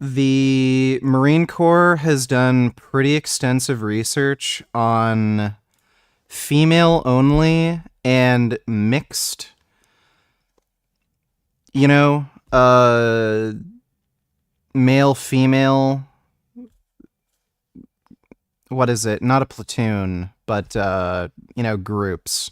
The Marine Corps has done pretty extensive research on female only and mixed, male, female, what is it? Not a platoon, but, groups.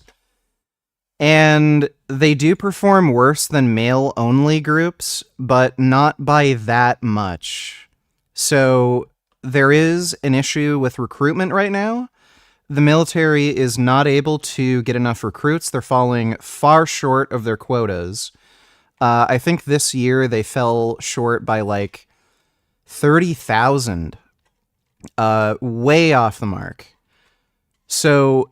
And they do perform worse than male-only groups, but not by that much. So there is an issue with recruitment right now. The military is not able to get enough recruits. They're falling far short of their quotas. I think this year they fell short by like 30,000. Way off the mark. So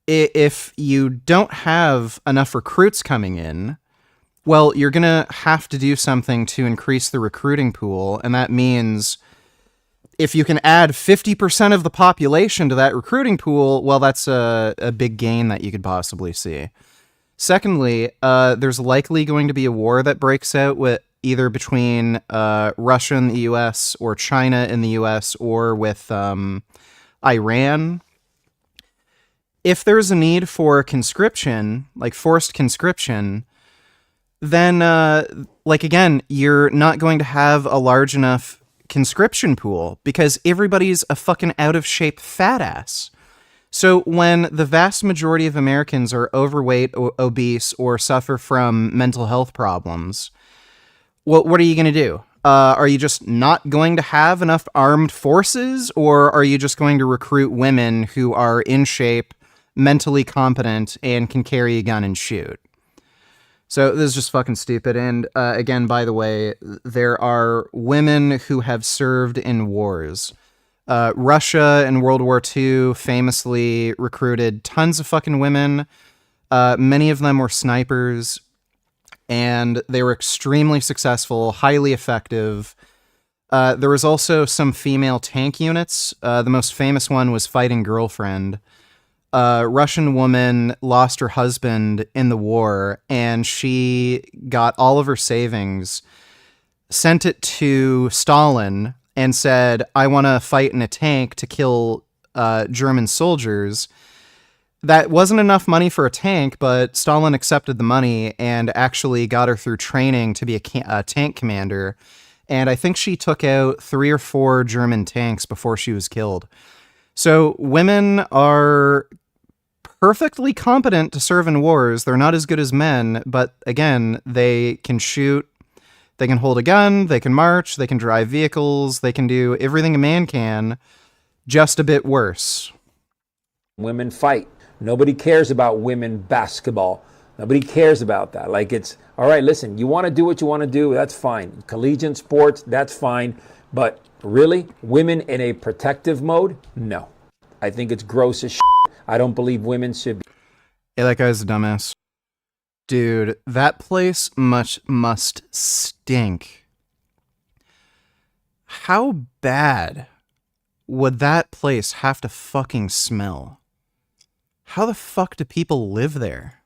if you don't have enough recruits coming in, well, you're going to have to do something to increase the recruiting pool. And that means if you can add 50% of the population to that recruiting pool, well, that's a big gain that you could possibly see. Secondly, there's likely going to be a war that breaks out with either between Russia and the US or China and the US or with Iran. If there's a need for conscription, like forced conscription, then, again, you're not going to have a large enough conscription pool because everybody's a fucking out-of-shape fat ass. So when the vast majority of Americans are overweight, obese, or suffer from mental health problems, what are you going to do? Are you just not going to have enough armed forces, or are you just going to recruit women who are in shape, mentally competent, and can carry a gun and shoot? So this is just fucking stupid. And again, by the way, there are women who have served in wars. Russia in World War II famously recruited tons of fucking women. Many of them were snipers, and they were extremely successful, highly effective. There was also some female tank units. The most famous one was Fighting Girlfriend. A Russian woman lost her husband in the war, and she got all of her savings, sent it to Stalin, and said, I want to fight in a tank to kill German soldiers. That wasn't enough money for a tank, but Stalin accepted the money and actually got her through training to be a tank commander. And I think she took out 3 or 4 German tanks before she was killed. So women are perfectly competent to serve in wars. They're not as good as men, but again, they can shoot, they can hold a gun, they can march, they can drive vehicles, they can do everything a man can, just a bit worse. Women fight. Nobody cares about women basketball. Nobody cares about that. Like, it's, all right, listen, you want to do what you want to do, that's fine. Collegiate sports, that's fine. But really, women in a protective mode? No. I think it's gross as shit. I don't believe women should be. Yeah, that guy's a dumbass. Dude, that place must stink. How bad would that place have to fucking smell? How the fuck do people live there?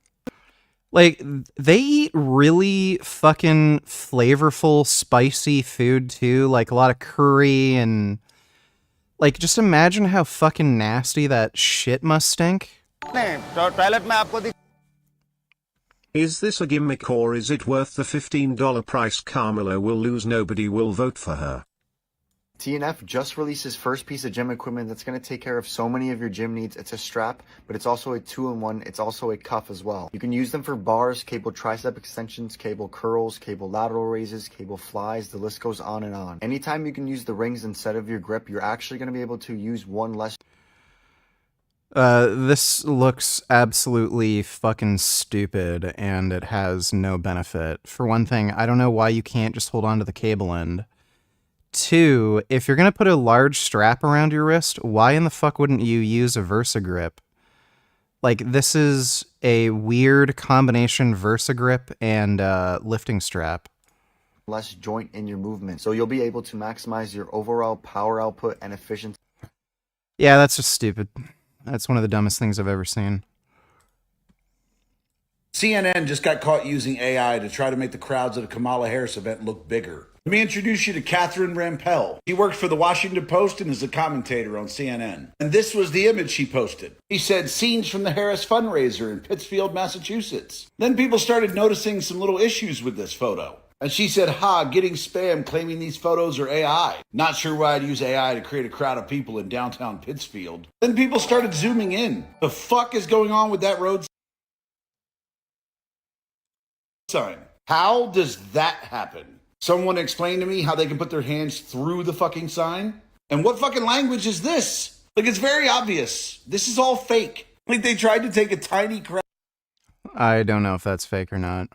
Like, they eat really fucking flavorful, spicy food too, like a lot of curry and... Like, just imagine how fucking nasty that shit must stink. Is this a gimmick or is it worth the $15 price? Carmelo will lose, nobody will vote for her. TNF just released his first piece of gym equipment that's going to take care of so many of your gym needs. It's a strap, but it's also a 2-in-1. It's also a cuff as well. You can use them for bars, cable tricep extensions, cable curls, cable lateral raises, cable flies. The list goes on and on. Anytime you can use the rings instead of your grip, you're actually going to be able to use one less. This looks absolutely fucking stupid, and it has no benefit. For one thing, I don't know why you can't just hold on to the cable end. 2, if you're going to put a large strap around your wrist, why in the fuck wouldn't you use a VersaGrip? Like, this is a weird combination VersaGrip and lifting strap. Less joint in your movement, so you'll be able to maximize your overall power output and efficiency. Yeah, that's just stupid. That's one of the dumbest things I've ever seen. CNN just got caught using AI to try to make the crowds at a Kamala Harris event look bigger. Let me introduce you to Catherine Rampell. She worked for the Washington Post and is a commentator on CNN. And this was the image she posted. She said, scenes from the Harris fundraiser in Pittsfield, Massachusetts. Then people started noticing some little issues with this photo. And she said, getting spam claiming these photos are AI. Not sure why I'd use AI to create a crowd of people in downtown Pittsfield. Then people started zooming in. The fuck is going on with that road sign? How does that happen? Someone explain to me how they can put their hands through the fucking sign? And what fucking language is this? Like, it's very obvious. This is all fake. Like, they tried to take a tiny crowd. I don't know if that's fake or not.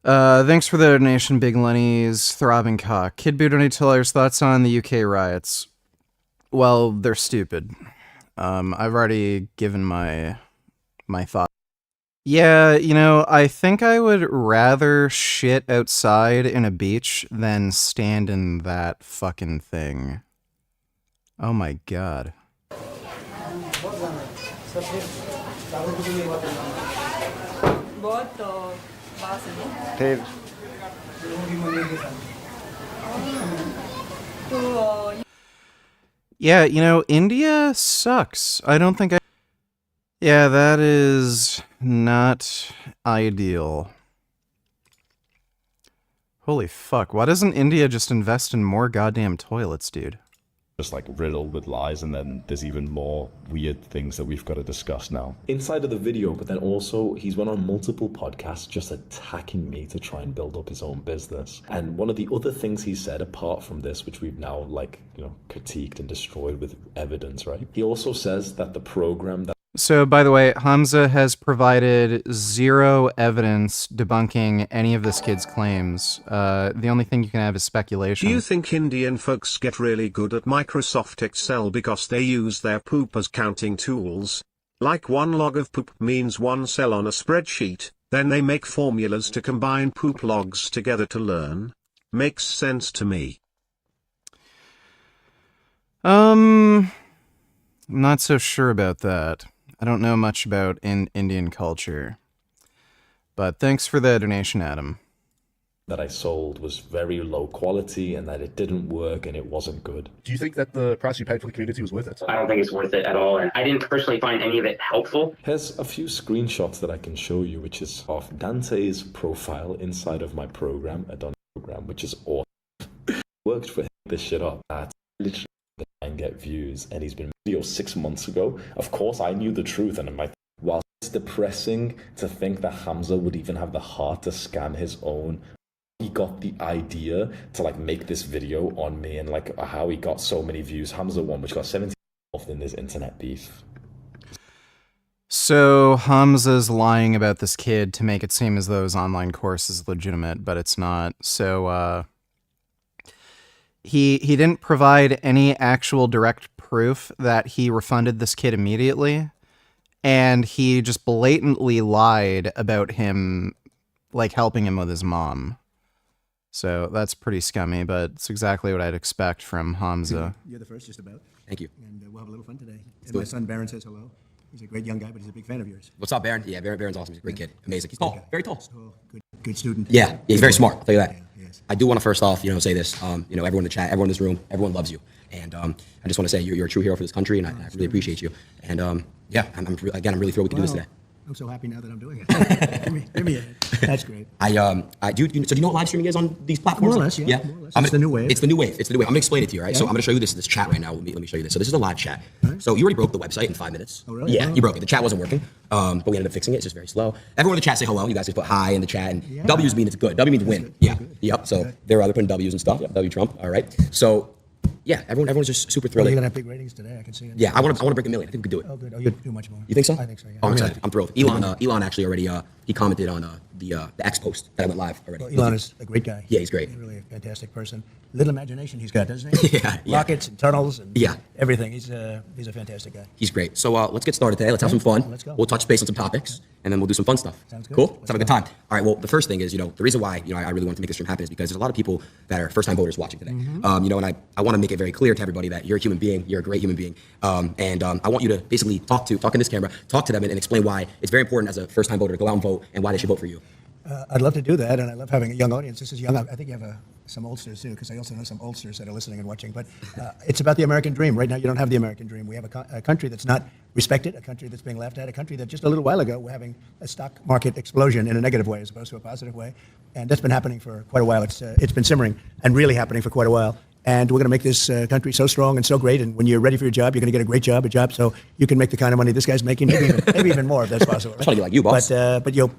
Thanks for the donation, Big Lenny's Throbbing Cock. Kid Boo donated $2. Thoughts on the UK riots? Well, they're stupid. I've already given my thoughts. Yeah, you know, I think I would rather shit outside in a beach than stand in that fucking thing. Oh my god. Yeah, you know, India sucks. I don't think I... Yeah, that is not ideal. Holy fuck, why doesn't India just invest in more goddamn toilets, dude? Just like riddled with lies, and then there's even more weird things that we've got to discuss now inside of the video. But then also he's went on multiple podcasts just attacking me to try and build up his own business. And one of the other things he said, apart from this, which we've now critiqued and destroyed with evidence, right? He also says that the program that... So, by the way, Hamza has provided zero evidence debunking any of this kid's claims. The only thing you can have is speculation. Do you think Indian folks get really good at Microsoft Excel because they use their poop as counting tools? Like one log of poop means one cell on a spreadsheet, then they make formulas to combine poop logs together to learn? Makes sense to me. I'm not so sure about that. I don't know much about Indian culture. But thanks for the donation, Adam. That I sold was very low quality and that it didn't work and it wasn't good. Do you think that the price you paid for the community was worth it? I don't think it's worth it at all, and I didn't personally find any of it helpful. Here's a few screenshots that I can show you, which is of Dante's profile inside of my program, a Dante program, which is awesome. Worked for him this shit up at literally and get views, and he's been video 6 months ago. Of course, I knew the truth, and while it's depressing to think that Hamza would even have the heart to scam his own, he got the idea to make this video on me, and how he got so many views. Hamza won, which got 17 in this internet beef. So Hamza's lying about this kid to make it seem as though his online course is legitimate, but it's not. So he didn't provide any actual direct proof that he refunded this kid immediately, and he just blatantly lied about him helping him with his mom. So that's pretty scummy, but it's exactly what I'd expect from Hamza. You're the first, just about. Thank you. And we'll have a little fun today. And my son Baron says hello. He's a great young guy, but he's a big fan of yours. What's up, Baron? Yeah, Baron's awesome. He's a great kid. Amazing. He's tall, very tall. Good student. Yeah, he's very smart. I'll tell you that. I do want to first off, say this. Everyone in the chat, everyone in this room, everyone loves you, and I just want to say you're a true hero for this country, and I really appreciate you. And I'm really thrilled we can do this today. I'm so happy now that I'm doing it. give me a hit. That's great. I do. So do you know what live streaming is on these platforms? More or less, yeah. More or less. It's the new wave. It's the new wave. I'm gonna explain it to you, right? Yeah. So I'm gonna show you this chat right now. Let me show you this. So this is a live chat. Right. So you already broke the website in 5 minutes. Oh really? Yeah, you broke it. The chat wasn't working, but we ended up fixing it. It's just very slow. Everyone in the chat say hello. You guys just put hi in the chat, and W's mean it's good. W means win. Good. Yeah. Good. Yep. So they're putting W's and stuff. Yep. W Trump. All right. So. Yeah, everyone's just super thrilled. You're gonna have big ratings today. I can see it. Yeah, I want to break 1 million. I think we can do it. Oh, good. Oh, you'll do much more. You think so? I think so. Yeah. Oh, I'm excited. I'm thrilled. Elon actually already he commented on the X post that I went live already. Well, Elon is a great guy. Yeah, he's great. He's really a fantastic person. Little imagination he's got, doesn't he? Yeah. Rockets and tunnels and Yeah. everything. He's a fantastic guy. He's great. So let's get started today. Let's have some fun. Let's go. We'll touch base on some topics, and then we'll do some fun stuff. Sounds good. Cool? Let's Let's have a good time. All right, well, the first thing is, the reason why, I really wanted to make this stream happen is because there's a lot of people that are first-time voters watching today. Mm-hmm. And I want to make it very clear to everybody that you're a human being, you're a great human being. And I want you to basically talk in this camera, talk to them and explain why it's very important as a first-time voter to go out and vote and why they should vote for you. I'd love to do that, and I love having a young audience. This is young. I think you have some oldsters too, because I also know some oldsters that are listening and watching. But it's about the American dream. Right now, you don't have the American dream. We have a country that's not respected, a country that's being laughed at, a country that just a little while ago we're having a stock market explosion in a negative way as opposed to a positive way, and that's been happening for quite a while. It's been simmering and really happening for quite a while. And we're going to make this country so strong and so great. And when you're ready for your job, you're going to get a great job, so you can make the kind of money this guy's making, maybe even more if that's possible. That's probably like you, boss. But you'll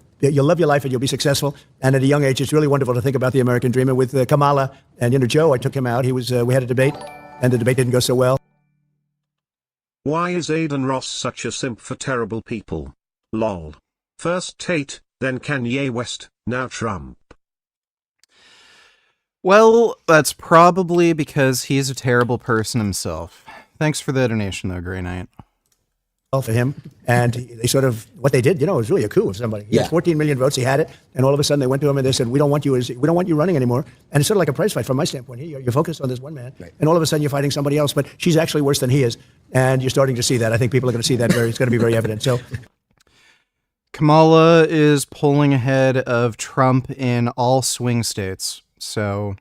love your life and you'll be successful. And at a young age, it's really wonderful to think about the American dream. And with Kamala and Joe, I took him out. We had a debate, and the debate didn't go so well. Why is Aiden Ross such a simp for terrible people? Lol. First Tate, then Kanye West, now Trump. Well, that's probably because he's a terrible person himself. Thanks for the donation, though, Grey Knight. For him, and they sort of, what they did, it was really a coup of somebody. He had 14 million votes, he had it, and all of a sudden they went to him and they said, we don't want you running anymore. And it's sort of like a prize fight from my standpoint. You're focused on this one man, and all of a sudden you're fighting somebody else, but she's actually worse than he is, and you're starting to see that. I think people are going to see that it's going to be very evident. So Kamala is pulling ahead of Trump in all swing states. So,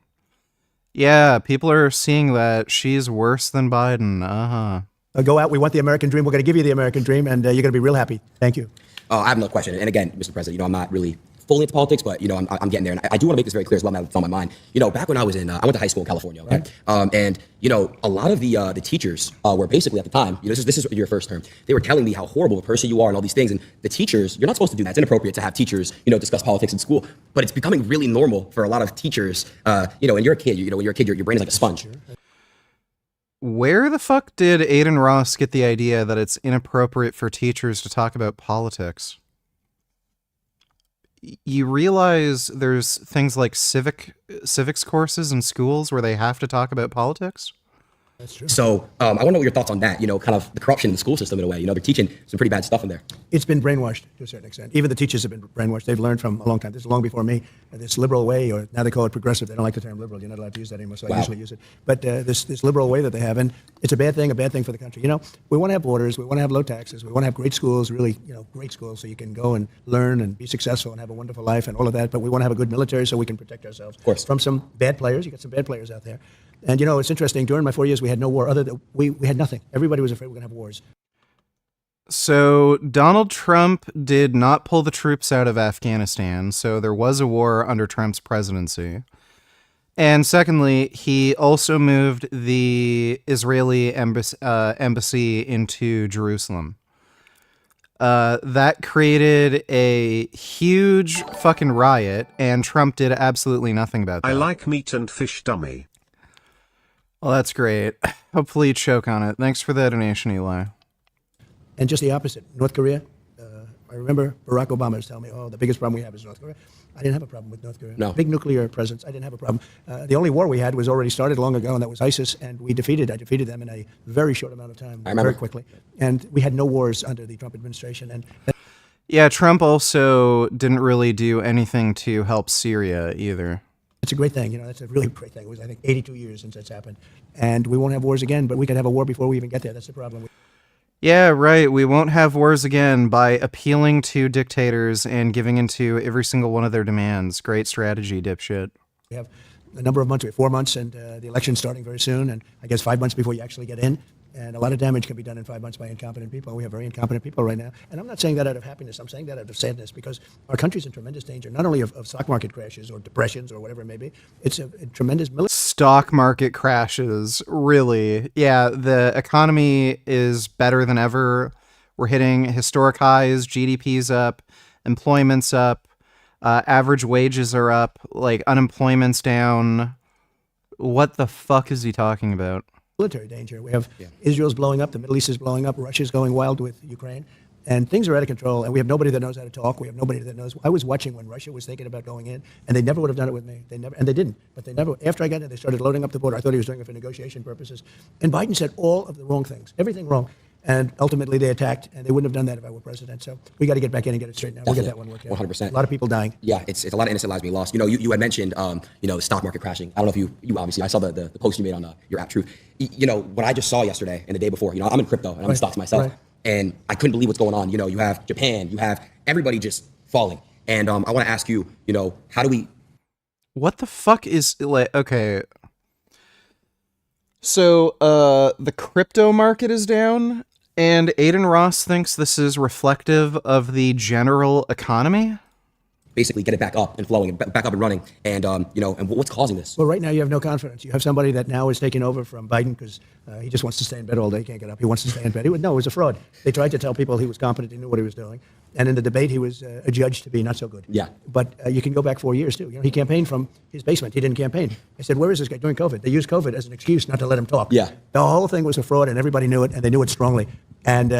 yeah, people are seeing that she's worse than Biden. Go out. We want the American dream. We're going to give you the American dream, and you're going to be real happy. Thank you. I have no question. And again, Mr. President, I'm not really fully into politics, but I'm getting there. And I do want to make this very clear as well. Now that's on my mind. Back when I was I went to high school in California. Okay, right. And a lot of the teachers were basically at the time. This is your first term. They were telling me how horrible a person you are and all these things. And the teachers, you're not supposed to do that. It's inappropriate to have teachers, discuss politics in school. But it's becoming really normal for a lot of teachers. And you're a kid. When you're a kid, your brain is like a sponge. Where the fuck did Aiden Ross get the idea that it's inappropriate for teachers to talk about politics? You realize there's things like civics courses in schools where they have to talk about politics? That's true. So I want to know what your thoughts on that, kind of the corruption in the school system in a way. They're teaching some pretty bad stuff in there. It's been brainwashed to a certain extent. Even the teachers have been brainwashed. They've learned from a long time. This is long before me. This liberal way, or now they call it progressive. They don't like the term liberal. You're not allowed to use that anymore, so I usually use it. But this liberal way that they have, and it's a bad thing for the country. We want to have borders. We want to have low taxes. We want to have great schools, really, great schools, so you can go and learn and be successful and have a wonderful life and all of that. But we want to have a good military so we can protect ourselves from some bad players. You got some bad players out there. And it's interesting, during my 4 years, we had no war. We had nothing. Everybody was afraid we were going to have wars. So Donald Trump did not pull the troops out of Afghanistan, so there was a war under Trump's presidency. And secondly, he also moved the Israeli embassy into Jerusalem. That created a huge fucking riot, and Trump did absolutely nothing about that. I like meat and fish, dummy. Well, that's great. Hopefully you choke on it. Thanks for the donation, Eli. And just the opposite. North Korea, I remember Barack Obama was telling me, the biggest problem we have is North Korea. I didn't have a problem with North Korea. No. Big nuclear presence, I didn't have a problem. The only war we had was already started long ago, and that was ISIS, and I defeated them in a very short amount of time, very quickly. And we had no wars under the Trump administration. Yeah, Trump also didn't really do anything to help Syria either. It's a great thing. That's a really great thing. It was, I think, 82 years since that's happened. And we won't have wars again, but we could have a war before we even get there. That's the problem. Yeah, right. We won't have wars again by appealing to dictators and giving into every single one of their demands. Great strategy, dipshit. We have a number of months. We have 4 months, and the election's starting very soon, and I guess 5 months before you actually get in. And a lot of damage can be done in 5 months by incompetent people. We have very incompetent people right now. And I'm not saying that out of happiness. I'm saying that out of sadness, because our country's in tremendous danger, not only of stock market crashes or depressions or whatever it may be. It's a tremendous stock market crashes, really. Yeah, the economy is better than ever. We're hitting historic highs. GDP's up. Employment's up. Average wages are up. Like, unemployment's down. What the fuck is he talking about? Military danger. We have Israel's blowing up, the Middle East is blowing up, Russia's going wild with Ukraine, And things are out of control, and we have nobody that knows how to talk. We have nobody that knows. I was watching when Russia was thinking about going in, and they never would have done it with me. They never, and they didn't. But they never. After I got in, they started loading up the border. I thought he was doing it for negotiation purposes. And Biden said all of the wrong things, everything wrong. And ultimately, they attacked, and they wouldn't have done that if I were president. So we got to get back in and get it straightened out. We'll get that one worked out. 100%. A lot of people dying. Yeah, it's a lot of innocent lives being lost. You had mentioned, the stock market crashing. I don't know if you obviously, I saw the post you made on your app, Truth. What I just saw yesterday and the day before, I'm in crypto and I'm in stocks myself. Right. And I couldn't believe what's going on. You have Japan, you have everybody just falling. And I want to ask you, how do we... What the fuck is, okay. So, the crypto market is down, and Aiden Ross thinks this is reflective of the general economy? Basically get it back up and flowing, back up and running, and and what's causing this? Well, right now you have no confidence. You have somebody that now is taking over from Biden because he just wants to stay in bed all day, can't get up. He wants to stay in bed. No, it was a fraud. They tried to tell people he was competent, he knew what he was doing, and in the debate he was adjudged to be not so good. Yeah. But you can go back 4 years too. He campaigned from his basement. He didn't campaign. I said, where is this guy during COVID? They used COVID as an excuse not to let him talk. Yeah. The whole thing was a fraud, and everybody knew it, and they knew it strongly. And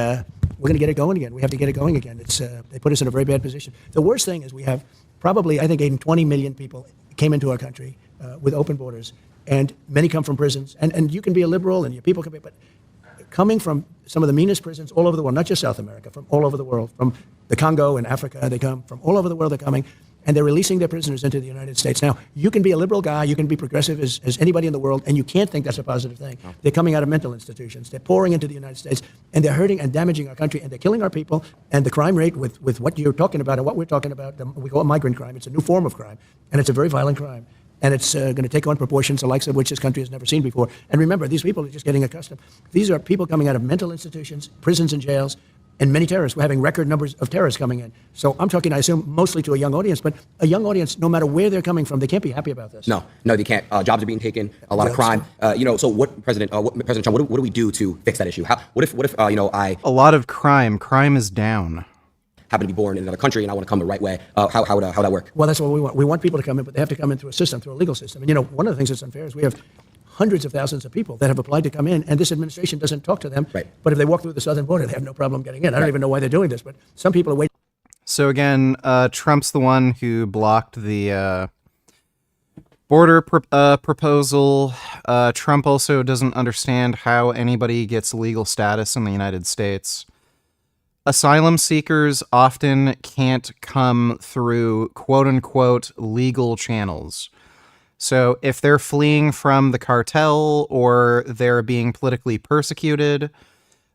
we're going to get it going again. We have to get it going again. They put us in a very bad position. The worst thing is we have probably, I think, 20 million people came into our country with open borders, and many come from prisons. And you can be a liberal, and your people can be, but coming from some of the meanest prisons all over the world, not just South America, from all over the world, from the Congo and Africa, they come from all over the world. They're coming, and they're releasing their prisoners into the United States. Now, you can be a liberal guy, you can be progressive as anybody in the world, and you can't think that's a positive thing. No. They're coming out of mental institutions. They're pouring into the United States, and they're hurting and damaging our country, and they're killing our people. And the crime rate with what you're talking about and what we're talking about, we call it migrant crime. It's a new form of crime, and it's a very violent crime. And it's going to take on proportions the likes of which this country has never seen before. And remember, these people are just getting accustomed. These are people coming out of mental institutions, prisons and jails, and many terrorists. We're having record numbers of terrorists coming in. So I'm talking, I assume, mostly to a young audience, but a young audience, no matter where they're coming from, they can't be happy about this. No, they can't. Jobs are being taken, a lot of crime. So what President Trump, what do we do to fix that issue? What if I... A lot of crime. Crime is down. Happen to be born in another country and I want to come the right way. How would that work? Well, that's what we want. We want people to come in, but they have to come in through a system, through a legal system. And one of the things that's unfair is we have hundreds of thousands of people that have applied to come in, and this administration doesn't talk to them. Right. But if they walk through the southern border, they have no problem getting in. I don't even know why they're doing this, but some people are waiting. So again, Trump's the one who blocked the border proposal. Trump also doesn't understand how anybody gets legal status in the United States. Asylum seekers often can't come through quote-unquote legal channels. So if they're fleeing from the cartel or they're being politically persecuted,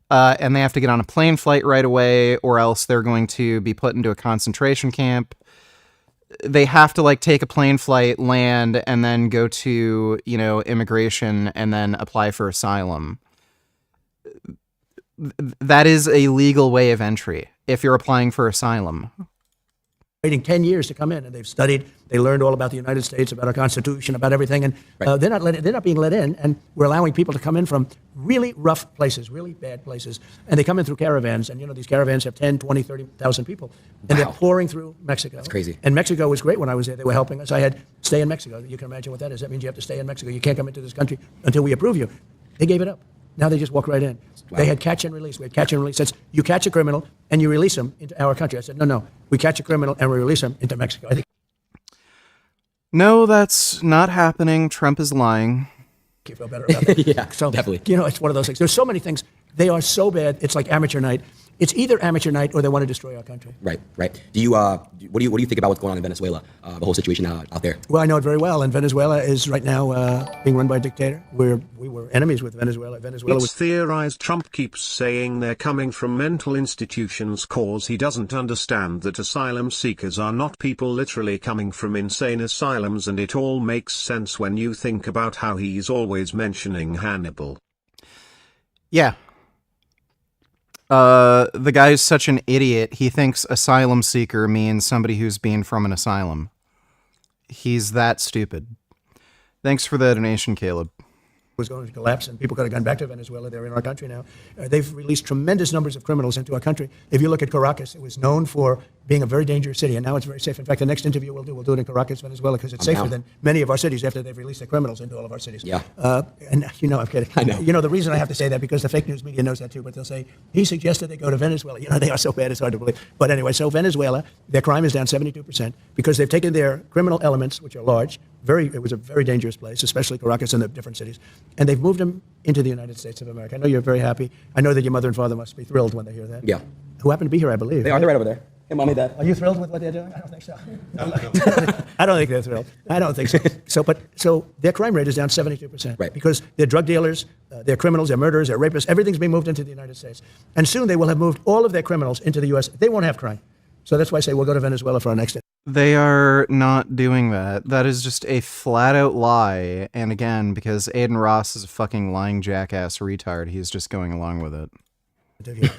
and they have to get on a plane flight right away, or else they're going to be put into a concentration camp, they have to take a plane flight, land, and then go to, immigration and then apply for asylum. That is a legal way of entry if you're applying for asylum. Waiting 10 years to come in, and they've studied, they learned all about the United States, about our Constitution, about everything, and they're not being let in, and we're allowing people to come in from really rough places, really bad places, and they come in through caravans, and these caravans have 10, 20, 30,000 people, and they're pouring through Mexico. That's crazy. And Mexico was great when I was there. They were helping us. I had stay in Mexico. You can imagine what that is. That means you have to stay in Mexico. You can't come into this country until we approve you. They gave it up. Now they just walk right in. Wow. They had catch and release. We had catch and release. It says, you catch a criminal and you release him into our country. I said, no. We catch a criminal and we release him into Mexico. I think. No, that's not happening. Trump is lying. You feel better about that. Yeah, so, definitely. It's one of those things. There's so many things. They are so bad. It's like amateur night. It's either amateur night or they want to destroy our country. Right. Do you what do you think about what's going on in Venezuela? The whole situation out there. Well, I know it very well. And Venezuela is right now being run by a dictator. We were enemies with Venezuela. It's theorized Trump keeps saying they're coming from mental institutions cause he doesn't understand that asylum seekers are not people literally coming from insane asylums, and it all makes sense when you think about how he's always mentioning Hannibal. Yeah. The guy's such an idiot. He thinks asylum seeker means somebody who's been from an asylum. He's that stupid. Thanks for the donation, Caleb. Was going to collapse, and people could have gone back to Venezuela. They're in our country now. They've released tremendous numbers of criminals into our country. If you look at Caracas, it was known for being a very dangerous city, and now it's very safe. In fact, the next interview we'll do it in Caracas, Venezuela, because it's safer than many of our cities after they've released their criminals into all of our cities. Yeah. And I'm kidding. I know. The reason I have to say that because the fake news media knows that too, but they'll say, he suggested they go to Venezuela. They are so bad, it's hard to believe. But anyway, so Venezuela, their crime is down 72% because they've taken their criminal elements, which are large, it was a very dangerous place, especially Caracas and the different cities, and they've moved them into the United States of America. I know you're very happy. I know that your mother and father must be thrilled when they hear that. Yeah. Who happen to be here, I believe. They're right over there. Hey, Mommy, Dad. Are you thrilled with what they're doing? I don't think so. I don't think they're thrilled. I don't think so. So their crime rate is down 72%. Right. Because they're drug dealers, they're criminals, they're murderers, they're rapists. Everything's being moved into the United States. And soon they will have moved all of their criminals into the U.S. They won't have crime. So that's why I say we'll go to Venezuela for our next. They are not doing that. That is just a flat-out lie. And again, because Aiden Ross is a fucking lying jackass retard, he's just going along with it.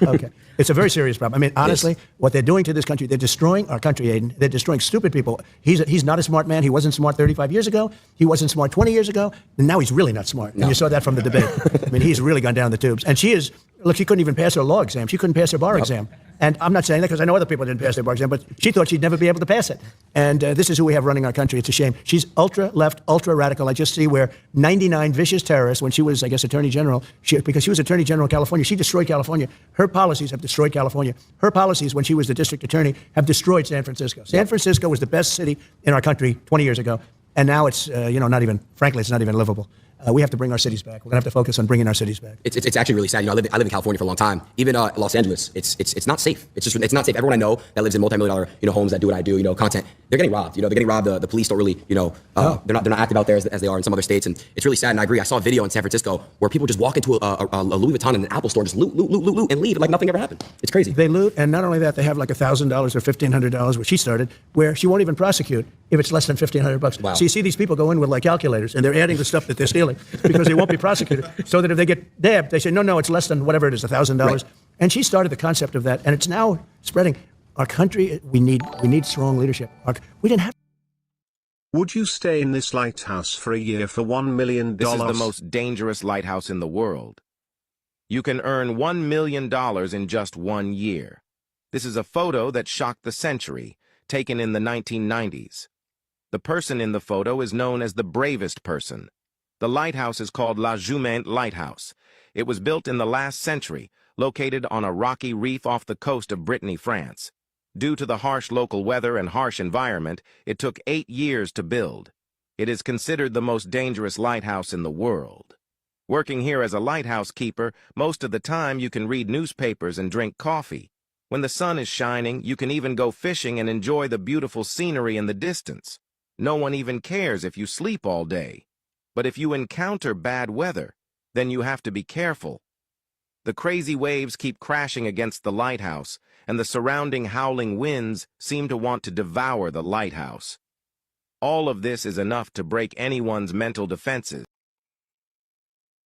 Okay. It's a very serious problem. I mean, honestly, what they're doing to this country, they're destroying our country, Aiden. They're destroying stupid people. He's not a smart man. He wasn't smart 35 years ago. He wasn't smart 20 years ago. And now he's really not smart. No. And you saw that from the debate. I mean, he's really gone down the tubes. And she couldn't even pass her law exam. She couldn't pass her bar exam. And I'm not saying that because I know other people didn't pass their bar exam, but she thought she'd never be able to pass it. And this is who we have running our country. It's a shame. She's ultra-left, ultra-radical. I just see where 99 vicious terrorists, when she was, I guess, Attorney General, because she was Attorney General of California, she destroyed California. Her policies have destroyed California. Her policies, when she was the district attorney, have destroyed San Francisco. San Francisco was the best city in our country 20 years ago. And now it's, not even, frankly, it's not even livable. We have to bring our cities back. We're going to have to focus on bringing our cities back. It's actually really sad. I live in California for a long time. Even Los Angeles, it's not safe. It's not safe. Everyone I know that lives in multi-million-dollar homes that do what I do, content, they're getting robbed. They're getting robbed. The police don't really, they're not active out there as they are in some other states, and it's really sad. And I agree. I saw a video in San Francisco where people just walk into a Louis Vuitton and an Apple store, just loot, and leave like nothing ever happened. It's crazy. They loot, and not only that, they have like $1,000 or $1,500, which she started, where she won't even prosecute if it's less than $1,500. Wow. So you see these people go in with like calculators, and they're adding the stuff that they're stealing because they won't be prosecuted. So that if they get nabbed, they say, no, it's less than whatever it is, $1,000. Right. And she started the concept of that, and it's now spreading. Our country, we need strong leadership. We didn't have. Would you stay in this lighthouse for a year for $1 million? This is the most dangerous lighthouse in the world. You can earn $1 million in just 1 year. This is a photo that shocked the century, taken in the 1990s. The person in the photo is known as the bravest person. The lighthouse is called La Jument Lighthouse. It was built in the last century, located on a rocky reef off the coast of Brittany, France. Due to the harsh local weather and harsh environment, it took 8 years to build. It is considered the most dangerous lighthouse in the world. Working here as a lighthouse keeper, most of the time you can read newspapers and drink coffee. When the sun is shining, you can even go fishing and enjoy the beautiful scenery in the distance. No one even cares if you sleep all day. But if you encounter bad weather, then you have to be careful. The crazy waves keep crashing against the lighthouse, and the surrounding howling winds seem to want to devour the lighthouse. All of this is enough to break anyone's mental defenses.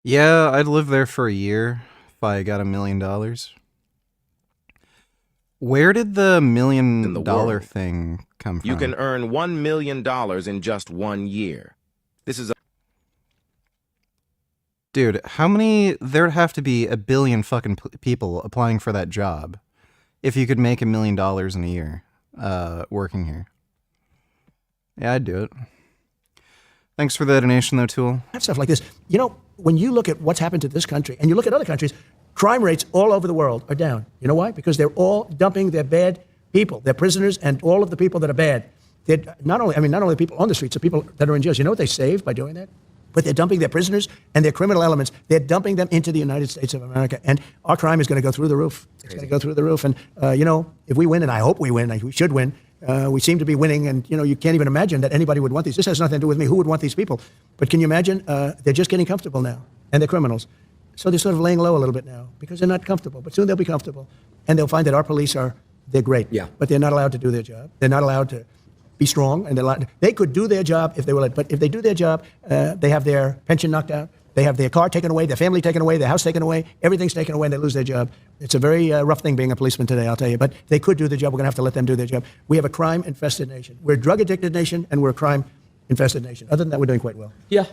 Yeah, I'd live there for a year if I got $1 million. Where did the $1 million thing come from? You can earn $1 million in just 1 year. This is a... Dude, there'd have to be a billion fucking people applying for that job if you could make $1 million in a year working here. Yeah, I'd do it. Thanks for the donation, though, Tool. Stuff like this. When you look at what's happened to this country, and you look at other countries, crime rates all over the world are down. You know why? Because they're all dumping their bad people, their prisoners, and all of the people that are bad. They're not only the people on the streets, the people that are in jails. You know what they save by doing that? But they're dumping their prisoners and their criminal elements. They're dumping them into the United States of America. And our crime is going to go through the roof. It's going to go through the roof. And, if we win, and I hope we win, we should win, we seem to be winning. And, you can't even imagine that anybody would want these. This has nothing to do with me. Who would want these people? But can you imagine? They're just getting comfortable now. And they're criminals. So they're sort of laying low a little bit now because they're not comfortable. But soon they'll be comfortable. And they'll find that our police they're great. Yeah. But they're not allowed to do their job. They're not allowed to be strong, and they could do their job if they were. But if they do their job, they have their pension knocked out, they have their car taken away, their family taken away, their house taken away, everything's taken away, and they lose their job. It's a very rough thing being a policeman today, I'll tell you. But they could do their job. We're going to have to let them do their job. We have a crime-infested nation. We're a drug-addicted nation, and we're a crime-infested nation. Other than that, we're doing quite well. Yeah.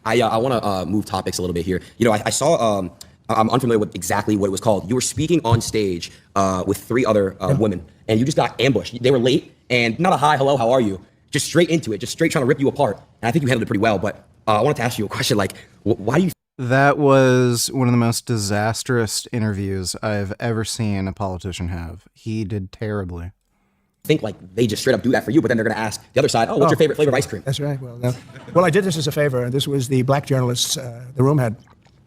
I want to move topics a little bit here. I saw I'm unfamiliar with exactly what it was called. You were speaking on stage with 3 other women, and you just got ambushed. They were late, and not a hi, hello, how are you? Just straight into it, just straight trying to rip you apart. And I think you handled it pretty well, but I wanted to ask you a question, like, why do you... That was one of the most disastrous interviews I've ever seen a politician have. He did terribly. Think like they just straight up do that for you, but then they're going to ask the other side, what's your favorite flavor of ice cream? That's right. Well, no. Well, I did this as a favor, and this was the black journalists. The room had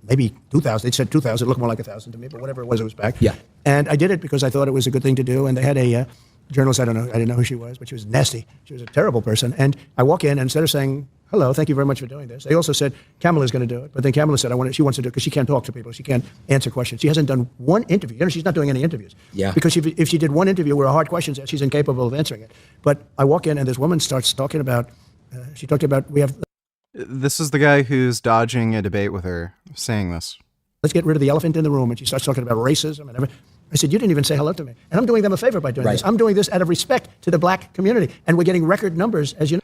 maybe 2,000. They said 2,000. It looked more like 1,000 to me, but whatever it was packed. Yeah. And I did it because I thought it was a good thing to do, and they had a journalist, I didn't know who she was, but she was nasty. She was a terrible person. And I walk in, and instead of saying, hello, thank you very much for doing this, they also said, Kamala's going to do it. But then Kamala said, she wants to do it because she can't talk to people. She can't answer questions. She hasn't done one interview. You know, she's not doing any interviews. Yeah. Because if she did one interview where a hard questions asked, she's incapable of answering it. But I walk in, and this woman starts talking about, she talked about, This is the guy who's dodging a debate with her, saying this. Let's get rid of the elephant in the room. And she starts talking about racism and everything. I said, you didn't even say hello to me. And I'm doing them a favor by doing this. I'm doing this out of respect to the black community. And we're getting record numbers, as you know.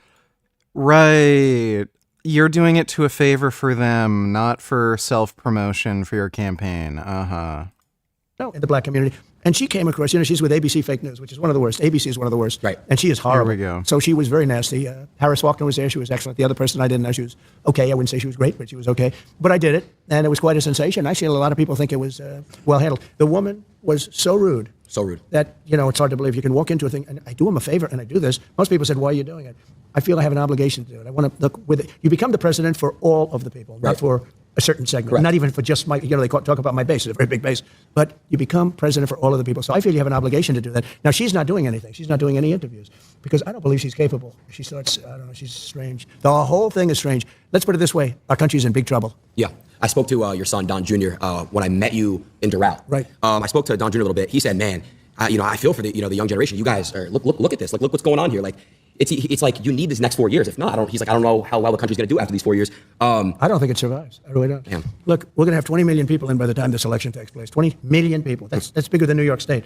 Right. You're doing it to a favor for them, not for self-promotion for your campaign. No, in the black community. And she came across, she's with ABC Fake News, which is one of the worst. ABC is one of the worst. Right. And she is horrible. Here we go. So she was very nasty. Harris Faulkner was there. She was excellent. The other person I didn't know, she was okay. I wouldn't say she was great, but she was okay. But I did it, and it was quite a sensation. Actually, a lot of people think it was well handled. The woman was so rude. So rude. That, it's hard to believe. You can walk into a thing, and I do them a favor, and I do this. Most people said, why are you doing it? I feel I have an obligation to do it. I want to look with it. You become the president for all of the people, not for a certain segment. Correct. Not even for just my, they talk about my base. It's a very big base. But you become president for all of the people. So I feel you have an obligation to do that. Now, she's not doing anything. She's not doing any interviews because I don't believe she's capable. She starts, I don't know, she's strange. The whole thing is strange. Let's put it this way. Our country's in big trouble. Yeah. I spoke to your son, Don Jr., when I met you in Doral. Right. I spoke to Don Jr. a little bit. He said, man, I feel for the young generation. You guys are, look at this. Look what's going on here. Like, it's like you need this next 4 years. If not, he's like, I don't know how well the country's going to do after these 4 years. I don't think it survives. I really don't. Yeah. Look, we're going to have 20 million people in by the time this election takes place. 20 million people. That's bigger than New York State.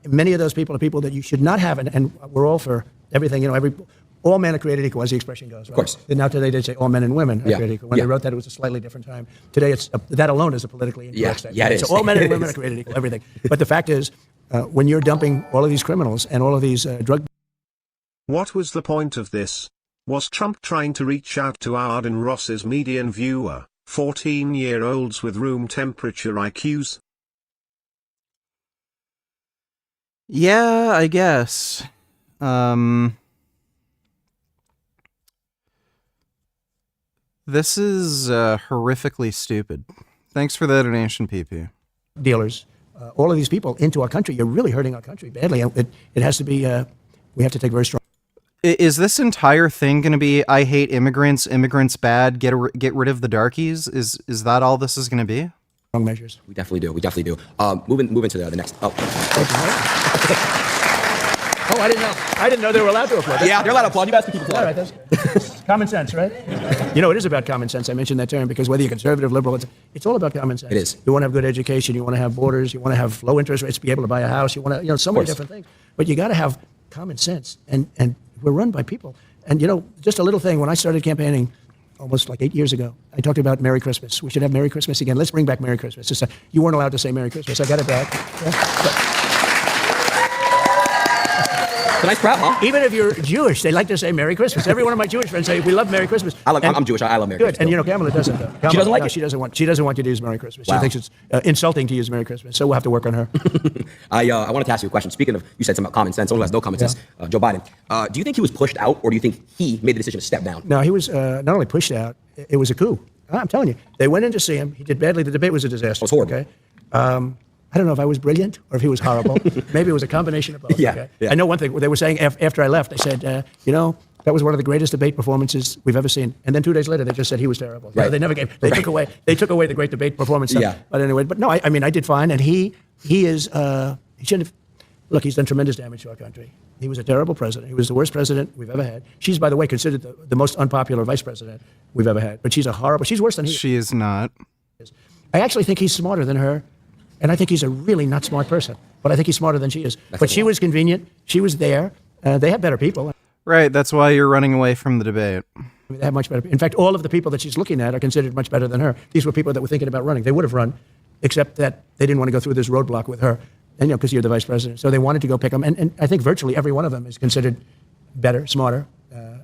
Many of those people are people that you should not have, and we're all for everything. All men are created equal, as the expression goes. Right? Of course. And now today they say all men and women are created equal. When they wrote that, it was a slightly different time. Today, that alone is a politically incorrect statement. Yeah, it is. So all men and women are created equal, everything. But the fact is, when you're dumping all of these criminals and all of these drug... What was the point of this? Was Trump trying to reach out to Arden Ross's median viewer, 14-year-olds with room temperature IQs? Yeah, I guess. This is horrifically stupid. Thanks for the donation, PP. Dealers, all of these people into our country. You're really hurting our country badly. It has to be, we have to take very strong... Is this entire thing going to be, I hate immigrants, immigrants bad, get rid of the darkies? Is that all this is going to be? Strong measures. We definitely do. Moving to the next... Oh, I didn't know they were allowed to applaud. Yeah, they're allowed to applaud. You guys can keep applauding. All right, that's common sense, right? It is about common sense. I mentioned that term because whether you're conservative, liberal, it's all about common sense. It is. You want to have good education. You want to have borders. You want to have low interest rates, be able to buy a house. You want to, so many different things. But you got to have common sense. And we're run by people. And, just a little thing. When I started campaigning almost like 8 years ago, I talked about Merry Christmas. We should have Merry Christmas again. Let's bring back Merry Christmas. You weren't allowed to say Merry Christmas. I got it back. Yeah. It's a nice crowd, huh? Even if you're Jewish, they like to say Merry Christmas. Every one of my Jewish friends say, we love Merry Christmas. I'm Jewish. I love Merry Christmas. Good. And Kamala doesn't, though. She doesn't like it? She doesn't want you to use Merry Christmas. Wow. She thinks it's insulting to use Merry Christmas. So we'll have to work on her. I wanted to ask you a question. Speaking of, you said something about common sense. Someone who has no common sense, Joe Biden. Do you think he was pushed out, or do you think he made the decision to step down? No, he was not only pushed out, it was a coup. I'm telling you. They went in to see him. He did badly. The debate was a disaster. It was horrible. Okay? I don't know if I was brilliant or if he was horrible. Maybe it was a combination of both. Yeah, okay? yeah. I know one thing. They were saying after I left, they said, that was one of the greatest debate performances we've ever seen. And then 2 days later, they just said he was terrible. Right. They never gave. They took away the great debate performance. Yeah. But anyway, no, I mean, I did fine. And he is. He shouldn't have. Look, he's done tremendous damage to our country. He was a terrible president. He was the worst president we've ever had. She's, by the way, considered the most unpopular vice president we've ever had. But she's she's worse than he is. She is not. I actually think he's smarter than her. And I think he's a really not smart person. But I think he's smarter than she is. But she was convenient. She was there. They have better people. Right. That's why you're running away from the debate. They have much better. In fact, all of the people that she's looking at are considered much better than her. These were people that were thinking about running. They would have run, except that they didn't want to go through this roadblock with her, and because you're the vice president. So they wanted to go pick them, and I think virtually every one of them is considered better, smarter,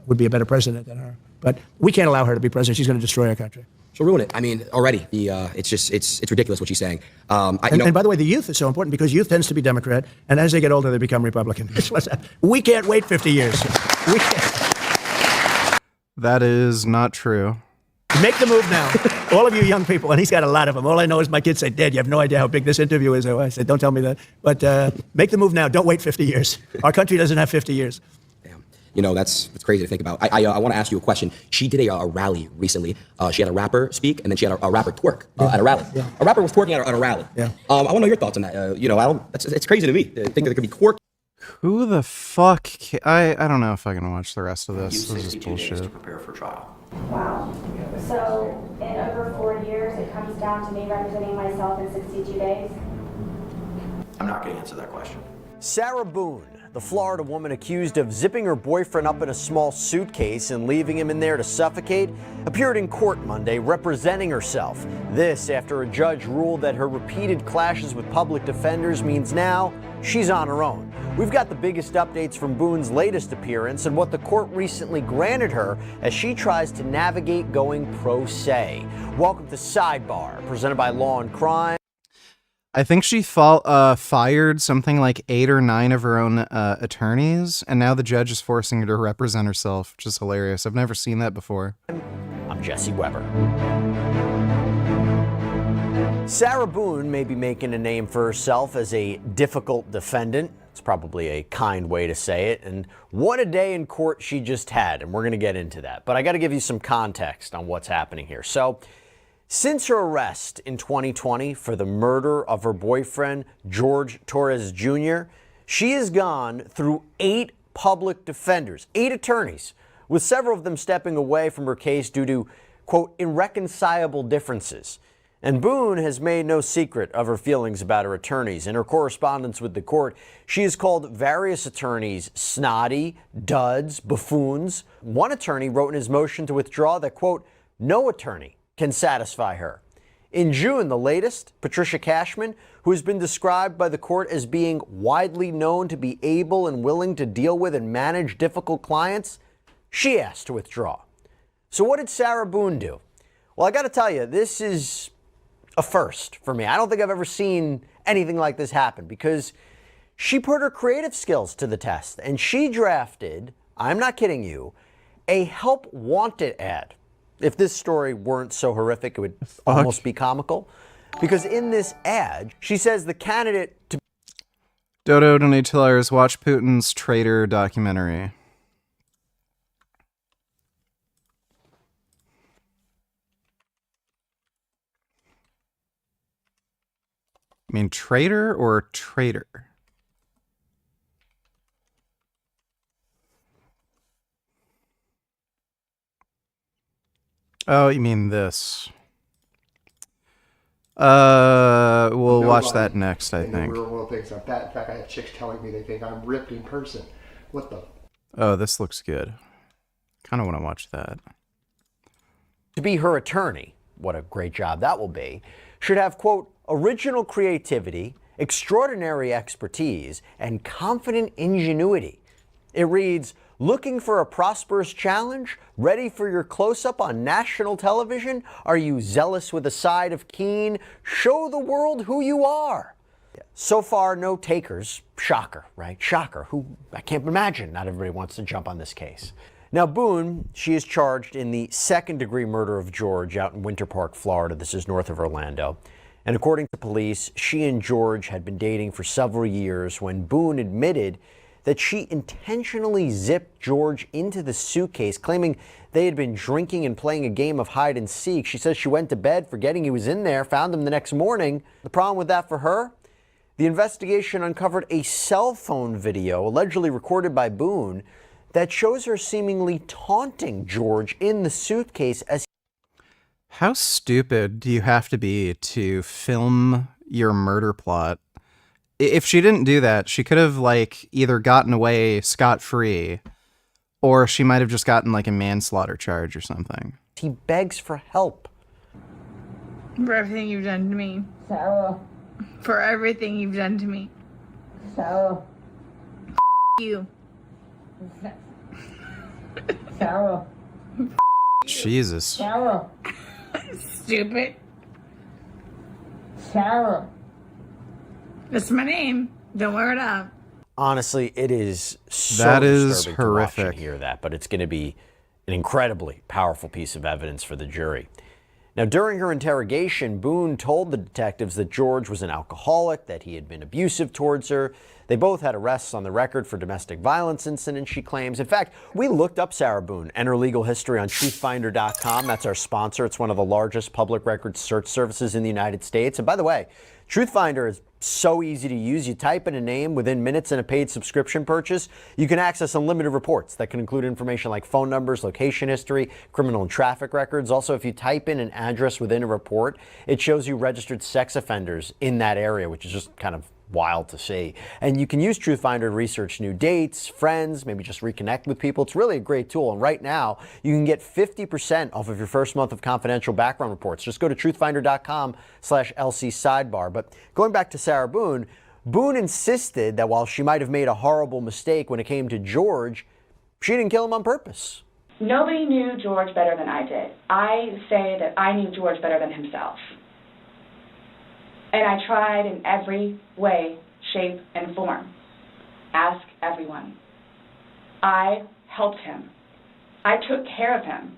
would be a better president than her. But we can't allow her to be president. She's going to destroy our country. She'll ruin it. I mean, already it's ridiculous what she's saying. And by the way, the youth is so important because youth tends to be Democrat, and as they get older, they become Republican. We can't wait 50 years. We can't. That is not true. Make the move now. All of you young people, and he's got a lot of them. All I know is my kids say, Dad, you have no idea how big this interview is. I said, don't tell me that. But make the move now. Don't wait 50 years. Our country doesn't have 50 years. Damn. That's crazy to think about. I want to ask you a question. She did a rally recently. She had a rapper speak, and then she had a rapper twerk at a rally. Yeah. A rapper was twerking at a rally. Yeah. I want to know your thoughts on that. It's crazy to me to think that there could be twerk. Who the fuck? I don't know if I can watch the rest of this. This is bullshit. To prepare for trial. Wow. So in over 4 years, it comes down to me representing myself in 62 days? I'm not going to answer that question. Sarah Boone, the Florida woman accused of zipping her boyfriend up in a small suitcase and leaving him in there to suffocate, appeared in court Monday representing herself. This after a judge ruled that her repeated clashes with public defenders means now she's on her own. We've got the biggest updates from Boone's latest appearance and what the court recently granted her as she tries to navigate going pro se. Welcome to Sidebar, presented by Law and Crime. I think she fired something like 8 or 9 of her own attorneys, and now the judge is forcing her to represent herself, which is hilarious. I've never seen that before. I'm Jesse Weber. Sarah Boone may be making a name for herself as a difficult defendant. It's probably a kind way to say it. And what a day in court she just had, and we're going to get into that. But I got to give you some context on what's happening here. So, since her arrest in 2020 for the murder of her boyfriend, George Torres Jr., she has gone through 8 public defenders, 8 attorneys, with several of them stepping away from her case due to, quote, irreconcilable differences. And Boone has made no secret of her feelings about her attorneys. In her correspondence with the court, she has called various attorneys snotty, duds, buffoons. One attorney wrote in his motion to withdraw that, quote, no attorney can satisfy her. In June, the latest, Patricia Cashman, who has been described by the court as being widely known to be able and willing to deal with and manage difficult clients, she asked to withdraw. So what did Sarah Boone do? Well, I got to tell you, this is a first for me. I don't think I've ever seen anything like this happen because she put her creative skills to the test and she drafted, I'm not kidding you, a help wanted ad. If this story weren't so horrific, it would almost be comical. Because in this ad, she says the candidate to... Dodo Donatillers, watch Putin's traitor documentary. I mean, traitor or traitor? Oh, you mean this? We'll watch that next, I think. The real world thinks I'm fat. In fact, I have chicks telling me they think I'm ripped in person. What the? Oh, this looks good. Kind of want to watch that. To be her attorney, what a great job that will be, should have, quote, original creativity, extraordinary expertise, and confident ingenuity. It reads, looking for a prosperous challenge? Ready for your close-up on national television? Are you zealous with a side of keen? Show the world who you are. So far, no takers. Shocker, right? Shocker. Who, I can't imagine not everybody wants to jump on this case. Now, Boone, she is charged in the second-degree murder of George out in Winter Park, Florida. This is north of Orlando. And according to police, she and George had been dating for several years when Boone admitted that she intentionally zipped George into the suitcase, claiming they had been drinking and playing a game of hide and seek. She says she went to bed forgetting he was in there, found him the next morning. The problem with that for her? The investigation uncovered a cell phone video allegedly recorded by Boone that shows her seemingly taunting George in the suitcase as How stupid do you have to be to film your murder plot? If she didn't do that, she could have, like, either gotten away scot-free Or she might have just gotten like a manslaughter charge or something. He begs for help. For everything you've done to me. Sarah. For everything you've done to me. Sarah. You. Sarah. Jesus. Sarah. Stupid. Sarah. That's my name. Don't wear it up. Honestly, it is so that is disturbing to watch horrific. and hear that, but it's going to be an incredibly powerful piece of evidence for the jury. Now, during her interrogation, Boone told the detectives that George was an alcoholic, that he had been abusive towards her. They both had arrests on the record for domestic violence incidents, she claims. In fact, we looked up Sarah Boone and her legal history on truthfinder.com. That's our sponsor. It's one of the largest public record search services in the United States. And by the way, Truthfinder is so easy to use. You type in a name, within minutes in a paid subscription purchase, you can access unlimited reports that can include information like phone numbers, location history, criminal and traffic records. Also, if you type in an address within a report, it shows you registered sex offenders in that area, which is just kind of wild to see. And you can use Truthfinder to research new dates, friends, maybe just reconnect with people. It's really a great tool. And right now, you can get 50% off of your first month of confidential background reports. Just go to truthfinder.com/LC sidebar. But going back to Sarah Boone, Boone insisted that while she might have made a horrible mistake when it came to George, she didn't kill him on purpose. Nobody knew George better than I did. I say that I knew George better than himself. And I tried in every way, shape, and form. Ask everyone. I helped him. I took care of him.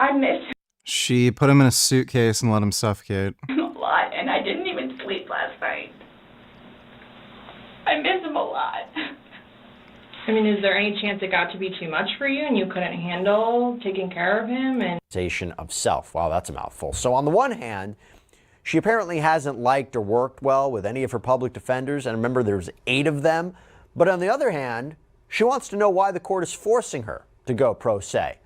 I miss She put him in a suitcase and let him suffocate. him a lot, and I didn't even sleep last night. I miss him a lot. I mean, is there any chance it got to be too much for you and you couldn't handle taking care of him? And Of self. Wow, that's a mouthful. So on the one hand, she apparently hasn't liked or worked well with any of her public defenders, and remember there's 8 of them. But on the other hand, she wants to know why the court is forcing her to go pro se.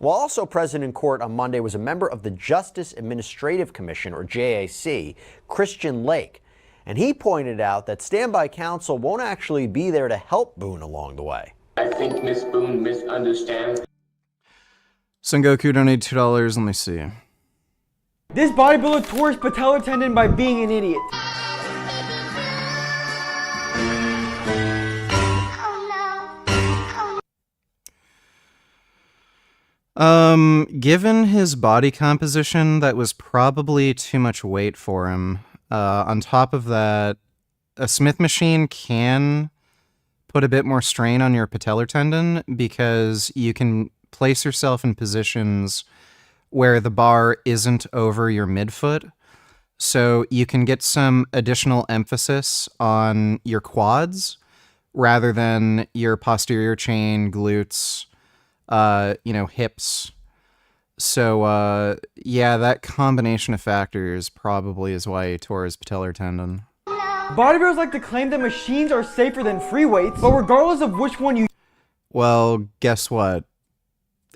Well, also present in court on Monday was a member of the Justice Administrative Commission, or JAC, Christian Lake. And he pointed out that standby counsel won't actually be there to help Boone along the way. I think Miss Boone misunderstands. Son Goku donated $2. Let me see. This bodybuilder tore his patellar tendon by being an idiot. Given his body composition, that was probably too much weight for him. On top of that, a Smith machine can put a bit more strain on your patellar tendon because you can place yourself in positions where the bar isn't over your midfoot. So you can get some additional emphasis on your quads rather than your posterior chain, glutes, hips. So, yeah, that combination of factors probably is why he tore his patellar tendon. Bodybuilders like to claim that machines are safer than free weights, but regardless of which one you Well, guess what?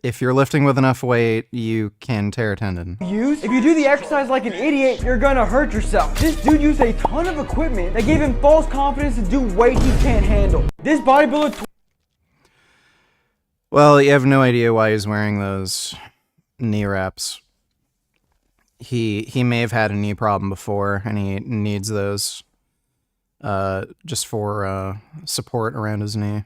If you're lifting with enough weight, you can tear a tendon. use, if you do the exercise like an idiot, you're gonna hurt yourself. This dude used a ton of equipment that gave him false confidence to do weight he can't handle. This bodybuilder Well, you have no idea why he's wearing those knee wraps. He may have had a knee problem before, and he needs those just for support around his knee.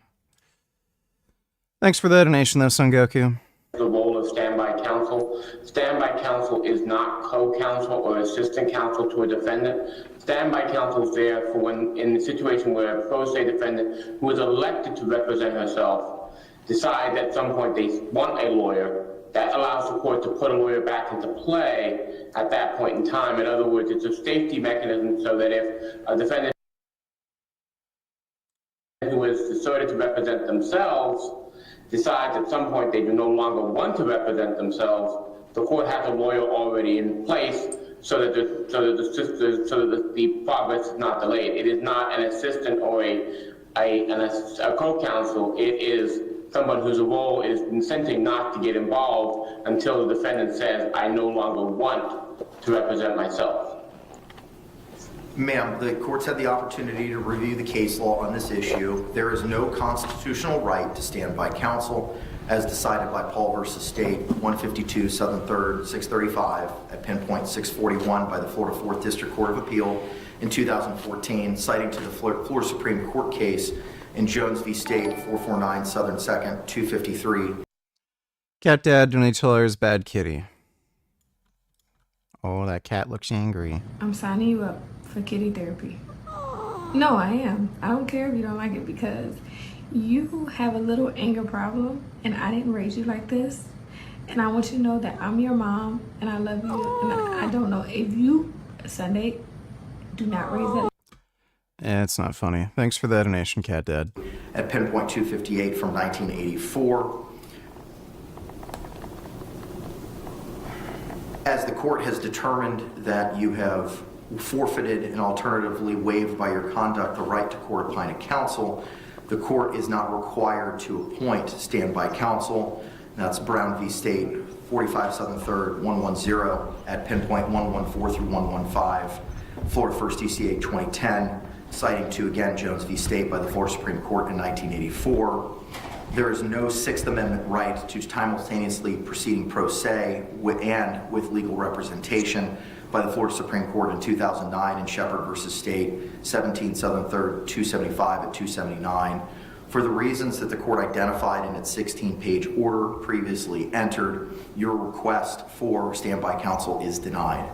Thanks for the donation, though, Son Goku. The role of standby counsel. Standby counsel is not co-counsel or assistant counsel to a defendant. Standby counsel is there for when, in the situation where a pro se defendant who is elected to represent herself decide at some point they want a lawyer, that allows the court to put a lawyer back into play at that point in time. In other words, it's a safety mechanism so that if a defendant who is asserted to represent themselves decides at some point they do no longer want to represent themselves, the court has a lawyer already in place so that the progress is not delayed. It is not an assistant or a co-counsel. It is someone whose role is incenting not to get involved until the defendant says, I no longer want to represent myself. Ma'am, the court's had the opportunity to review the case law on this issue. There is no constitutional right to standby counsel, as decided by Paul versus State, 152 Southern 3rd, 635, at pinpoint 641 by the Florida 4th District Court of Appeal in 2014, citing to the Florida Supreme Court case in Jones v. State, 449 Southern 2nd, 253. Cat dad when he told her his bad kitty. Oh, that cat looks angry. I'm signing you up for kitty therapy. No, I am. I don't care if you don't like it because you have a little anger problem and I didn't raise you like this. And I want you to know that I'm your mom and I love you. And I don't know if you, Sunday, do not raise that. It's not funny. Thanks for the donation, cat dad. At pinpoint 258 from 1984. As the court has determined that you have forfeited and alternatively waived by your conduct the right to court-appointed counsel, the court is not required to appoint standby counsel. That's Brown v. State, 45 Southern 3rd, 110 at pinpoint 114 through 115, Florida 1st DCA 2010, citing to, again, Jones v. State by the Florida Supreme Court in 1984. There is no Sixth Amendment right to simultaneously proceeding pro se and with legal representation by the Florida Supreme Court in 2009 in Shepard v. State, 17 Southern 3rd, 275 at 279. For the reasons that the court identified in its 16-page order previously entered, your request for standby counsel is denied.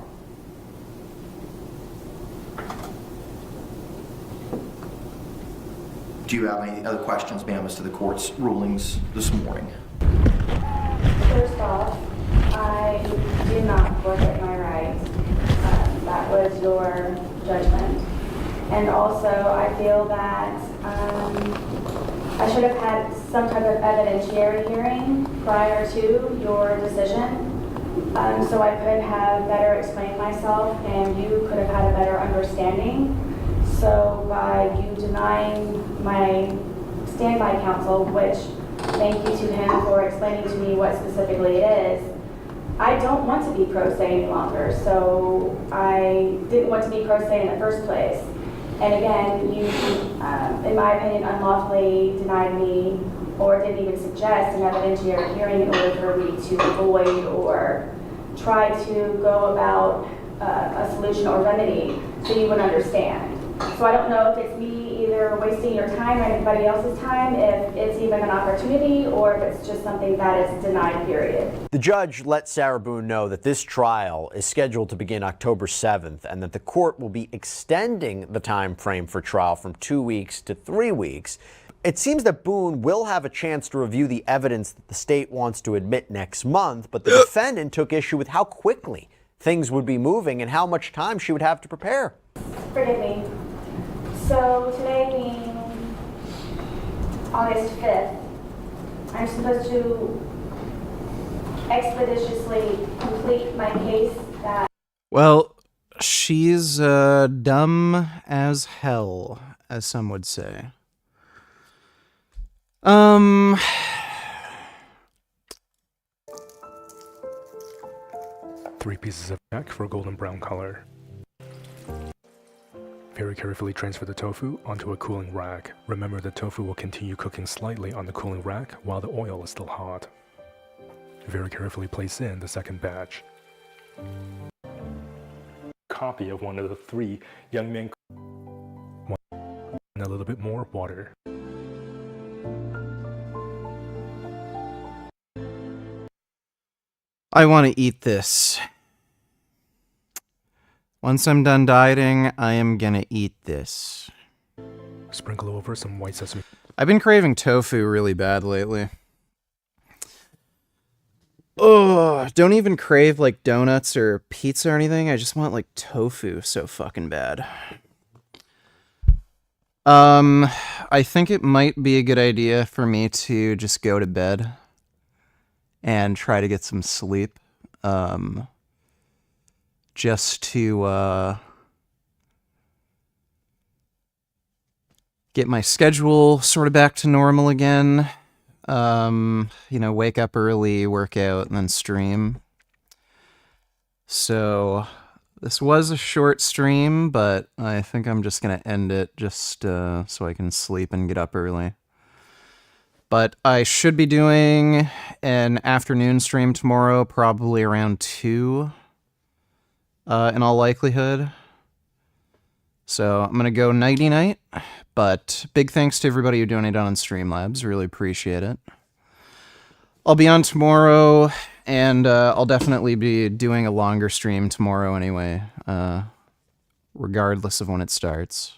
Do you have any other questions, ma'am, as to the court's rulings this morning? First off, I did not forfeit my rights. That was your judgment. And also, I feel that I should have had some type of evidentiary hearing prior to your decision. So I could have better explained myself and you could have had a better understanding. So by you denying my standby counsel, which thank you to him for explaining to me what specifically it is, I don't want to be pro se any longer. So I didn't want to be pro se in the first place. And again, you, in my opinion, unlawfully denied me or didn't even suggest an evidentiary hearing in order for me to avoid or try to go about a solution or remedy so you would understand. So I don't know if it's me either wasting your time or anybody else's time, if it's even an opportunity, or if it's just something that is denied, period. The judge let Sarah Boone know that this trial is scheduled to begin October 7th and that the court will be extending the time frame for trial from 2 weeks to 3 weeks. It seems that Boone will have a chance to review the evidence that the state wants to admit next month, but the defendant took issue with how quickly things would be moving and how much time she would have to prepare. Forgive me. So today being August 5th, I'm supposed to expeditiously complete my case that... Well, she's dumb as hell, as some would say. 3 pieces of jack for a golden brown color. Very carefully transfer the tofu onto a cooling rack. Remember the tofu will continue cooking slightly on the cooling rack while the oil is still hot. Very carefully place in the second batch. Copy of one of the 3 young men. And a little bit more water. I want to eat this. Once I'm done dieting, I am gonna eat this. Sprinkle over some white sesame. I've been craving tofu really bad lately. Oh, don't even crave like donuts or pizza or anything. I just want like tofu so fucking bad. I think it might be a good idea for me to just go to bed and try to get some sleep. Just to get my schedule sort of back to normal again. You know, wake up early, work out, and then stream. So This was a short stream, but I think I'm just going to end it just so I can sleep and get up early. But I should be doing an afternoon stream tomorrow, probably around 2, in all likelihood. So I'm going to go nighty-night, but big thanks to everybody who donated on Streamlabs. Really appreciate it. I'll be on tomorrow, and I'll definitely be doing a longer stream tomorrow anyway, regardless of when it starts.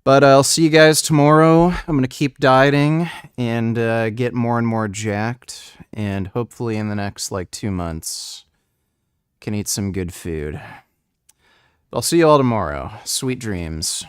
But I'll see you guys tomorrow. I'm going to keep dieting and get more and more jacked. And hopefully in the next, 2 months, can eat some good food. I'll see you all tomorrow. Sweet dreams.